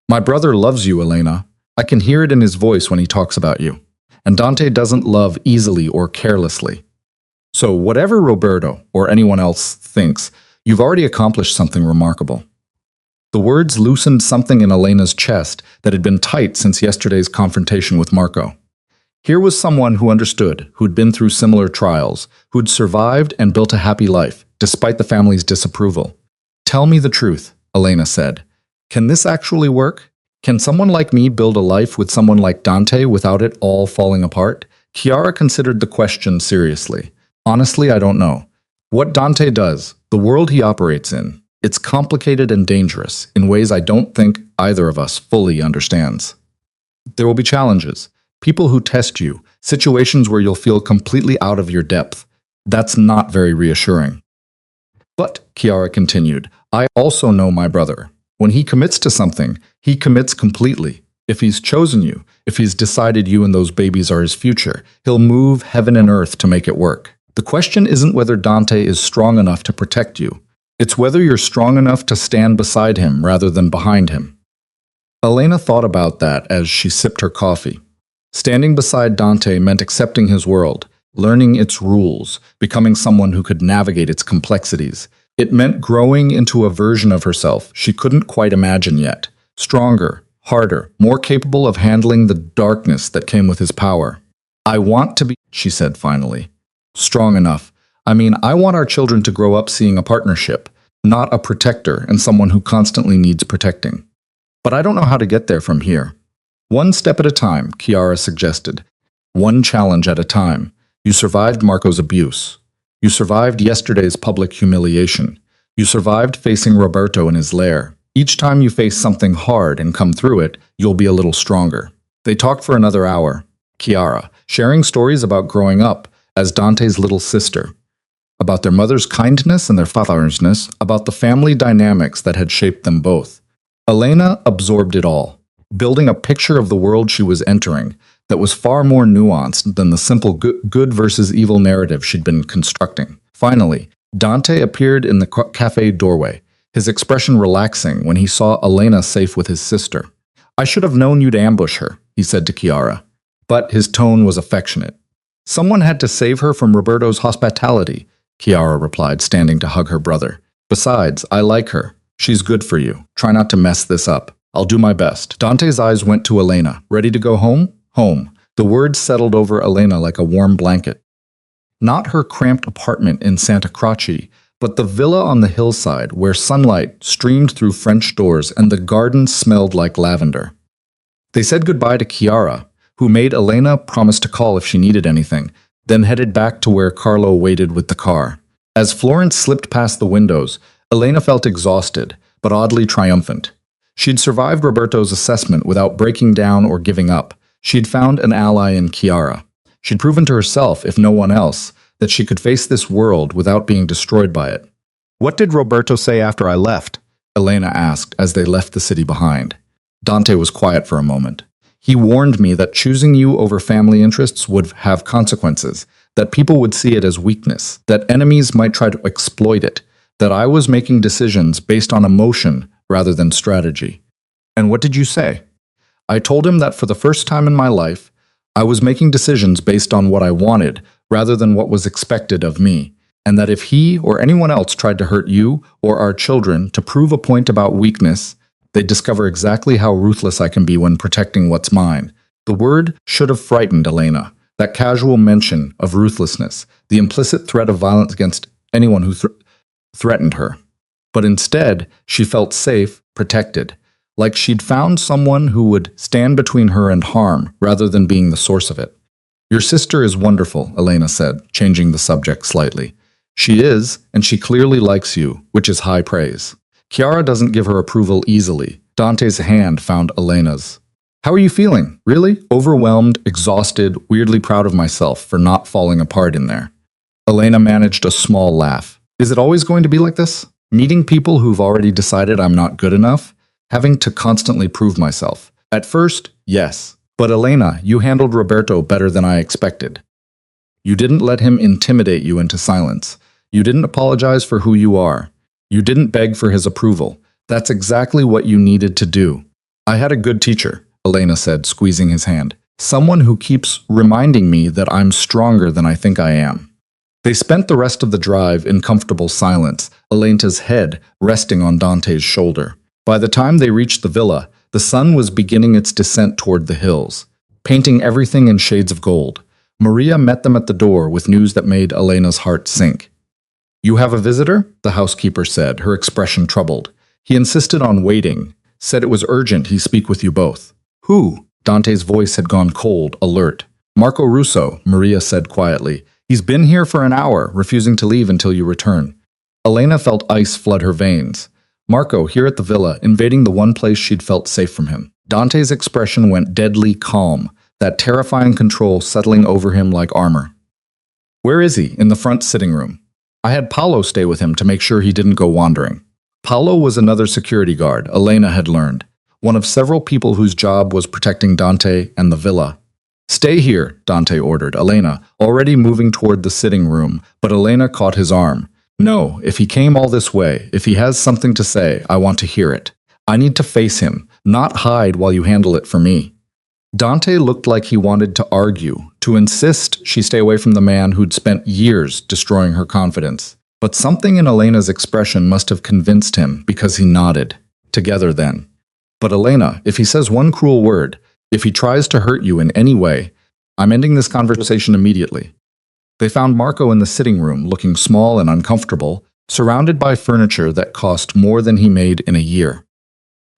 My brother loves you, Elena. I can hear it in his voice when he talks about you. And Dante doesn't love easily or carelessly. So whatever Roberto or anyone else thinks, you've already accomplished something remarkable. The words loosened something in Elena's chest that had been tight since yesterday's confrontation with Marco. Here was someone who understood, who'd been through similar trials, who'd survived and built a happy life, despite the family's disapproval. Tell me the truth, Elena said. Can this actually work? Can someone like me build a life with someone like Dante without it all falling apart? Chiara considered the question seriously. Honestly, I don't know. What Dante does, the world he operates in, it's complicated and dangerous in ways I don't think either of us fully understands. There will be challenges, people who test you, situations where you'll feel completely out of your depth. That's not very reassuring. But, Chiara continued, I also know my brother. When he commits to something, he commits completely. If he's chosen you, if he's decided you and those babies are his future, he'll move heaven and earth to make it work. The question isn't whether Dante is strong enough to protect you. It's whether you're strong enough to stand beside him rather than behind him. Elena thought about that as she sipped her coffee. Standing beside Dante meant accepting his world, learning its rules, becoming someone who could navigate its complexities. It meant growing into a version of herself she couldn't quite imagine yet. Stronger, harder, more capable of handling the darkness that came with his power. I want to be, she said finally. Strong enough. I mean, I want our children to grow up seeing a partnership, not a protector and someone who constantly needs protecting. But I don't know how to get there from here. One step at a time, Chiara suggested. One challenge at a time. You survived Marco's abuse. You survived yesterday's public humiliation. You survived facing Roberto in his lair. Each time you face something hard and come through it, you'll be a little stronger. They talked for another hour. Chiara, sharing stories about growing up as Dante's little sister, about their mother's kindness and their father's, about the family dynamics that had shaped them both. Elena absorbed it all, building a picture of the world she was entering that was far more nuanced than the simple good versus evil narrative she'd been constructing. Finally, Dante appeared in the cafe doorway, his expression relaxing when he saw Elena safe with his sister. I should have known you'd ambush her, he said to Chiara, but his tone was affectionate. Someone had to save her from Roberto's hospitality, Chiara replied, standing to hug her brother. Besides, I like her. She's good for you. Try not to mess this up. I'll do my best. Dante's eyes went to Elena. Ready to go home? Home. The words settled over Elena like a warm blanket. Not her cramped apartment in Santa Croce, but the villa on the hillside where sunlight streamed through French doors and the garden smelled like lavender. They said goodbye to Chiara, who made Elena promise to call if she needed anything, then headed back to where Carlo waited with the car. As Florence slipped past the windows, Elena felt exhausted, but oddly triumphant. She'd survived Roberto's assessment without breaking down or giving up. She'd found an ally in Chiara. She'd proven to herself, if no one else, that she could face this world without being destroyed by it. What did Roberto say after I left? Elena asked as they left the city behind. Dante was quiet for a moment. He warned me that choosing you over family interests would have consequences. that people would see it as weakness, that enemies might try to exploit it, that I was making decisions based on emotion rather than strategy. And what did you say? I told him that for the first time in my life, I was making decisions based on what I wanted rather than what was expected of me, and that if he or anyone else tried to hurt you or our children to prove a point about weakness, they'd discover exactly how ruthless I can be when protecting what's mine. The word should have frightened Elena, that casual mention of ruthlessness, the implicit threat of violence against anyone who threatened her. But instead, she felt safe, protected, like she'd found someone who would stand between her and harm rather than being the source of it. Your sister is wonderful, Elena said, changing the subject slightly. She is, and she clearly likes you, which is high praise. Chiara doesn't give her approval easily. Dante's hand found Elena's. How are you feeling? Really? Overwhelmed, exhausted, weirdly proud of myself for not falling apart in there. Elena managed a small laugh. Is it always going to be like this? Meeting people who've already decided I'm not good enough? Having to constantly prove myself? At first, yes. But Elena, you handled Roberto better than I expected. You didn't let him intimidate you into silence. You didn't apologize for who you are. You didn't beg for his approval. That's exactly what you needed to do. I had a good teacher, Elena said, squeezing his hand. Someone who keeps reminding me that I'm stronger than I think I am. They spent the rest of the drive in comfortable silence, Elena's head resting on Dante's shoulder. By the time they reached the villa, the sun was beginning its descent toward the hills, painting everything in shades of gold. Maria met them at the door with news that made Elena's heart sink. You have a visitor? The housekeeper said, her expression troubled. He insisted on waiting, said it was urgent he speak with you both. Who? Dante's voice had gone cold, alert. Marco Russo, Maria said quietly. He's been here for an hour, refusing to leave until you return. Elena felt ice flood her veins. Marco, here at the villa, invading the one place she'd felt safe from him. Dante's expression went deadly calm, that terrifying control settling over him like armor. Where is he? In the front sitting room. I had Paolo stay with him to make sure he didn't go wandering. Paolo was another security guard, Elena had learned, one of several people whose job was protecting Dante and the villa. Stay here, Dante ordered Elena, already moving toward the sitting room, but Elena caught his arm. No, if he came all this way, if he has something to say, I want to hear it. I need to face him, not hide while you handle it for me. Dante looked like he wanted to argue, to insist she stay away from the man who'd spent years destroying her confidence. But something in Elena's expression must have convinced him because he nodded. Together then. But Elena, if he says one cruel word, if he tries to hurt you in any way, I'm ending this conversation immediately. They found Marco in the sitting room, looking small and uncomfortable, surrounded by furniture that cost more than he made in a year.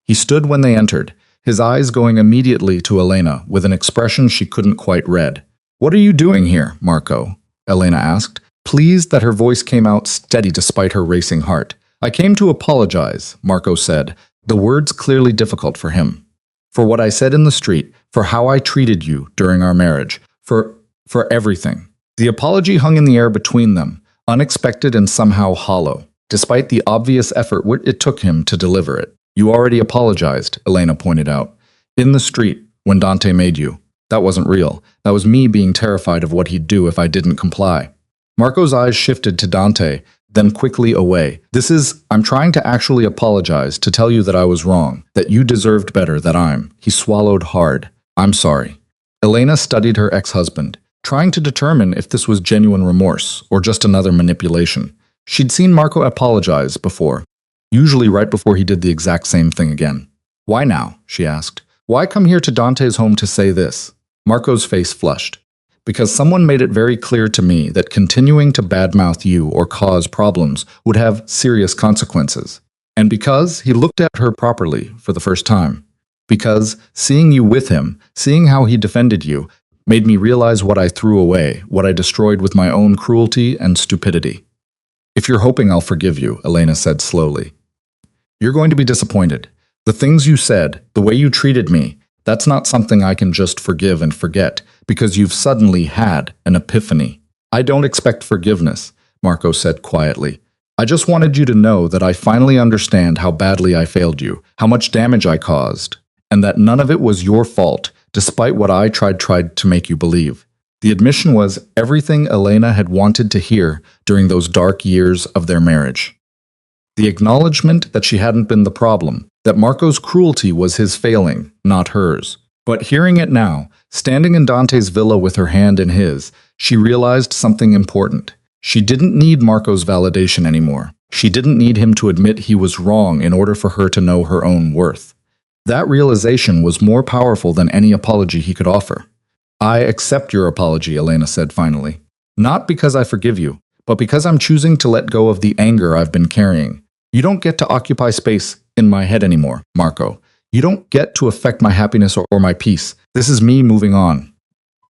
He stood when they entered, his eyes going immediately to Elena with an expression she couldn't quite read. What are you doing here, Marco? Elena asked, pleased that her voice came out steady despite her racing heart. I came to apologize, Marco said, the words clearly difficult for him. For what I said in the street, for how I treated you during our marriage, for everything. The apology hung in the air between them, unexpected and somehow hollow, despite the obvious effort it took him to deliver it. You already apologized, Elena pointed out. In the street, when Dante made you. That wasn't real. That was me being terrified of what he'd do if I didn't comply. Marco's eyes shifted to Dante, then quickly away. I'm trying to actually apologize, to tell you that I was wrong, that you deserved better, He swallowed hard. I'm sorry. Elena studied her ex-husband, trying to determine if this was genuine remorse or just another manipulation. She'd seen Marco apologize before, usually right before he did the exact same thing again. Why now? She asked. Why come here to Dante's home to say this? Marco's face flushed. Because someone made it very clear to me that continuing to badmouth you or cause problems would have serious consequences. And because he looked at her properly for the first time. Because seeing you with him, seeing how he defended you, made me realize what I threw away, what I destroyed with my own cruelty and stupidity. If you're hoping I'll forgive you, Elena said slowly, you're going to be disappointed. The things you said, the way you treated me, that's not something I can just forgive and forget, because you've suddenly had an epiphany. I don't expect forgiveness, Marco said quietly. I just wanted you to know that I finally understand how badly I failed you, how much damage I caused, and that none of it was your fault, despite what I tried to make you believe. The admission was everything Elena had wanted to hear during those dark years of their marriage. The acknowledgement that she hadn't been the problem, that Marco's cruelty was his failing, not hers. But hearing it now, standing in Dante's villa with her hand in his, she realized something important. She didn't need Marco's validation anymore. She didn't need him to admit he was wrong in order for her to know her own worth. That realization was more powerful than any apology he could offer. I accept your apology, Elena said finally. Not because I forgive you, but because I'm choosing to let go of the anger I've been carrying. You don't get to occupy space in my head anymore, Marco. You don't get to affect my happiness or my peace. This is me moving on.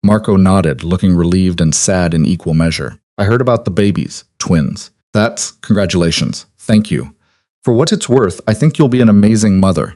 Marco nodded, looking relieved and sad in equal measure. I heard about the babies, twins. That's congratulations. Thank you. For what it's worth, I think you'll be an amazing mother.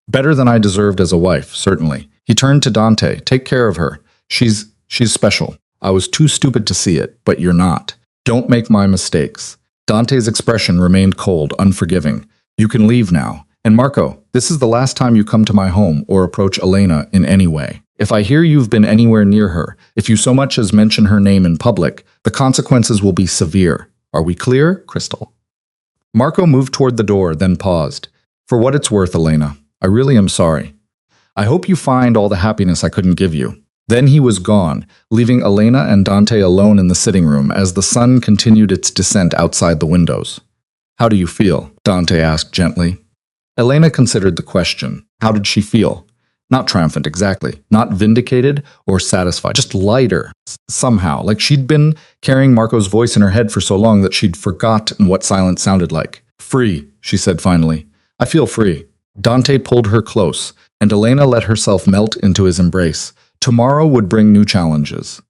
Better than I deserved as a wife, certainly. He turned to Dante. Take care of her. She's special. I was too stupid to see it, but you're not. Don't make my mistakes. Dante's expression remained cold, unforgiving. You can leave now. And Marco, this is the last time you come to my home or approach Elena in any way. If I hear you've been anywhere near her, if you so much as mention her name in public, the consequences will be severe. Are we clear, Crystal? Marco moved toward the door, then paused. For what it's worth, Elena, I really am sorry. I hope you find all the happiness I couldn't give you. Then he was gone, leaving Elena and Dante alone in the sitting room as the sun continued its descent outside the windows. How do you feel? Dante asked gently. Elena considered the question. How did she feel? Not triumphant, exactly. Not vindicated or satisfied. Just lighter, somehow. Like she'd been carrying Marco's voice in her head for so long that she'd forgotten what silence sounded like. Free, she said finally. I feel free. Dante pulled her close, and Elena let herself melt into his embrace. Tomorrow would bring new challenges.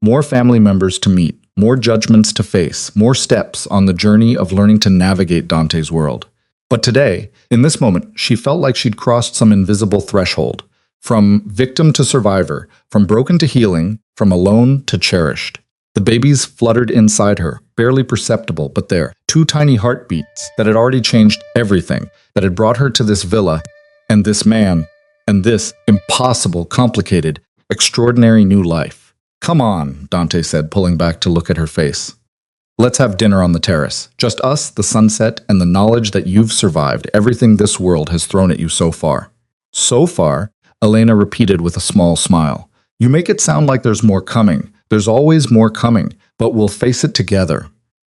More family members to meet, more judgments to face, more steps on the journey of learning to navigate Dante's world. But today, in this moment, she felt like she'd crossed some invisible threshold. From victim to survivor, from broken to healing, from alone to cherished. The babies fluttered inside her, barely perceptible, but there. 2 tiny heartbeats that had already changed everything, that had brought her to this villa, and this man, and this impossible, complicated, extraordinary new life. Come on, Dante said, pulling back to look at her face. Let's have dinner on the terrace. Just us, the sunset, and the knowledge that you've survived everything this world has thrown at you so far. So far, Elena repeated with a small smile. You make it sound like there's more coming. There's always more coming, but we'll face it together.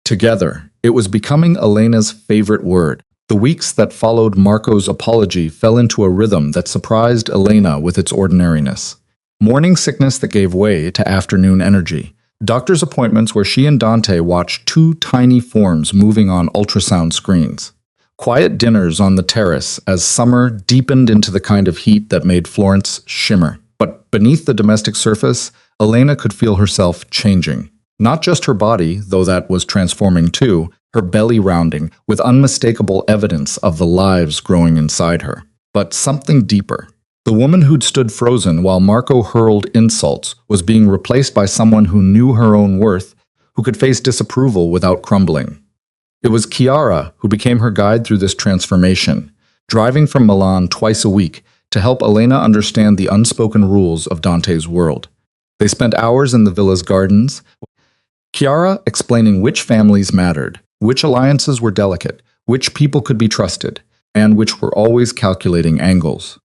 Together. It was becoming Elena's favorite word. The weeks that followed Marco's apology fell into a rhythm that surprised Elena with its ordinariness. Morning sickness that gave way to afternoon energy. Doctor's appointments where she and Dante watched 2 tiny forms moving on ultrasound screens. Quiet dinners on the terrace as summer deepened into the kind of heat that made Florence shimmer. But beneath the domestic surface, Elena could feel herself changing. Not just her body, though that was transforming too, her belly rounding with unmistakable evidence of the lives growing inside her. But something deeper. The woman who'd stood frozen while Marco hurled insults was being replaced by someone who knew her own worth, who could face disapproval without crumbling. It was Chiara who became her guide through this transformation, driving from Milan twice a week to help Elena understand the unspoken rules of Dante's world. They spent hours in the villa's gardens, Chiara explaining which families mattered, which alliances were delicate, which people could be trusted, and which were always calculating angles.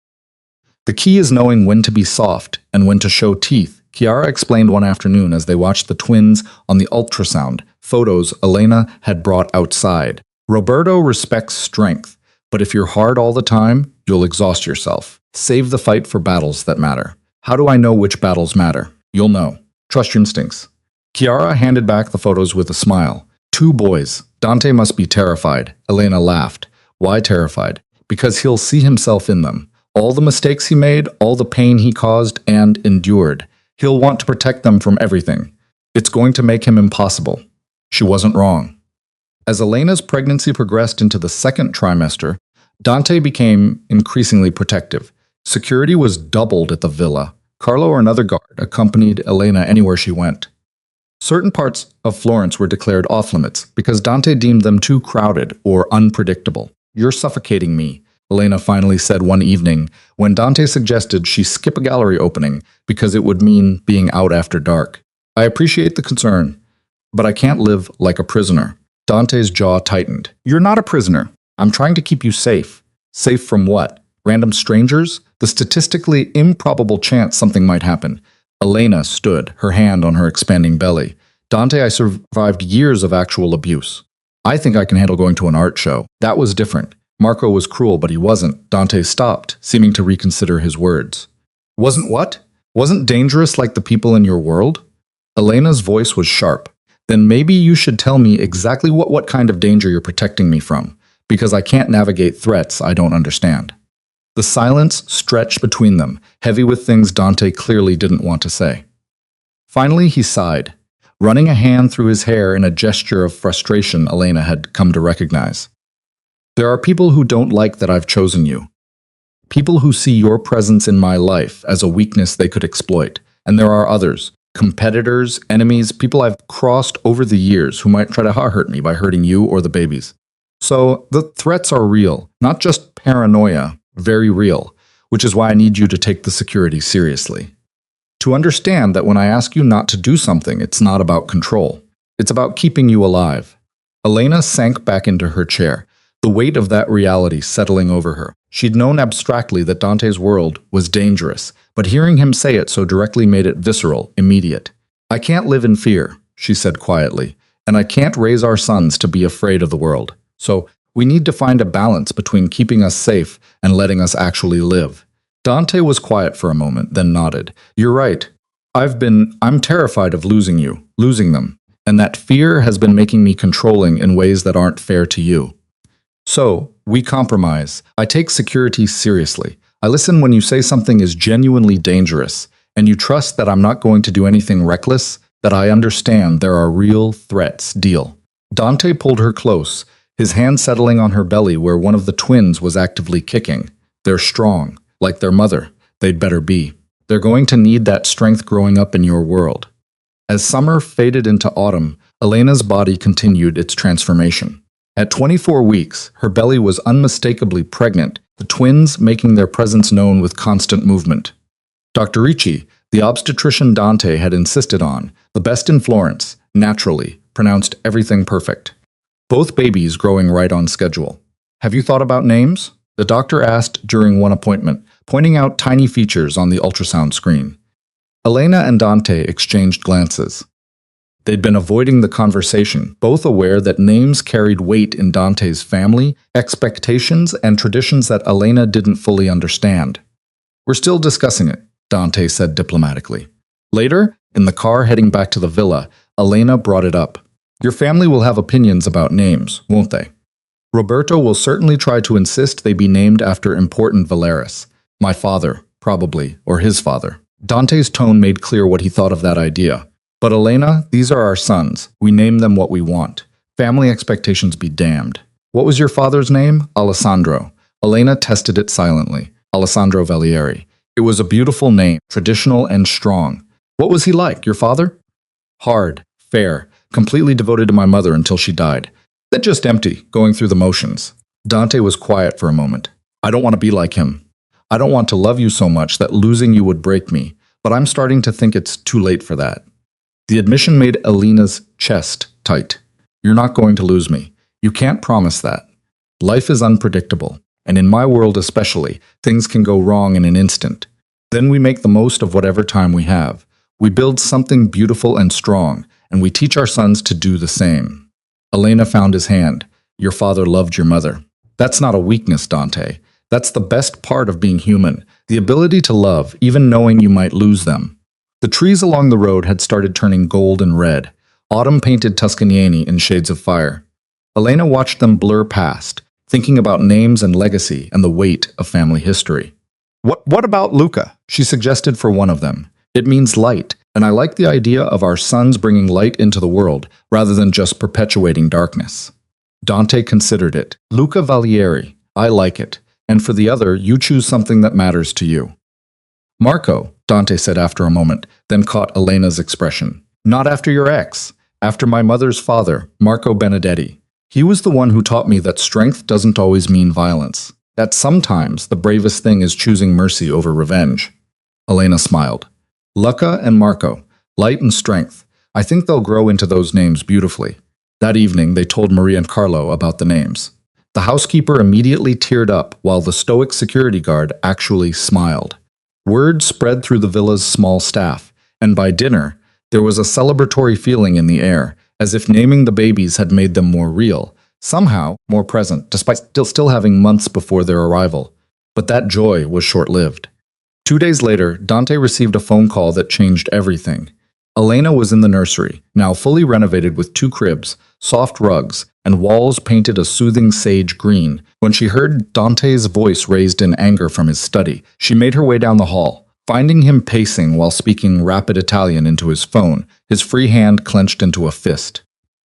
The key is knowing when to be soft and when to show teeth, Chiara explained one afternoon as they watched the twins on the ultrasound, photos Elena had brought outside. Roberto respects strength, but if you're hard all the time, you'll exhaust yourself. Save the fight for battles that matter. How do I know which battles matter? You'll know. Trust your instincts. Chiara handed back the photos with a smile. 2 boys. Dante must be terrified. Elena laughed. Why terrified? Because he'll see himself in them. All the mistakes he made, all the pain he caused and endured. He'll want to protect them from everything. It's going to make him impossible. She wasn't wrong. As Elena's pregnancy progressed into the 2nd trimester, Dante became increasingly protective. Security was doubled at the villa. Carlo or another guard accompanied Elena anywhere she went. Certain parts of Florence were declared off-limits because Dante deemed them too crowded or unpredictable. You're suffocating me. Elena finally said one evening when Dante suggested she skip a gallery opening because it would mean being out after dark. I appreciate the concern, but I can't live like a prisoner. Dante's jaw tightened. You're not a prisoner. I'm trying to keep you safe. Safe from what? Random strangers? The statistically improbable chance something might happen. Elena stood, her hand on her expanding belly. Dante, I survived years of actual abuse. I think I can handle going to an art show. That was different. Marco was cruel, but he wasn't. Dante stopped, seeming to reconsider his words. Wasn't what? Wasn't dangerous like the people in your world? Elena's voice was sharp. Then maybe you should tell me exactly what kind of danger you're protecting me from, because I can't navigate threats I don't understand. The silence stretched between them, heavy with things Dante clearly didn't want to say. Finally, he sighed, running a hand through his hair in a gesture of frustration Elena had come to recognize. There are people who don't like that I've chosen you. People who see your presence in my life as a weakness they could exploit. And there are others, competitors, enemies, people I've crossed over the years who might try to hurt me by hurting you or the babies. So the threats are real, not just paranoia, very real, which is why I need you to take the security seriously. To understand that when I ask you not to do something, it's not about control. It's about keeping you alive. Elena sank back into her chair, the weight of that reality settling over her. She'd known abstractly that Dante's world was dangerous, but hearing him say it so directly made it visceral, immediate. I can't live in fear, she said quietly, and I can't raise our sons to be afraid of the world. So we need to find a balance between keeping us safe and letting us actually live. Dante was quiet for a moment, then nodded. You're right. I'm terrified of losing you, losing them, and that fear has been making me controlling in ways that aren't fair to you. So, we compromise. I take security seriously. I listen when you say something is genuinely dangerous, and you trust that I'm not going to do anything reckless, that I understand there are real threats. Deal. Dante pulled her close, his hand settling on her belly where one of the twins was actively kicking. They're strong, like their mother. They'd better be. They're going to need that strength growing up in your world. As summer faded into autumn, Elena's body continued its transformation. At 24 weeks, her belly was unmistakably pregnant, the twins making their presence known with constant movement. Dr. Ricci, the obstetrician Dante had insisted on, the best in Florence, naturally, pronounced everything perfect. Both babies growing right on schedule. Have you thought about names? The doctor asked during one appointment, pointing out tiny features on the ultrasound screen. Elena and Dante exchanged glances. They'd been avoiding the conversation, both aware that names carried weight in Dante's family, expectations, and traditions that Elena didn't fully understand. We're still discussing it, Dante said diplomatically. Later, in the car heading back to the villa, Elena brought it up. Your family will have opinions about names, won't they? Roberto will certainly try to insist they be named after important Valeris. My father, probably, or his father. Dante's tone made clear what he thought of that idea. But Elena, these are our sons. We name them what we want. Family expectations be damned. What was your father's name? Alessandro. Elena tested it silently. Alessandro Valieri. It was a beautiful name, traditional and strong. What was he like, your father? Hard, fair, completely devoted to my mother until she died. Then just empty, going through the motions. Dante was quiet for a moment. I don't want to be like him. I don't want to love you so much that losing you would break me, but I'm starting to think it's too late for that. The admission made Elena's chest tight. You're not going to lose me. You can't promise that. Life is unpredictable, and in my world especially, things can go wrong in an instant. Then we make the most of whatever time we have. We build something beautiful and strong, and we teach our sons to do the same. Elena found his hand. Your father loved your mother. That's not a weakness, Dante. That's the best part of being human, the ability to love, even knowing you might lose them. The trees along the road had started turning gold and red. Autumn painted Tuscany in shades of fire. Elena watched them blur past, thinking about names and legacy and the weight of family history. What about Luca? She suggested for one of them. It means light, and I like the idea of our sons bringing light into the world rather than just perpetuating darkness. Dante considered it. Luca Valieri. I like it. And for the other, you choose something that matters to you. Marco, Dante said after a moment, then caught Elena's expression. Not after your ex. After my mother's father, Marco Benedetti. He was the one who taught me that strength doesn't always mean violence. That sometimes the bravest thing is choosing mercy over revenge. Elena smiled. Lucca and Marco, light and strength. I think they'll grow into those names beautifully. That evening, they told Maria and Carlo about the names. The housekeeper immediately teared up while the stoic security guard actually smiled. Word spread through the villa's small staff, and by dinner, there was a celebratory feeling in the air, as if naming the babies had made them more real, somehow more present, despite still having months before their arrival. But that joy was short-lived. 2 days later, Dante received a phone call that changed everything. Elena was in the nursery, now fully renovated with 2 cribs, soft rugs, and walls painted a soothing sage green. When she heard Dante's voice raised in anger from his study, she made her way down the hall, finding him pacing while speaking rapid Italian into his phone, his free hand clenched into a fist.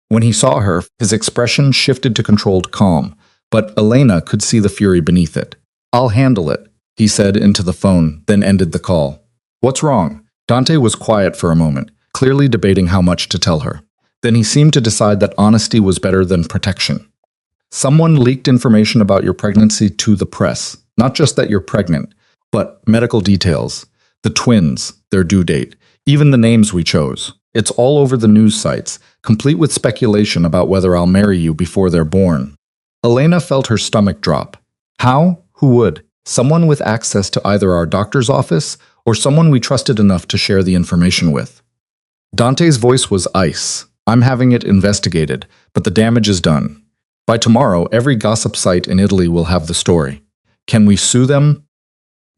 When he saw her, his expression shifted to controlled calm, but Elena could see the fury beneath it. "I'll handle it," he said into the phone, then ended the call. "What's wrong?" Dante was quiet for a moment, clearly debating how much to tell her. Then he seemed to decide that honesty was better than protection. "Someone leaked information about your pregnancy to the press. Not just that you're pregnant, but medical details. The twins, their due date, even the names we chose. It's all over the news sites, complete with speculation about whether I'll marry you before they're born." Elena felt her stomach drop. How? Who would? Someone with access to either our doctor's office or someone we trusted enough to share the information with. Dante's voice was ice. "I'm having it investigated, but the damage is done. By tomorrow, every gossip site in Italy will have the story. Can we sue them?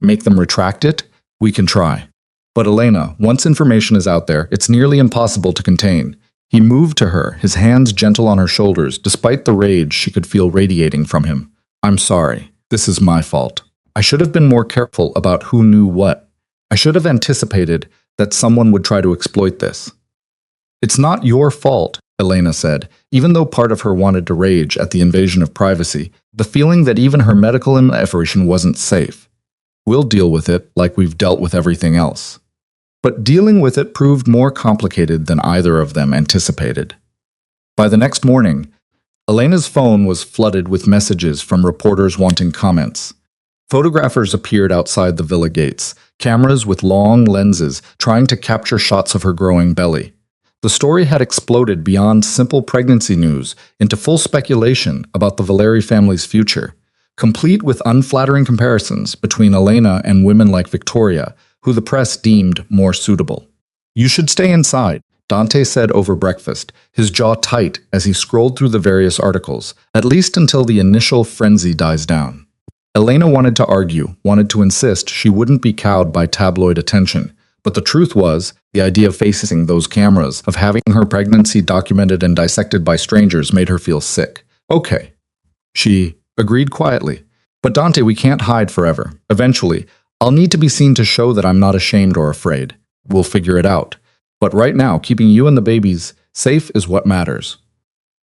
Make them retract it? We can try. But Elena, once information is out there, it's nearly impossible to contain." He moved to her, his hands gentle on her shoulders, despite the rage she could feel radiating from him. "I'm sorry. This is my fault. I should have been more careful about who knew what. I should have anticipated that someone would try to exploit this." "It's not your fault," Elena said, even though part of her wanted to rage at the invasion of privacy, the feeling that even her medical information wasn't safe. "We'll deal with it like we've dealt with everything else." But dealing with it proved more complicated than either of them anticipated. By the next morning, Elena's phone was flooded with messages from reporters wanting comments. Photographers appeared outside the villa gates, cameras with long lenses trying to capture shots of her growing belly. The story had exploded beyond simple pregnancy news into full speculation about the Valeri family's future, complete with unflattering comparisons between Elena and women like Victoria, who the press deemed more suitable. "You should stay inside," Dante said over breakfast, his jaw tight as he scrolled through the various articles, at least until the initial frenzy dies down. Elena wanted to argue, wanted to insist she wouldn't be cowed by tabloid attention, but the truth was, the idea of facing those cameras, of having her pregnancy documented and dissected by strangers made her feel sick. "Okay," she agreed quietly. "But Dante, we can't hide forever. Eventually, I'll need to be seen to show that I'm not ashamed or afraid. We'll figure it out. But right now, keeping you and the babies safe is what matters."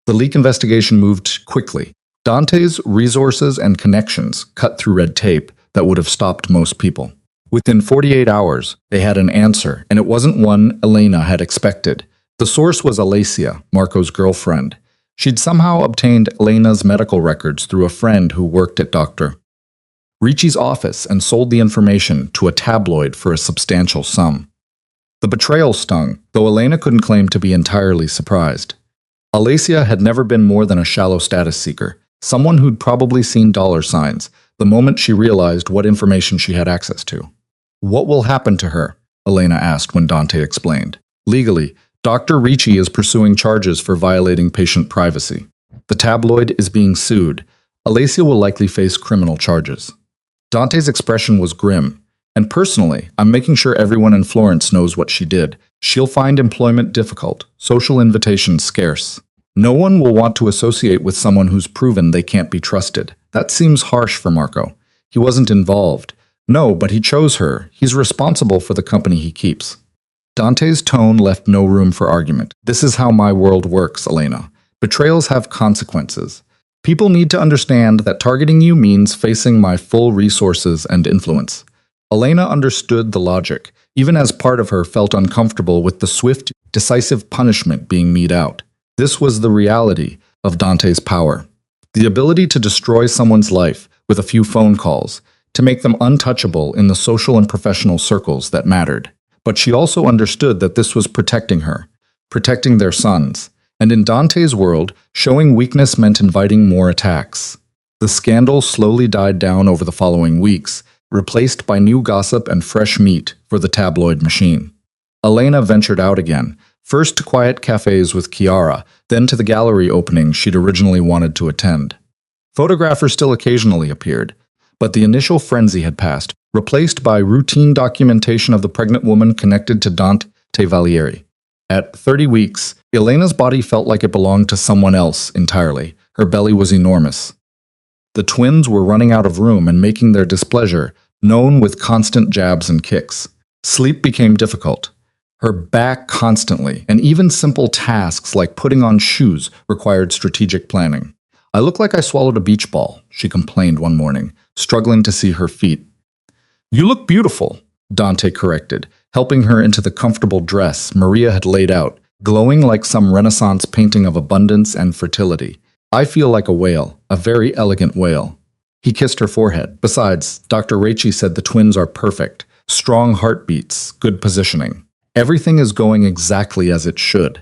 The leak investigation moved quickly. Dante's resources and connections cut through red tape that would have stopped most people. Within 48 hours, they had an answer, and it wasn't one Elena had expected. The source was Alessia, Marco's girlfriend. She'd somehow obtained Elena's medical records through a friend who worked at Dr. Ricci's office and sold the information to a tabloid for a substantial sum. The betrayal stung, though Elena couldn't claim to be entirely surprised. Alessia had never been more than a shallow status seeker, someone who'd probably seen dollar signs the moment she realized what information she had access to. "What will happen to her?" Elena asked when Dante explained. "Legally, Dr. Ricci is pursuing charges for violating patient privacy. The tabloid is being sued. Alessia will likely face criminal charges." Dante's expression was grim. "And personally, I'm making sure everyone in Florence knows what she did. She'll find employment difficult, social invitations scarce. No one will want to associate with someone who's proven they can't be trusted." That seems harsh for Marco. He wasn't involved. No, but he chose her. He's responsible for the company he keeps. Dante's tone left no room for argument. "This is how my world works, Elena. Betrayals have consequences. People need to understand that targeting you means facing my full resources and influence." Elena understood the logic, even as part of her felt uncomfortable with the swift, decisive punishment being meted out. This was the reality of Dante's power. The ability to destroy someone's life with a few phone calls, to make them untouchable in the social and professional circles that mattered. But she also understood that this was protecting her, protecting their sons. And in Dante's world, showing weakness meant inviting more attacks. The scandal slowly died down over the following weeks, replaced by new gossip and fresh meat for the tabloid machine. Elena ventured out again, first to quiet cafes with Chiara, then to the gallery openings she'd originally wanted to attend. Photographers still occasionally appeared, but the initial frenzy had passed, replaced by routine documentation of the pregnant woman connected to Dante Valieri. At 30 weeks, Elena's body felt like it belonged to someone else entirely. Her belly was enormous. The twins were running out of room and making their displeasure known with constant jabs and kicks. Sleep became difficult. Her back constantly, and even simple tasks like putting on shoes required strategic planning. "I look like I swallowed a beach ball," she complained one morning, struggling to see her feet. "You look beautiful," Dante corrected, helping her into the comfortable dress Maria had laid out, glowing like some Renaissance painting of abundance and fertility. "I feel like a whale, a very elegant whale." He kissed her forehead. "Besides, Dr. Raichi said the twins are perfect. Strong heartbeats, good positioning. Everything is going exactly as it should."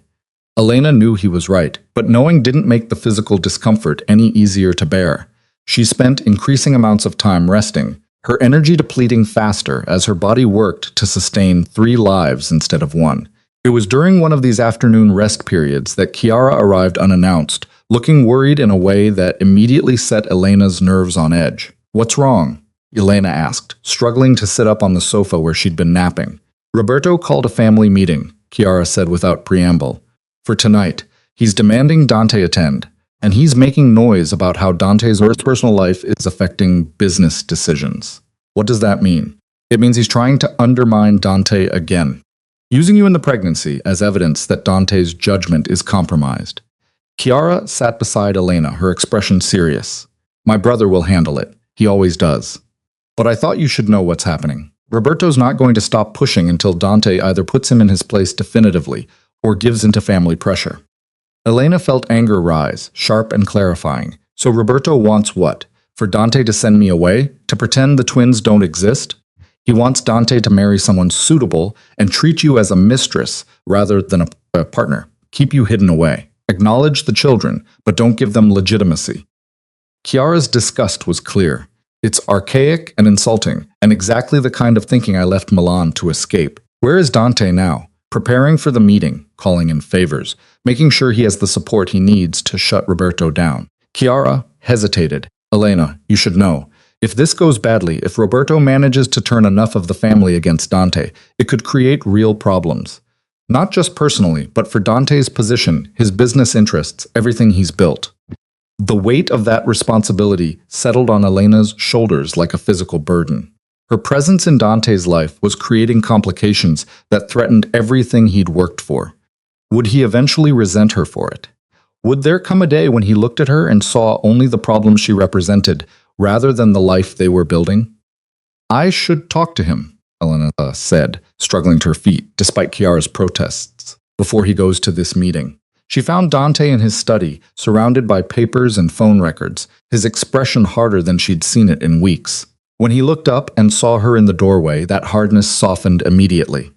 Elena knew he was right, but knowing didn't make the physical discomfort any easier to bear. She spent increasing amounts of time resting, her energy depleting faster as her body worked to sustain 3 lives instead of 1. It was during one of these afternoon rest periods that Chiara arrived unannounced, looking worried in a way that immediately set Elena's nerves on edge. "What's wrong?" Elena asked, struggling to sit up on the sofa where she'd been napping. "Roberto called a family meeting," Chiara said without preamble. "For tonight. He's demanding Dante attend, and he's making noise about how Dante's personal life is affecting business decisions." "What does that mean?" "It means he's trying to undermine Dante again, using you in the pregnancy as evidence that Dante's judgment is compromised." Chiara sat beside Elena, her expression serious. "My brother will handle it. He always does. But I thought you should know what's happening. Roberto's not going to stop pushing until Dante either puts him in his place definitively or gives into family pressure." Elena felt anger rise, sharp and clarifying. "So Roberto wants what? For Dante to send me away? To pretend the twins don't exist? He wants Dante to marry someone suitable and treat you as a mistress rather than a partner. Keep you hidden away. Acknowledge the children, but don't give them legitimacy." Chiara's disgust was clear. "It's archaic and insulting, and exactly the kind of thinking I left Milan to escape. Where is Dante now? Preparing for the meeting, calling in favors, making sure he has the support he needs to shut Roberto down." Chiara hesitated. "Elena, you should know. If this goes badly, if Roberto manages to turn enough of the family against Dante, it could create real problems. Not just personally, but for Dante's position, his business interests, everything he's built." The weight of that responsibility settled on Elena's shoulders like a physical burden. Her presence in Dante's life was creating complications that threatened everything he'd worked for. Would he eventually resent her for it? Would there come a day when he looked at her and saw only the problems she represented, rather than the life they were building? "I should talk to him," Elena said, struggling to her feet, despite Chiara's protests, "before he goes to this meeting." She found Dante in his study, surrounded by papers and phone records, his expression harder than she'd seen it in weeks. When he looked up and saw her in the doorway, that hardness softened immediately.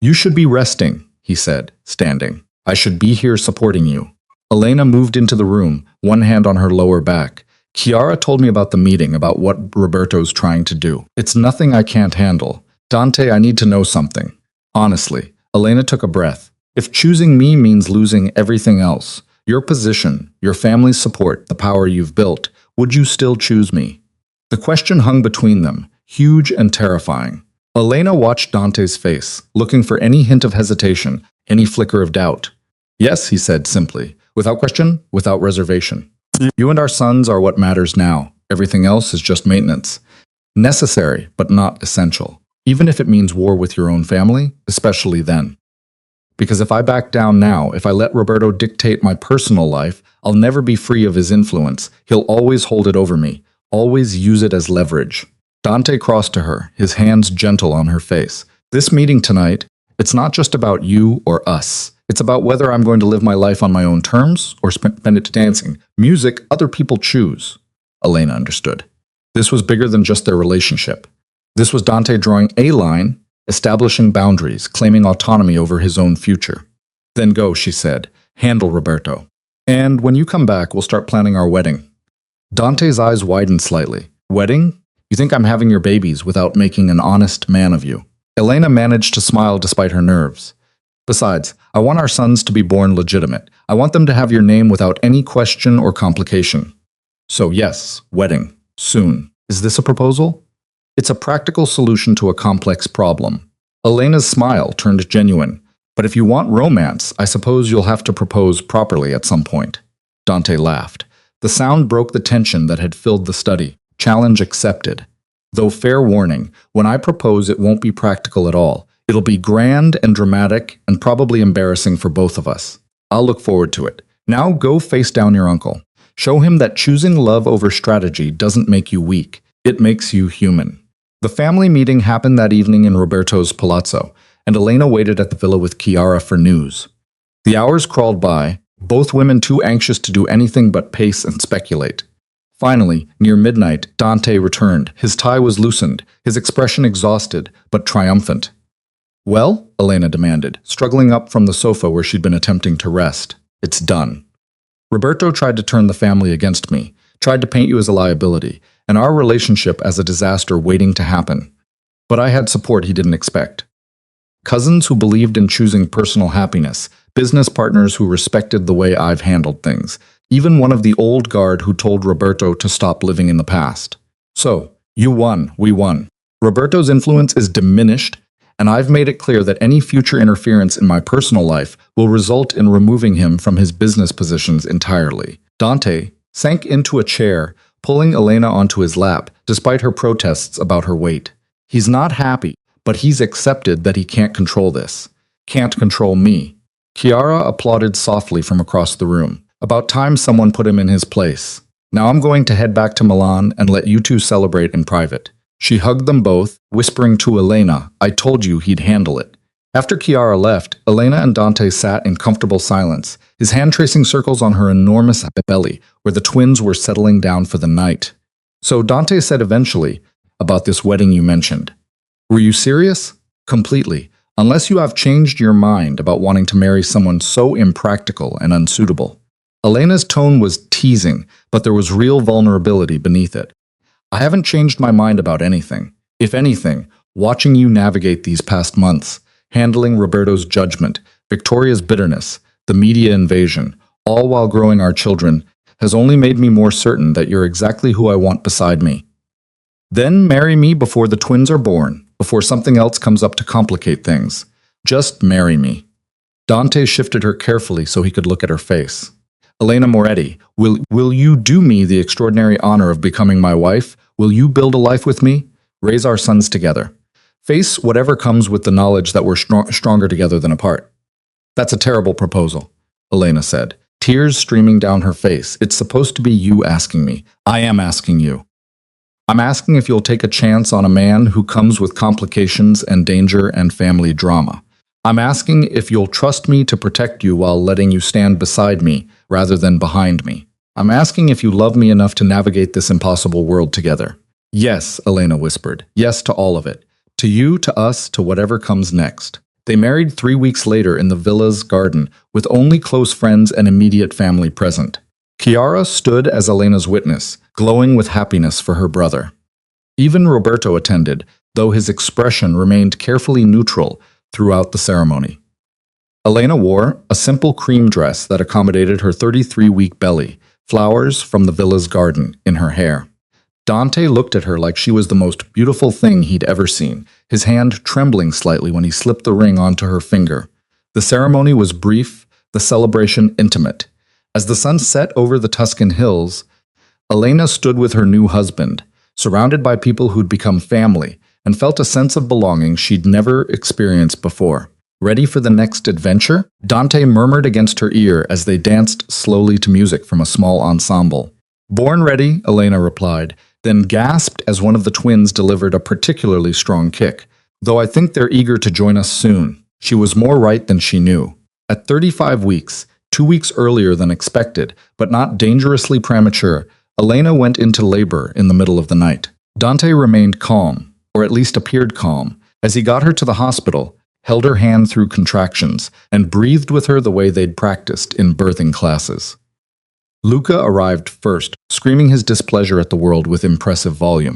"You should be resting," he said, standing. "I should be here supporting you." Elena moved into the room, one hand on her lower back. "Chiara told me about the meeting, about what Roberto's trying to do. It's nothing I can't handle. Dante, I need to know something. Honestly." Elena took a breath. "If choosing me means losing everything else, your position, your family's support, the power you've built, would you still choose me?" The question hung between them, huge and terrifying. Elena watched Dante's face, looking for any hint of hesitation, any flicker of doubt. "Yes," he said simply, without question, without reservation. "You and our sons are what matters now. Everything else is just maintenance. Necessary, but not essential. Even if it means war with your own family, especially then. Because if I back down now, if I let Roberto dictate my personal life, I'll never be free of his influence. He'll always hold it over me, always use it as leverage." Dante crossed to her, his hands gentle on her face. "This meeting tonight, it's not just about you or us. It's about whether I'm going to live my life on my own terms or spend it dancing. Music, other people choose." Elena understood. This was bigger than just their relationship. This was Dante drawing a line, establishing boundaries, claiming autonomy over his own future. Then go, she said. Handle Roberto. And when you come back, we'll start planning our wedding. Dante's eyes widened slightly. Wedding? You think I'm having your babies without making an honest man of you? Elena managed to smile despite her nerves. Besides, I want our sons to be born legitimate. I want them to have your name without any question or complication. So yes, wedding. Soon. Is this a proposal? It's a practical solution to a complex problem. Elena's smile turned genuine. But if you want romance, I suppose you'll have to propose properly at some point. Dante laughed. The sound broke the tension that had filled the study. Challenge accepted. Though fair warning, when I propose it won't be practical at all. It'll be grand and dramatic and probably embarrassing for both of us. I'll look forward to it. Now go face down your uncle. Show him that choosing love over strategy doesn't make you weak. It makes you human. The family meeting happened that evening in Roberto's palazzo, and Elena waited at the villa with Chiara for news. The hours crawled by, both women too anxious to do anything but pace and speculate. Finally, near midnight, Dante returned. His tie was loosened, his expression exhausted, but triumphant. Well? Elena demanded, struggling up from the sofa where she'd been attempting to rest. It's done. Roberto tried to turn the family against me, tried to paint you as a liability, and our relationship as a disaster waiting to happen. But I had support he didn't expect. Cousins who believed in choosing personal happiness, business partners who respected the way I've handled things, even one of the old guard who told Roberto to stop living in the past. So, you won, we won. Roberto's influence is diminished, and I've made it clear that any future interference in my personal life will result in removing him from his business positions entirely. Dante sank into a chair, pulling Elena onto his lap, despite her protests about her weight. He's not happy, but he's accepted that he can't control this. Can't control me. Chiara applauded softly from across the room. About time someone put him in his place. Now I'm going to head back to Milan and let you two celebrate in private. She hugged them both, whispering to Elena, I told you he'd handle it. After Chiara left, Elena and Dante sat in comfortable silence, his hand tracing circles on her enormous belly, where the twins were settling down for the night. So Dante said eventually, about this wedding you mentioned. Were you serious? Completely, unless you have changed your mind about wanting to marry someone so impractical and unsuitable. Elena's tone was teasing, but there was real vulnerability beneath it. I haven't changed my mind about anything. If anything, watching you navigate these past months, handling Roberto's judgment, Victoria's bitterness, the media invasion, all while growing our children, has only made me more certain that you're exactly who I want beside me. Then marry me before the twins are born, before something else comes up to complicate things. Just marry me. Dante shifted her carefully so he could look at her face. Elena Moretti, will you do me the extraordinary honor of becoming my wife? Will you build a life with me? Raise our sons together. Face whatever comes with the knowledge that we're stronger together than apart. That's a terrible proposal, Elena said, tears streaming down her face. It's supposed to be you asking me. I am asking you. I'm asking if you'll take a chance on a man who comes with complications and danger and family drama. I'm asking if you'll trust me to protect you while letting you stand beside me rather than behind me. I'm asking if you love me enough to navigate this impossible world together. Yes, Elena whispered. Yes to all of it. To you, to us, to whatever comes next. They married 3 weeks later in the villa's garden, with only close friends and immediate family present. Chiara stood as Elena's witness, glowing with happiness for her brother. Even Roberto attended, though his expression remained carefully neutral throughout the ceremony. Elena wore a simple cream dress that accommodated her 33-week belly, flowers from the villa's garden in her hair. Dante looked at her like she was the most beautiful thing he'd ever seen, his hand trembling slightly when he slipped the ring onto her finger. The ceremony was brief, the celebration intimate. As the sun set over the Tuscan hills, Elena stood with her new husband, surrounded by people who'd become family, and felt a sense of belonging she'd never experienced before. Ready for the next adventure? Dante murmured against her ear as they danced slowly to music from a small ensemble. Born ready, Elena replied, then gasped as one of the twins delivered a particularly strong kick. Though I think they're eager to join us soon. She was more right than she knew. At 35 weeks, 2 weeks earlier than expected, but not dangerously premature, Elena went into labor in the middle of the night. Dante remained calm, or at least appeared calm, as he got her to the hospital, held her hand through contractions, and breathed with her the way they'd practiced in birthing classes. Luca arrived first, screaming his displeasure at the world with impressive volume.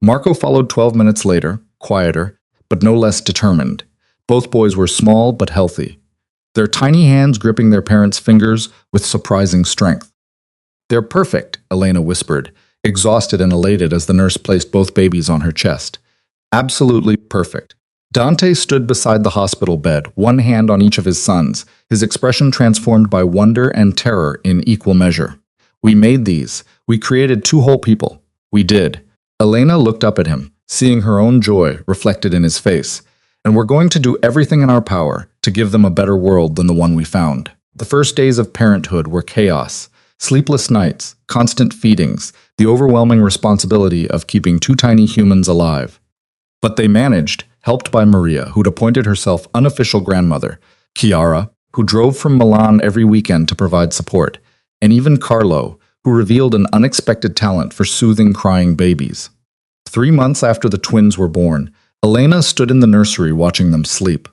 Marco followed 12 minutes later, quieter, but no less determined. Both boys were small but healthy, their tiny hands gripping their parents' fingers with surprising strength. "They're perfect," Elena whispered, exhausted and elated as the nurse placed both babies on her chest. "Absolutely perfect." Dante stood beside the hospital bed, one hand on each of his sons, his expression transformed by wonder and terror in equal measure. "We made these. We created two whole people. We did." Elena looked up at him, seeing her own joy reflected in his face. "And we're going to do everything in our power to give them a better world than the one we found." The first days of parenthood were chaos. Sleepless nights, constant feedings, the overwhelming responsibility of keeping two tiny humans alive. But they managed, helped by Maria, who'd appointed herself unofficial grandmother, Chiara, who drove from Milan every weekend to provide support, and even Carlo, who revealed an unexpected talent for soothing crying babies. 3 months after the twins were born, Elena stood in the nursery watching them sleep.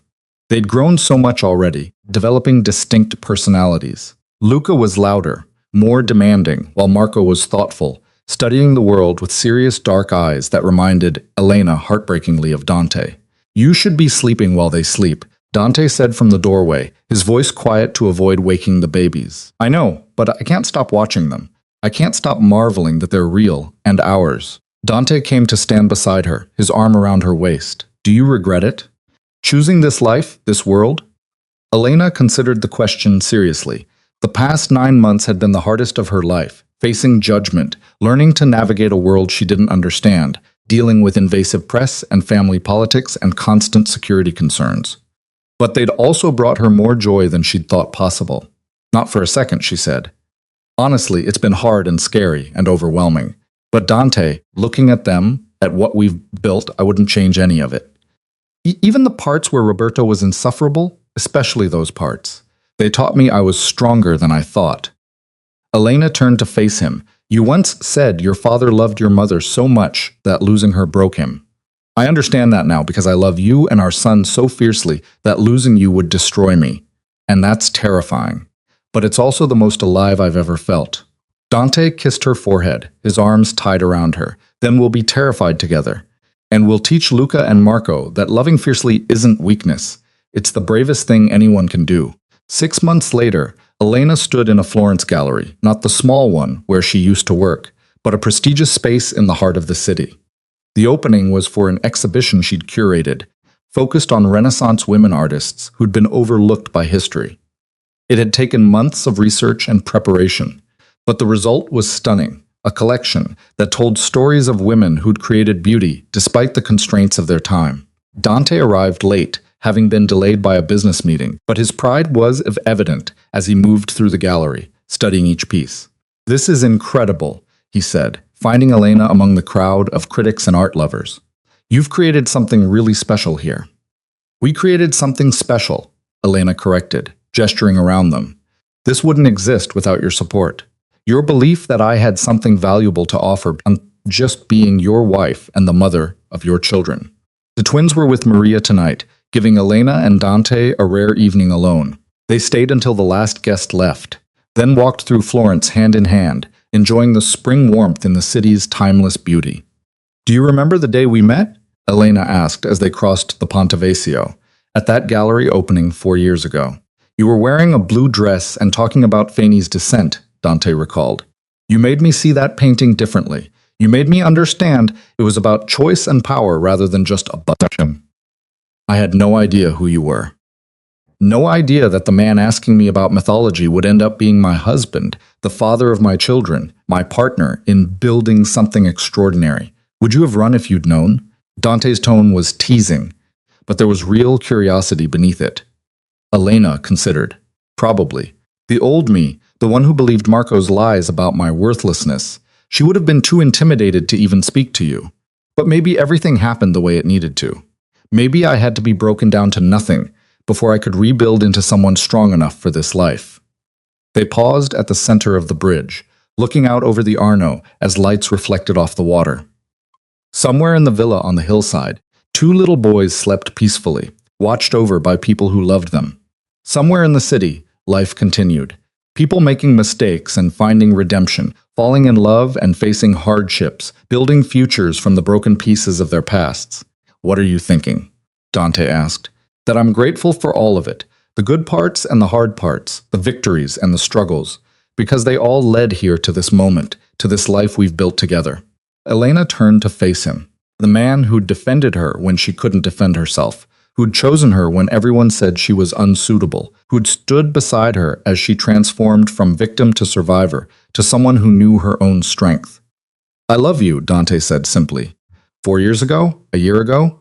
They'd grown so much already, developing distinct personalities. Luca was louder, more demanding, while Marco was thoughtful, studying the world with serious dark eyes that reminded Elena heartbreakingly of Dante. "You should be sleeping while they sleep," Dante said from the doorway, his voice quiet to avoid waking the babies. "I know, but I can't stop watching them. I can't stop marveling that they're real, and ours." Dante came to stand beside her, his arm around her waist. "Do you regret it? Choosing this life, this world?" Elena considered the question seriously. The past 9 months had been the hardest of her life, facing judgment, learning to navigate a world she didn't understand, dealing with invasive press and family politics and constant security concerns. But they'd also brought her more joy than she'd thought possible. "Not for a second," she said. "Honestly, it's been hard and scary and overwhelming. But Dante, looking at them, at what we've built, I wouldn't change any of it. Even the parts where Roberto was insufferable, especially those parts. They taught me I was stronger than I thought." Elena turned to face him. "You once said your father loved your mother so much that losing her broke him. I understand that now because I love you and our son so fiercely that losing you would destroy me. And that's terrifying. But it's also the most alive I've ever felt." Dante kissed her forehead, his arms tied around her. "Then we'll be terrified together. And we'll teach Luca and Marco that loving fiercely isn't weakness. It's the bravest thing anyone can do." 6 months later, Elena stood in a Florence gallery, not the small one where she used to work, but a prestigious space in the heart of the city. The opening was for an exhibition she'd curated, focused on Renaissance women artists who'd been overlooked by history. It had taken months of research and preparation, but the result was stunning, a collection that told stories of women who'd created beauty despite the constraints of their time. Dante arrived late, having been delayed by a business meeting, but his pride was evident as he moved through the gallery, studying each piece. "This is incredible," he said, finding Elena among the crowd of critics and art lovers. "You've created something really special here." "We created something special," Elena corrected, gesturing around them. "This wouldn't exist without your support. Your belief that I had something valuable to offer beyond just being your wife and the mother of your children." The twins were with Maria tonight, giving Elena and Dante a rare evening alone. They stayed until the last guest left, then walked through Florence hand in hand, enjoying the spring warmth in the city's timeless beauty. "Do you remember the day we met?" Elena asked as they crossed the Ponte Vecchio, at that gallery opening 4 years ago. "You were wearing a blue dress and talking about Fani's descent," Dante recalled. "You made me see that painting differently. You made me understand it was about choice and power rather than just a button. I had no idea who you were. No idea that the man asking me about mythology would end up being my husband, the father of my children, my partner in building something extraordinary. Would you have run if you'd known?" Dante's tone was teasing, but there was real curiosity beneath it. Elena considered. "Probably. The old me, the one who believed Marco's lies about my worthlessness, she would have been too intimidated to even speak to you. But maybe everything happened the way it needed to. Maybe I had to be broken down to nothing before I could rebuild into someone strong enough for this life." They paused at the center of the bridge, looking out over the Arno as lights reflected off the water. Somewhere in the villa on the hillside, two little boys slept peacefully, watched over by people who loved them. Somewhere in the city, life continued. People making mistakes and finding redemption, falling in love and facing hardships, building futures from the broken pieces of their pasts. "What are you thinking?" Dante asked. "That I'm grateful for all of it, the good parts and the hard parts, the victories and the struggles, because they all led here to this moment, to this life we've built together." Elena turned to face him, the man who'd defended her when she couldn't defend herself, who'd chosen her when everyone said she was unsuitable, who'd stood beside her as she transformed from victim to survivor, to someone who knew her own strength. "I love you," Dante said simply. 4 years ago, a year ago,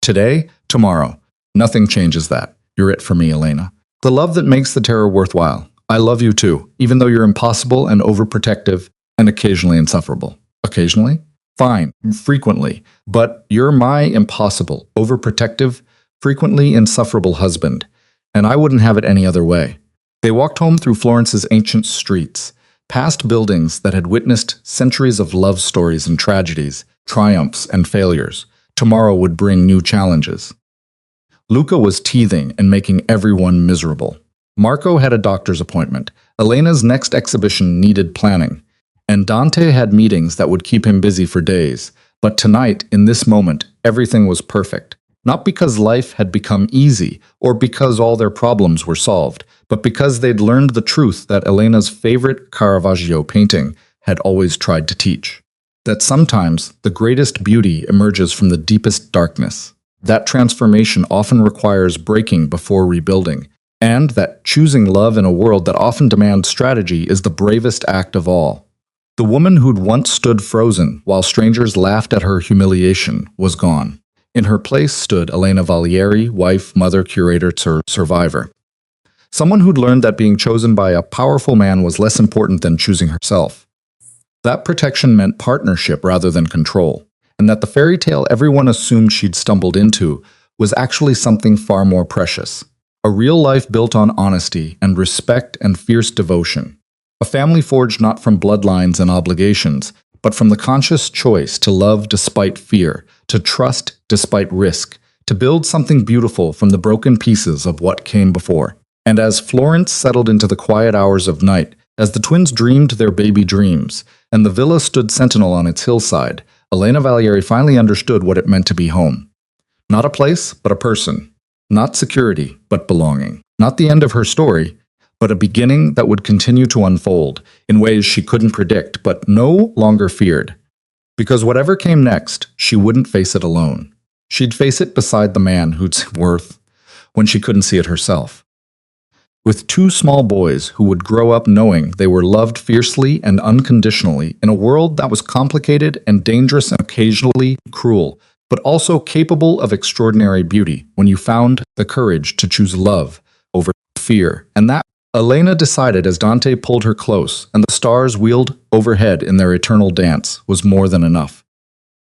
today, tomorrow. Nothing changes that. You're it for me, Elena. The love that makes the terror worthwhile. I love you too, even though you're impossible and overprotective and occasionally insufferable. Occasionally? Fine, frequently. But you're my impossible, overprotective, frequently insufferable husband, and I wouldn't have it any other way. They walked home through Florence's ancient streets, past buildings that had witnessed centuries of love stories and tragedies, triumphs and failures. Tomorrow would bring new challenges. Luca was teething and making everyone miserable. Marco had a doctor's appointment. Elena's next exhibition needed planning. And Dante had meetings that would keep him busy for days. But tonight, in this moment, everything was perfect. Not because life had become easy, or because all their problems were solved, but because they'd learned the truth that Elena's favorite Caravaggio painting had always tried to teach. That sometimes the greatest beauty emerges from the deepest darkness. That transformation often requires breaking before rebuilding, and that choosing love in a world that often demands strategy is the bravest act of all. The woman who'd once stood frozen while strangers laughed at her humiliation was gone. In her place stood Elena Valieri, wife, mother, curator, survivor. Someone who'd learned that being chosen by a powerful man was less important than choosing herself. That protection meant partnership rather than control, and that the fairy tale everyone assumed she'd stumbled into was actually something far more precious. A real life built on honesty and respect and fierce devotion. A family forged not from bloodlines and obligations, but from the conscious choice to love despite fear, to trust despite risk, to build something beautiful from the broken pieces of what came before. And as Florence settled into the quiet hours of night, as the twins dreamed their baby dreams, and the villa stood sentinel on its hillside, Elena Valieri finally understood what it meant to be home. Not a place, but a person. Not security, but belonging. Not the end of her story, but a beginning that would continue to unfold in ways she couldn't predict, but no longer feared. Because whatever came next, she wouldn't face it alone. She'd face it beside the man who's worth when she couldn't see it herself. With two small boys who would grow up knowing they were loved fiercely and unconditionally in a world that was complicated and dangerous and occasionally cruel, but also capable of extraordinary beauty when you found the courage to choose love over fear. And that Elena decided as Dante pulled her close and the stars wheeled overhead in their eternal dance was more than enough.